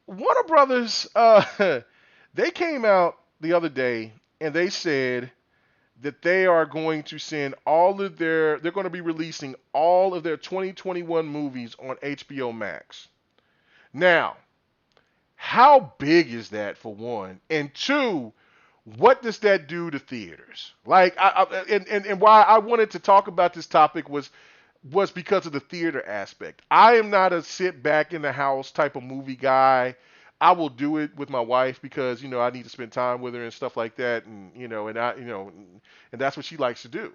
Warner Brothers. They came out the other day and they said that they are going to send they're going to be releasing all of their 2021 movies on HBO Max. Now, how big is that for one? And two, what does that do to theaters? Like, and why I wanted to talk about this topic was because of the theater aspect. I am not a sit back in the house type of movie guy. I will do it with my wife because I need to spend time with her and stuff like that, and and that's what she likes to do.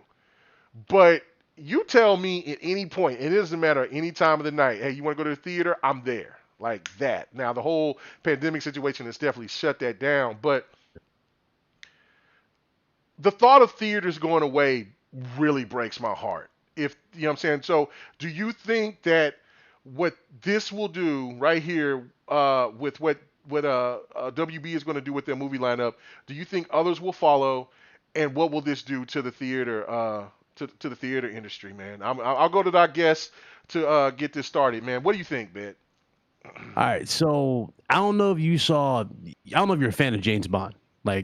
But you tell me at any point, it doesn't matter any time of the night. Hey, you want to go to the theater? I'm there, like that. Now the whole pandemic situation has definitely shut that down, but the thought of theaters going away really breaks my heart. If you know what I'm saying. So, do you think that what this will do right here with what WB is going to do with their movie lineup, do you think others will follow? And what will this do to the theater to the theater industry, man? I'll go to our guests to get this started, man. What do you think, Ben? All right, so I don't know if you're a fan of James Bond.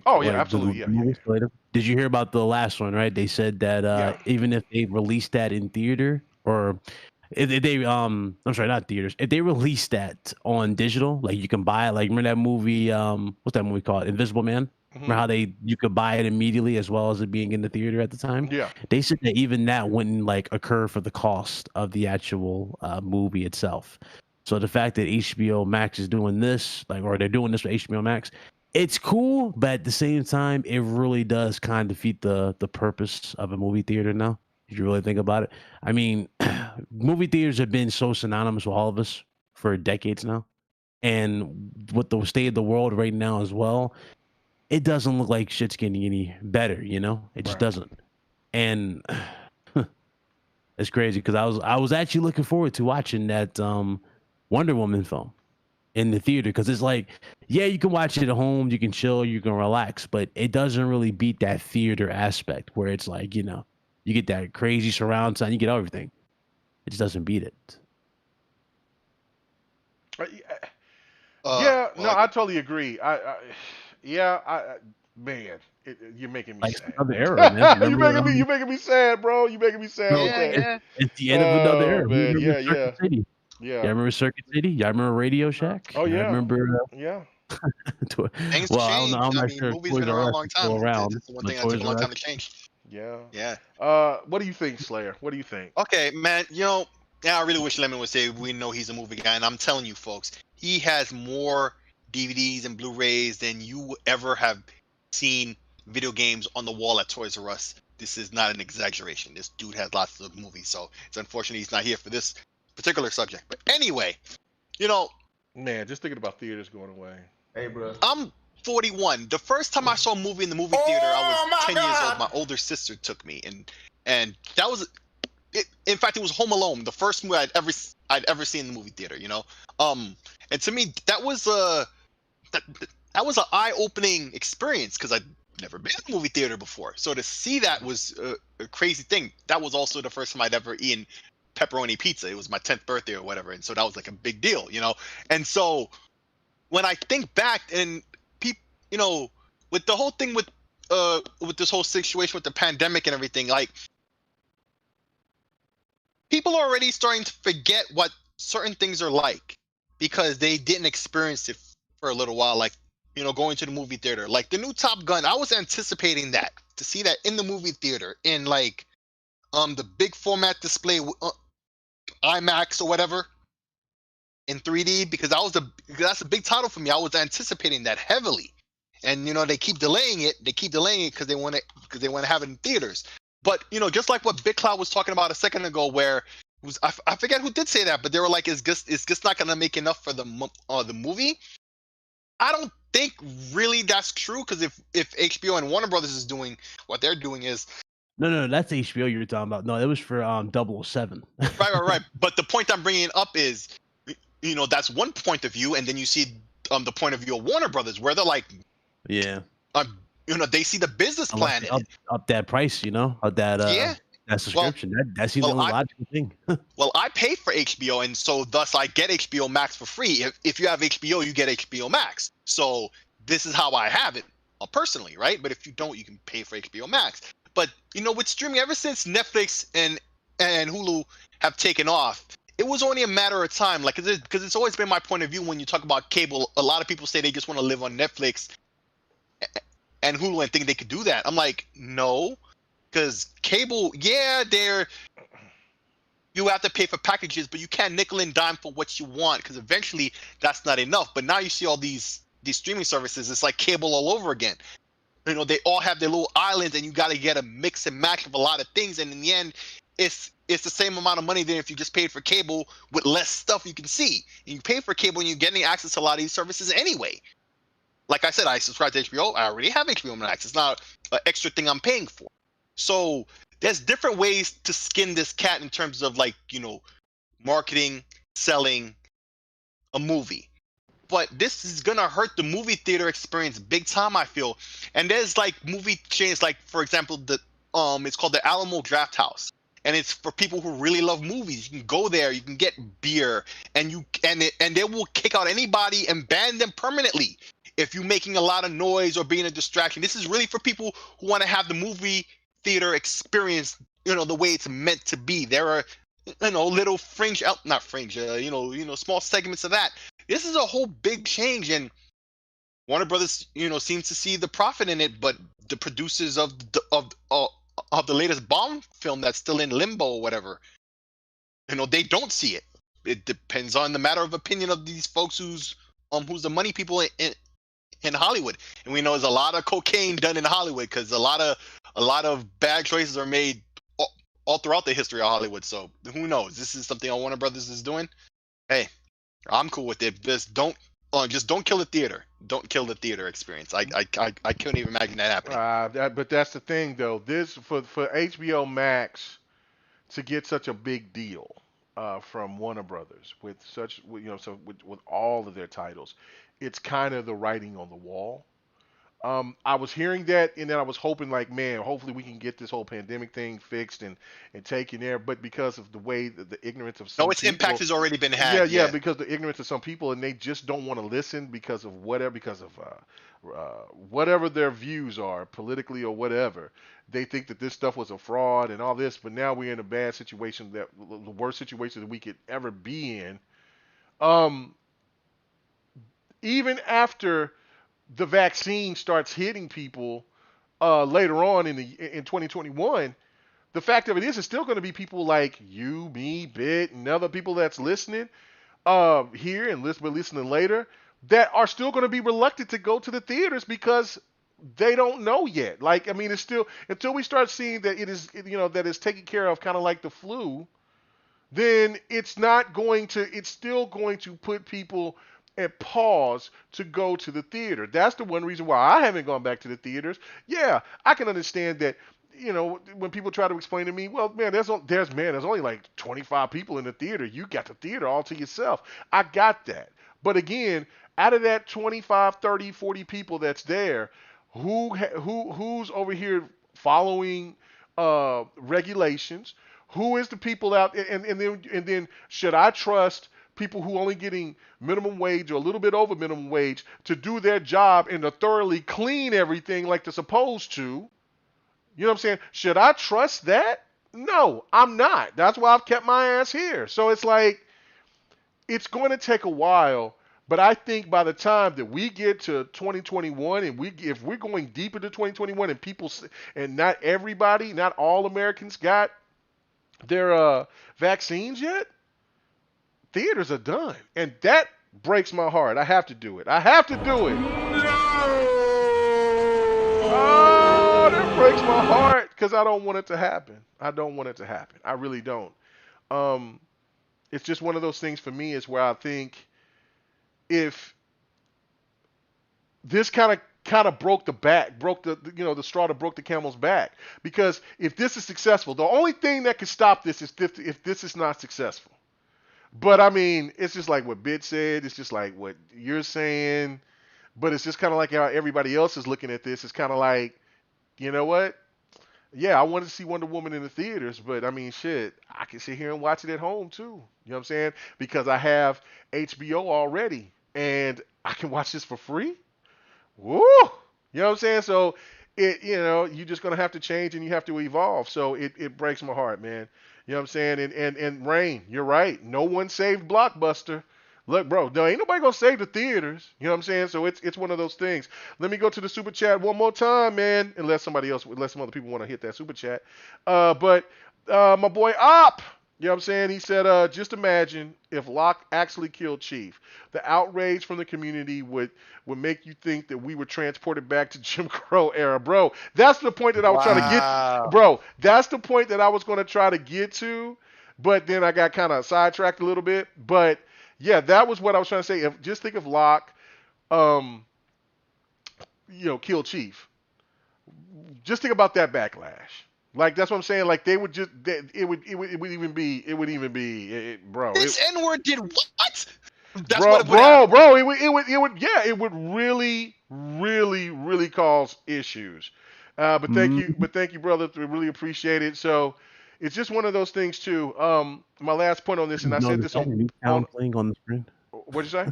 Oh yeah, absolutely, yeah. Did you hear about the last one? Right, they said that even if they released that in theater, or if they I'm sorry, not theaters, if they release that on digital, like you can buy it. Like, remember that movie? What's that movie called? Invisible Man. Mm-hmm. Remember how you could buy it immediately as well as it being in the theater at the time? Yeah. They said that even that wouldn't occur for the cost of the actual movie itself. So the fact that HBO Max is doing this, or they're doing this with HBO Max, it's cool, but at the same time, it really does kind of defeat the purpose of a movie theater now. If you really think about it, I mean, movie theaters have been so synonymous with all of us for decades now, and with the state of the world right now as well, it doesn't look like shit's getting any better. You know, it just Right. doesn't. And it's crazy because I was actually looking forward to watching that Wonder Woman film in the theater because it's like, yeah, you can watch it at home, you can chill, you can relax, but it doesn't really beat that theater aspect where it's like, you know, you get that crazy surround sound, you get everything. It just doesn't beat it. Yeah, no, Well, I totally agree. Man, you're making me Like it's sad. another era, man. Remember, You're making me sad, bro. You're making me sad with no, yeah, that. yeah. it's the end of another Oh era. We man, remember yeah, Circuit City. yeah. Y'all remember Circuit City? Y'all remember Radio Shack? Oh Y'all yeah, remember? yeah. Things Well, I don't know. change. I'm I not mean, sure if movies Toys been R around a Us long is still time. around, It's the one but thing that took Toys a long R time Us. to change. Yeah. Yeah. What do you think, Slayer? What do you think? Okay, man. I really wish Lemon would say we know he's a movie guy, and I'm telling you, folks, he has more DVDs and Blu-rays than you ever have seen video games on the wall at Toys R Us. This is not an exaggeration. This dude has lots of movies, so it's unfortunate he's not here for this particular subject. But anyway, Man, just thinking about theaters going away. Hey, bro. I'm 41. The first time I saw a movie in the movie theater, I was 10 years old. My older sister took me, and that was it. In fact, it was Home Alone, the first movie I'd ever seen in the movie theater. And to me, that was that was an eye-opening experience because I'd never been in a movie theater before. So to see that was a crazy thing. That was also the first time I'd ever eaten pepperoni pizza. It was my 10th birthday or whatever, and so that was like a big deal. And so when I think back and people, with the whole thing with this whole situation with the pandemic and everything, like people are already starting to forget what certain things are like because they didn't experience it for a little while, like going to the movie theater. Like the new Top Gun, I was anticipating that, to see that in the movie theater in like the big format display, IMAX or whatever, in 3D, because that's a big title for me. I was anticipating that heavily, and they keep delaying it. They keep delaying it because they want to have it in theaters. But just like what Big Cloud was talking about a second ago, where it was I forget who did say that, but they were like, "Is this not gonna make enough for the movie?" I don't think really that's true, because if HBO and Warner Brothers is doing what they're doing is No, that's HBO you were talking about. No, that was for 007. right. But the point I'm bringing up is, that's one point of view, and then you see the point of view of Warner Brothers, where they're like, yeah, they see the business plan in it. Up that price, of that Yeah. that subscription. That seems well, the only logical thing. Well, I pay for HBO, and so thus I get HBO Max for free. If you have HBO, you get HBO Max. So this is how I have it personally, right? But if you don't, you can pay for HBO Max. But with streaming, ever since Netflix and Hulu have taken off, it was only a matter of time. Like, because it's always been my point of view when you talk about cable. A lot of people say they just want to live on Netflix and Hulu and think they could do that. I'm like, no. Because cable, you have to pay for packages, but you can't nickel and dime for what you want, because eventually that's not enough. But now you see all these streaming services, it's like cable all over again. They all have their little islands, and you got to get a mix and match of a lot of things. And in the end, it's the same amount of money than if you just paid for cable with less stuff you can see. And you pay for cable, and you're getting access to a lot of these services anyway. Like I said, I subscribe to HBO. I already have HBO Max. It's not an extra thing I'm paying for. So there's different ways to skin this cat in terms of marketing, selling a movie. But this is gonna hurt the movie theater experience big time, I feel. And there's movie chains, like for example, it's called the Alamo Draft House, and it's for people who really love movies. You can go there, you can get beer, and they will kick out anybody and ban them permanently if you're making a lot of noise or being a distraction. This is really for people who want to have the movie theater experience, the way it's meant to be. There are, little fringe, not fringe, small segments of that. This is a whole big change, and Warner Brothers, seems to see the profit in it, but the producers of the latest Bond film that's still in limbo or whatever, they don't see it. It depends on the matter of opinion of these folks who's the money people in Hollywood. And we know there's a lot of cocaine done in Hollywood, because a lot of bad choices are made all throughout the history of Hollywood. So who knows? This is something Warner Brothers is doing. Hey, I'm cool with it. Just don't kill the theater. Don't kill the theater experience. I couldn't even imagine that happening. But that's the thing, though. This for HBO Max to get such a big deal from Warner Brothers with such, you know, so with all of their titles, it's kind of the writing on the wall. I was hearing that, and then I was hoping, like, man, hopefully we can get this whole pandemic thing fixed and taken there. But because of the way the ignorance of some No, its people, impact has already been had. yeah, because the ignorance of some people, and they just don't want to listen because of whatever their views are politically or whatever. They think that this stuff was a fraud and all this, but now we're in a bad situation, that the worst situation that we could ever be in. Even after the vaccine starts hitting people later on in 2021, the fact of it is, it's still going to be people like you, me, Bit, and other people that's listening here and listening later that are still going to be reluctant to go to the theaters because they don't know yet. Like, I mean, it's still, until we start seeing that it is, you know, that it's taken care of, kind of like the flu, then it's still going to put people at pause to go to the theater. That's the one reason why I haven't gone back to the theaters. Yeah, I can understand that, you know, when people try to explain to me, well, man, there's only like 25 people in the theater. You got the theater all to yourself. I got that. But again, out of that 25, 30, 40 people that's there, who's over here following regulations? Who is the people out, and then should I trust people who only getting minimum wage or a little bit over minimum wage to do their job and to thoroughly clean everything like they're supposed to? You know what I'm saying? Should I trust that? No, I'm not. That's why I've kept my ass here. So it's like, it's going to take a while, but I think by the time that we get to 2021 and if we're going deep into 2021 and people, and not everybody, not all Americans got their vaccines yet, theaters are done. And that breaks my heart. I have to do it. I have to do it. Oh, that breaks my heart because I don't want it to happen. I don't want it to happen. I really don't. It's just one of those things for me is where I think if this kind of broke the straw that broke the camel's back. Because if this is successful, the only thing that can stop this is if this is not successful. But I mean, it's just like what Bit said. It's just like what you're saying. But it's just kind of like how everybody else is looking at this. It's kind of like, you know what? Yeah, I wanted to see Wonder Woman in the theaters, but I mean, shit, I can sit here and watch it at home too. You know what I'm saying? Because I have HBO already, and I can watch this for free. Woo! You know what I'm saying? So you're just gonna have to change and you have to evolve. So it breaks my heart, man. You know what I'm saying? And Rain, you're right. No one saved Blockbuster. Look, bro, no, ain't nobody gonna save the theaters. You know what I'm saying? So it's one of those things. Let me go to the super chat one more time, man. Unless some other people want to hit that super chat. But my boy Op, you know what I'm saying? He said, just imagine if Locke actually killed Chief. The outrage from the community would make you think that we were transported back to Jim Crow era, bro. That's the point that I was trying to get, bro. That's the point that I was going to try to get to, but then I got kind of sidetracked a little bit. But yeah, that was what I was trying to say. Just think of Locke, kill Chief. Just think about that backlash. Like, that's what I'm saying. Like, they would just, it would even be, bro. This N-word did what? That's bro, what it would really, really, really cause issues. But thank you, brother. We really appreciate it. So it's just one of those things too. My last point on this, and I said this on playing on the screen. What'd you say?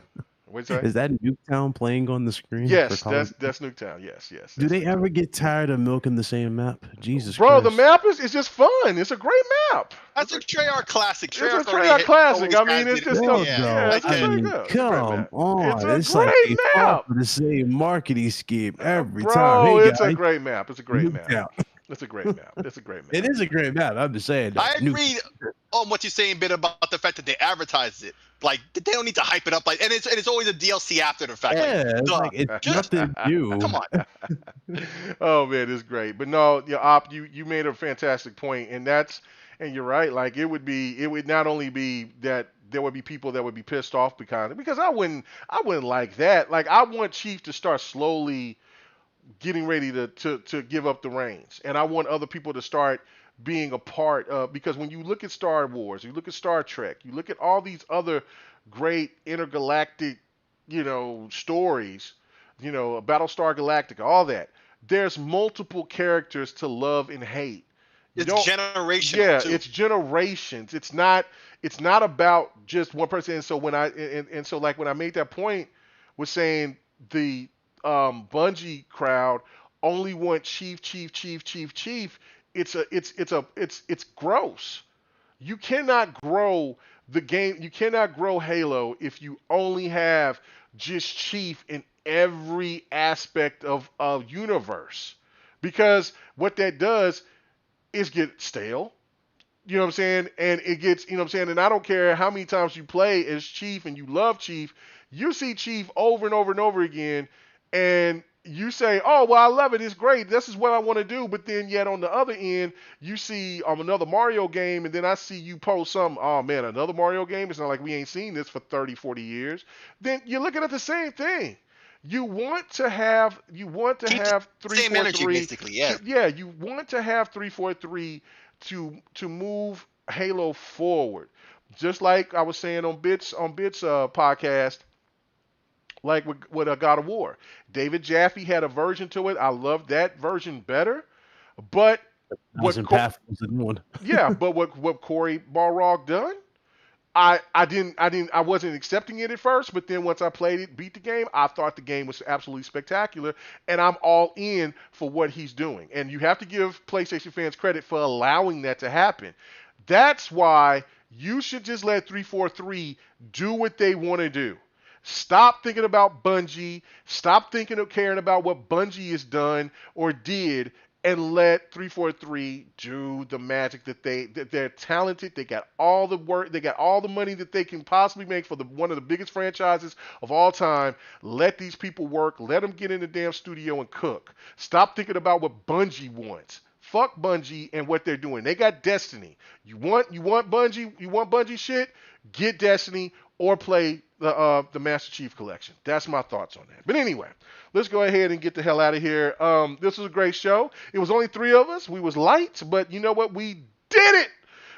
What'd you say? Is that Nuketown playing on the screen? Yes, that's Nuketown. Yes. Do they ever get tired of milking the same map? Jesus Bro, Christ. the map is just fun. It's a great map. That's a Treyarch classic. It's a Treyarch classic. I mean, it's just Come on. It's a great map. The same marketing scheme every Bro, time. Hey, it's a great map. It's a great map. It's a great map. It's a great map. It is a great map. I'm just saying. I agree on what you're saying, bit about the fact that they advertised it. Like they don't need to hype it up, like, and it's always a DLC after the fact. Yeah, Like, it's duh, like it's just nothing new. come on. Oh man, it's great. But no, yeah, Op, you made a fantastic point, and you're right. Like it would not only be that there would be people that would be pissed off because I wouldn't like that. Like I want Chief to start slowly getting ready to give up the reins, and I want other people to start being a part of, because when you look at Star Wars, you look at Star Trek, you look at all these other great intergalactic, stories, Battlestar Galactica, all that. There's multiple characters to love and hate. You It's don't, generational yeah, too. it's generations. It's not about just one person. And so so like when I made that point was saying the Bungie crowd only want Chief, Chief, Chief, Chief, Chief. It's gross. You cannot grow the game. You cannot grow Halo if you only have just Chief in every aspect of universe, because what that does is get stale. You know what I'm saying? And it gets, you know what I'm saying? And I don't care how many times you play as Chief and you love Chief, you see Chief over and over and over again, and you say, oh, well, I love it. It's great. This is what I want to do. But then yet on the other end, you see another Mario game, and then I see you post something, oh, man, another Mario game? It's not like we ain't seen this for 30, 40 years. Then you're looking at the same thing. You want to have Keep the same energy, 343. basically. Yeah. Yeah, you want to have 343 to move Halo forward. Just like I was saying on Bits podcast, like with God of War. David Jaffe had a version to it. I love that version better. But what what Corey Balrog done, I wasn't accepting it at first, but then once I played it, beat the game, I thought the game was absolutely spectacular, and I'm all in for what he's doing. And you have to give PlayStation fans credit for allowing that to happen. That's why you should just let 343 do what they want to do. Stop thinking about Bungie. Stop thinking of caring about what Bungie has done or did, and let 343 do the magic that they're talented. They got all the work. They got all the money that they can possibly make for one of the biggest franchises of all time. Let these people work. Let them get in the damn studio and cook. Stop thinking about what Bungie wants. Fuck Bungie and what they're doing. They got Destiny. You want Bungie? You want Bungie shit? Get Destiny or play the Master Chief Collection. That's my thoughts on that. But anyway, let's go ahead and get the hell out of here. This was a great show. It was only 3 of us. We was light, but you know what? We did it.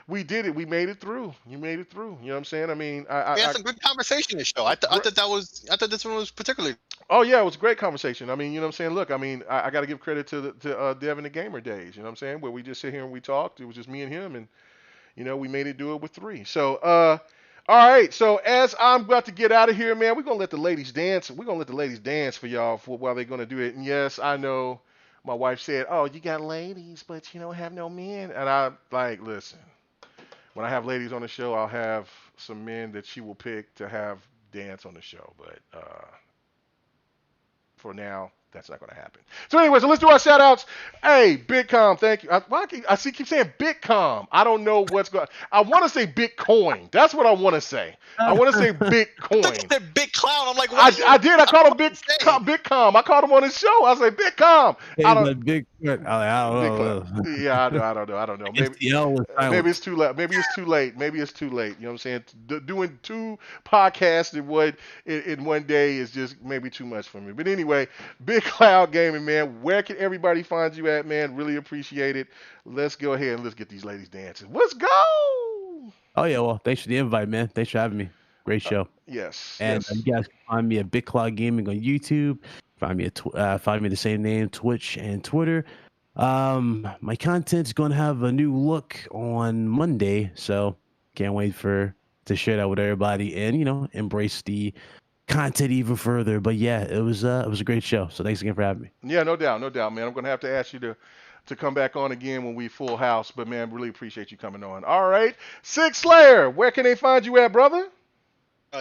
We did it. We made it through. You made it through. You know what I'm saying? I mean, We had some good conversation in the show. I thought this one was particularly. Oh yeah, it was a great conversation. I mean, you know what I'm saying? Look, I mean, I got to give credit to Devin the Gamer days. You know what I'm saying? Where we just sit here and we talked. It was just me and him, and we made it do it with 3. So, all right. So as I'm about to get out of here, man, we're gonna let the ladies dance. We're gonna let the ladies dance for y'all while they're gonna do it. And yes, I know my wife said, "Oh, you got ladies, but you don't have no men." And I like, listen. When I have ladies on the show, I'll have some men that she will pick to have dance on the show. But for now, that's not going to happen. So anyway, so let's do our shout outs. Hey, Bitcom, thank you. I keep saying Bitcom. I don't know what's going on. I want to say Bitcoin. That's what I want to say. I want to say Bitcoin. I thought that big clown. I'm like, what I did. I called him Bitcom. I called him on his show. I was like, Bitcom. I don't know. Yeah, I don't know. Maybe it's too late. Maybe it's too late. You know what I'm saying? Doing 2 podcasts in one day is just maybe too much for me. But anyway, Big Cloud Gaming, man. Where can everybody find you at, man? Really appreciate it. Let's go ahead and let's get these ladies dancing. Let's go. Oh yeah, well, thanks for the invite, man. Thanks for having me. Great show. Yes. And yes. you guys can find me at Big Cloud Gaming on YouTube. Find me the same name, Twitch and Twitter. My content's going to have a new look on Monday, so can't wait to share that with everybody and embrace the content even further. But yeah, it was a great show. So thanks again for having me. Yeah, no doubt, man. I'm going to have to ask you to come back on again when we full house. But man, really appreciate you coming on. All right, Six Slayer, where can they find you at, brother?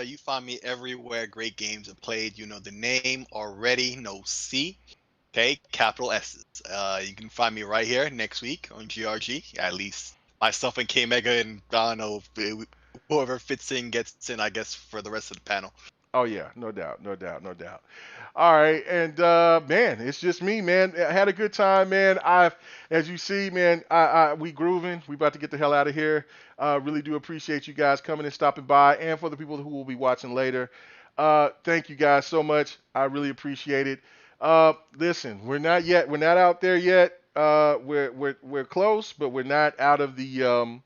You find me everywhere great games are played. You know the name already. No C. Okay, capital S's. You can find me right here next week on GRG, at least myself and KMEGA, and I don't know, whoever fits in gets in, I guess, for the rest of the panel. Oh yeah, no doubt. All right, and man, it's just me, man. I had a good time, man. As you see, man, we grooving. We about to get the hell out of here. Really do appreciate you guys coming and stopping by, and for the people who will be watching later, thank you guys so much. I really appreciate it. Listen, we're not out there yet. We're close, but we're not out of the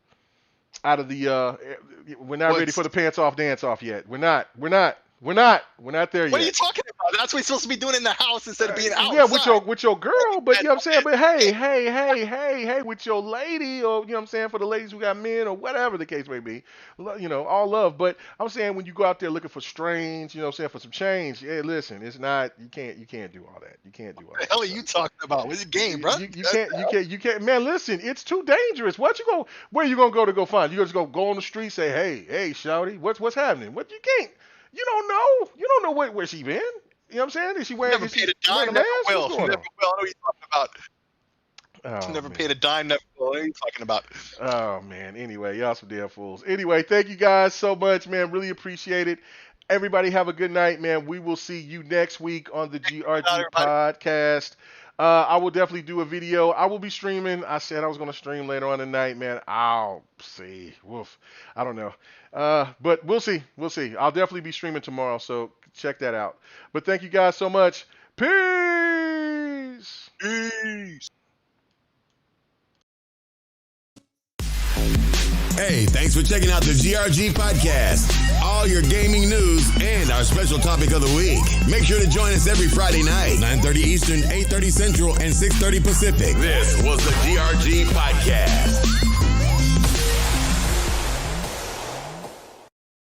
we're not ready for the pants off dance off yet. We're not there yet. What are you talking about? That's what you're supposed to be doing in the house instead of being outside. Yeah, with your girl, but you know what I'm saying? But hey, with your lady, or you know what I'm saying, for the ladies who got men or whatever the case may be. You know, all love. But I'm saying when you go out there looking for strange, you know what I'm saying, for some change, hey, listen, it's not, you can't do all that. You can't do all that. What the hell are you talking about? What's the game, bro? You can't, man, listen, it's too dangerous. Where you gonna go find? You just go on the street, say, hey, shawty, what's happening? What, you can't. You don't know. You don't know where she been. You know what I'm saying? Is she wearing? Never paid a dime. Never will. Never will. I know what you're talking about. Never paid a dime. Never will. What are you talking about? Oh man. Anyway, y'all some damn fools. Anyway, thank you guys so much, man. Really appreciate it. Everybody have a good night, man. We will see you next week on the GRG podcast. I will definitely do a video. I will be streaming. I said I was going to stream later on tonight, man. I'll see. Woof. I don't know. But we'll see. I'll definitely be streaming tomorrow, so check that out. But thank you guys so much. Peace. Hey, thanks for checking out the GRG podcast. All your gaming news and our special topic of the week. Make sure to join us every Friday night, 9:30 Eastern, 8:30 Central, and 6:30 Pacific. This was the GRG podcast.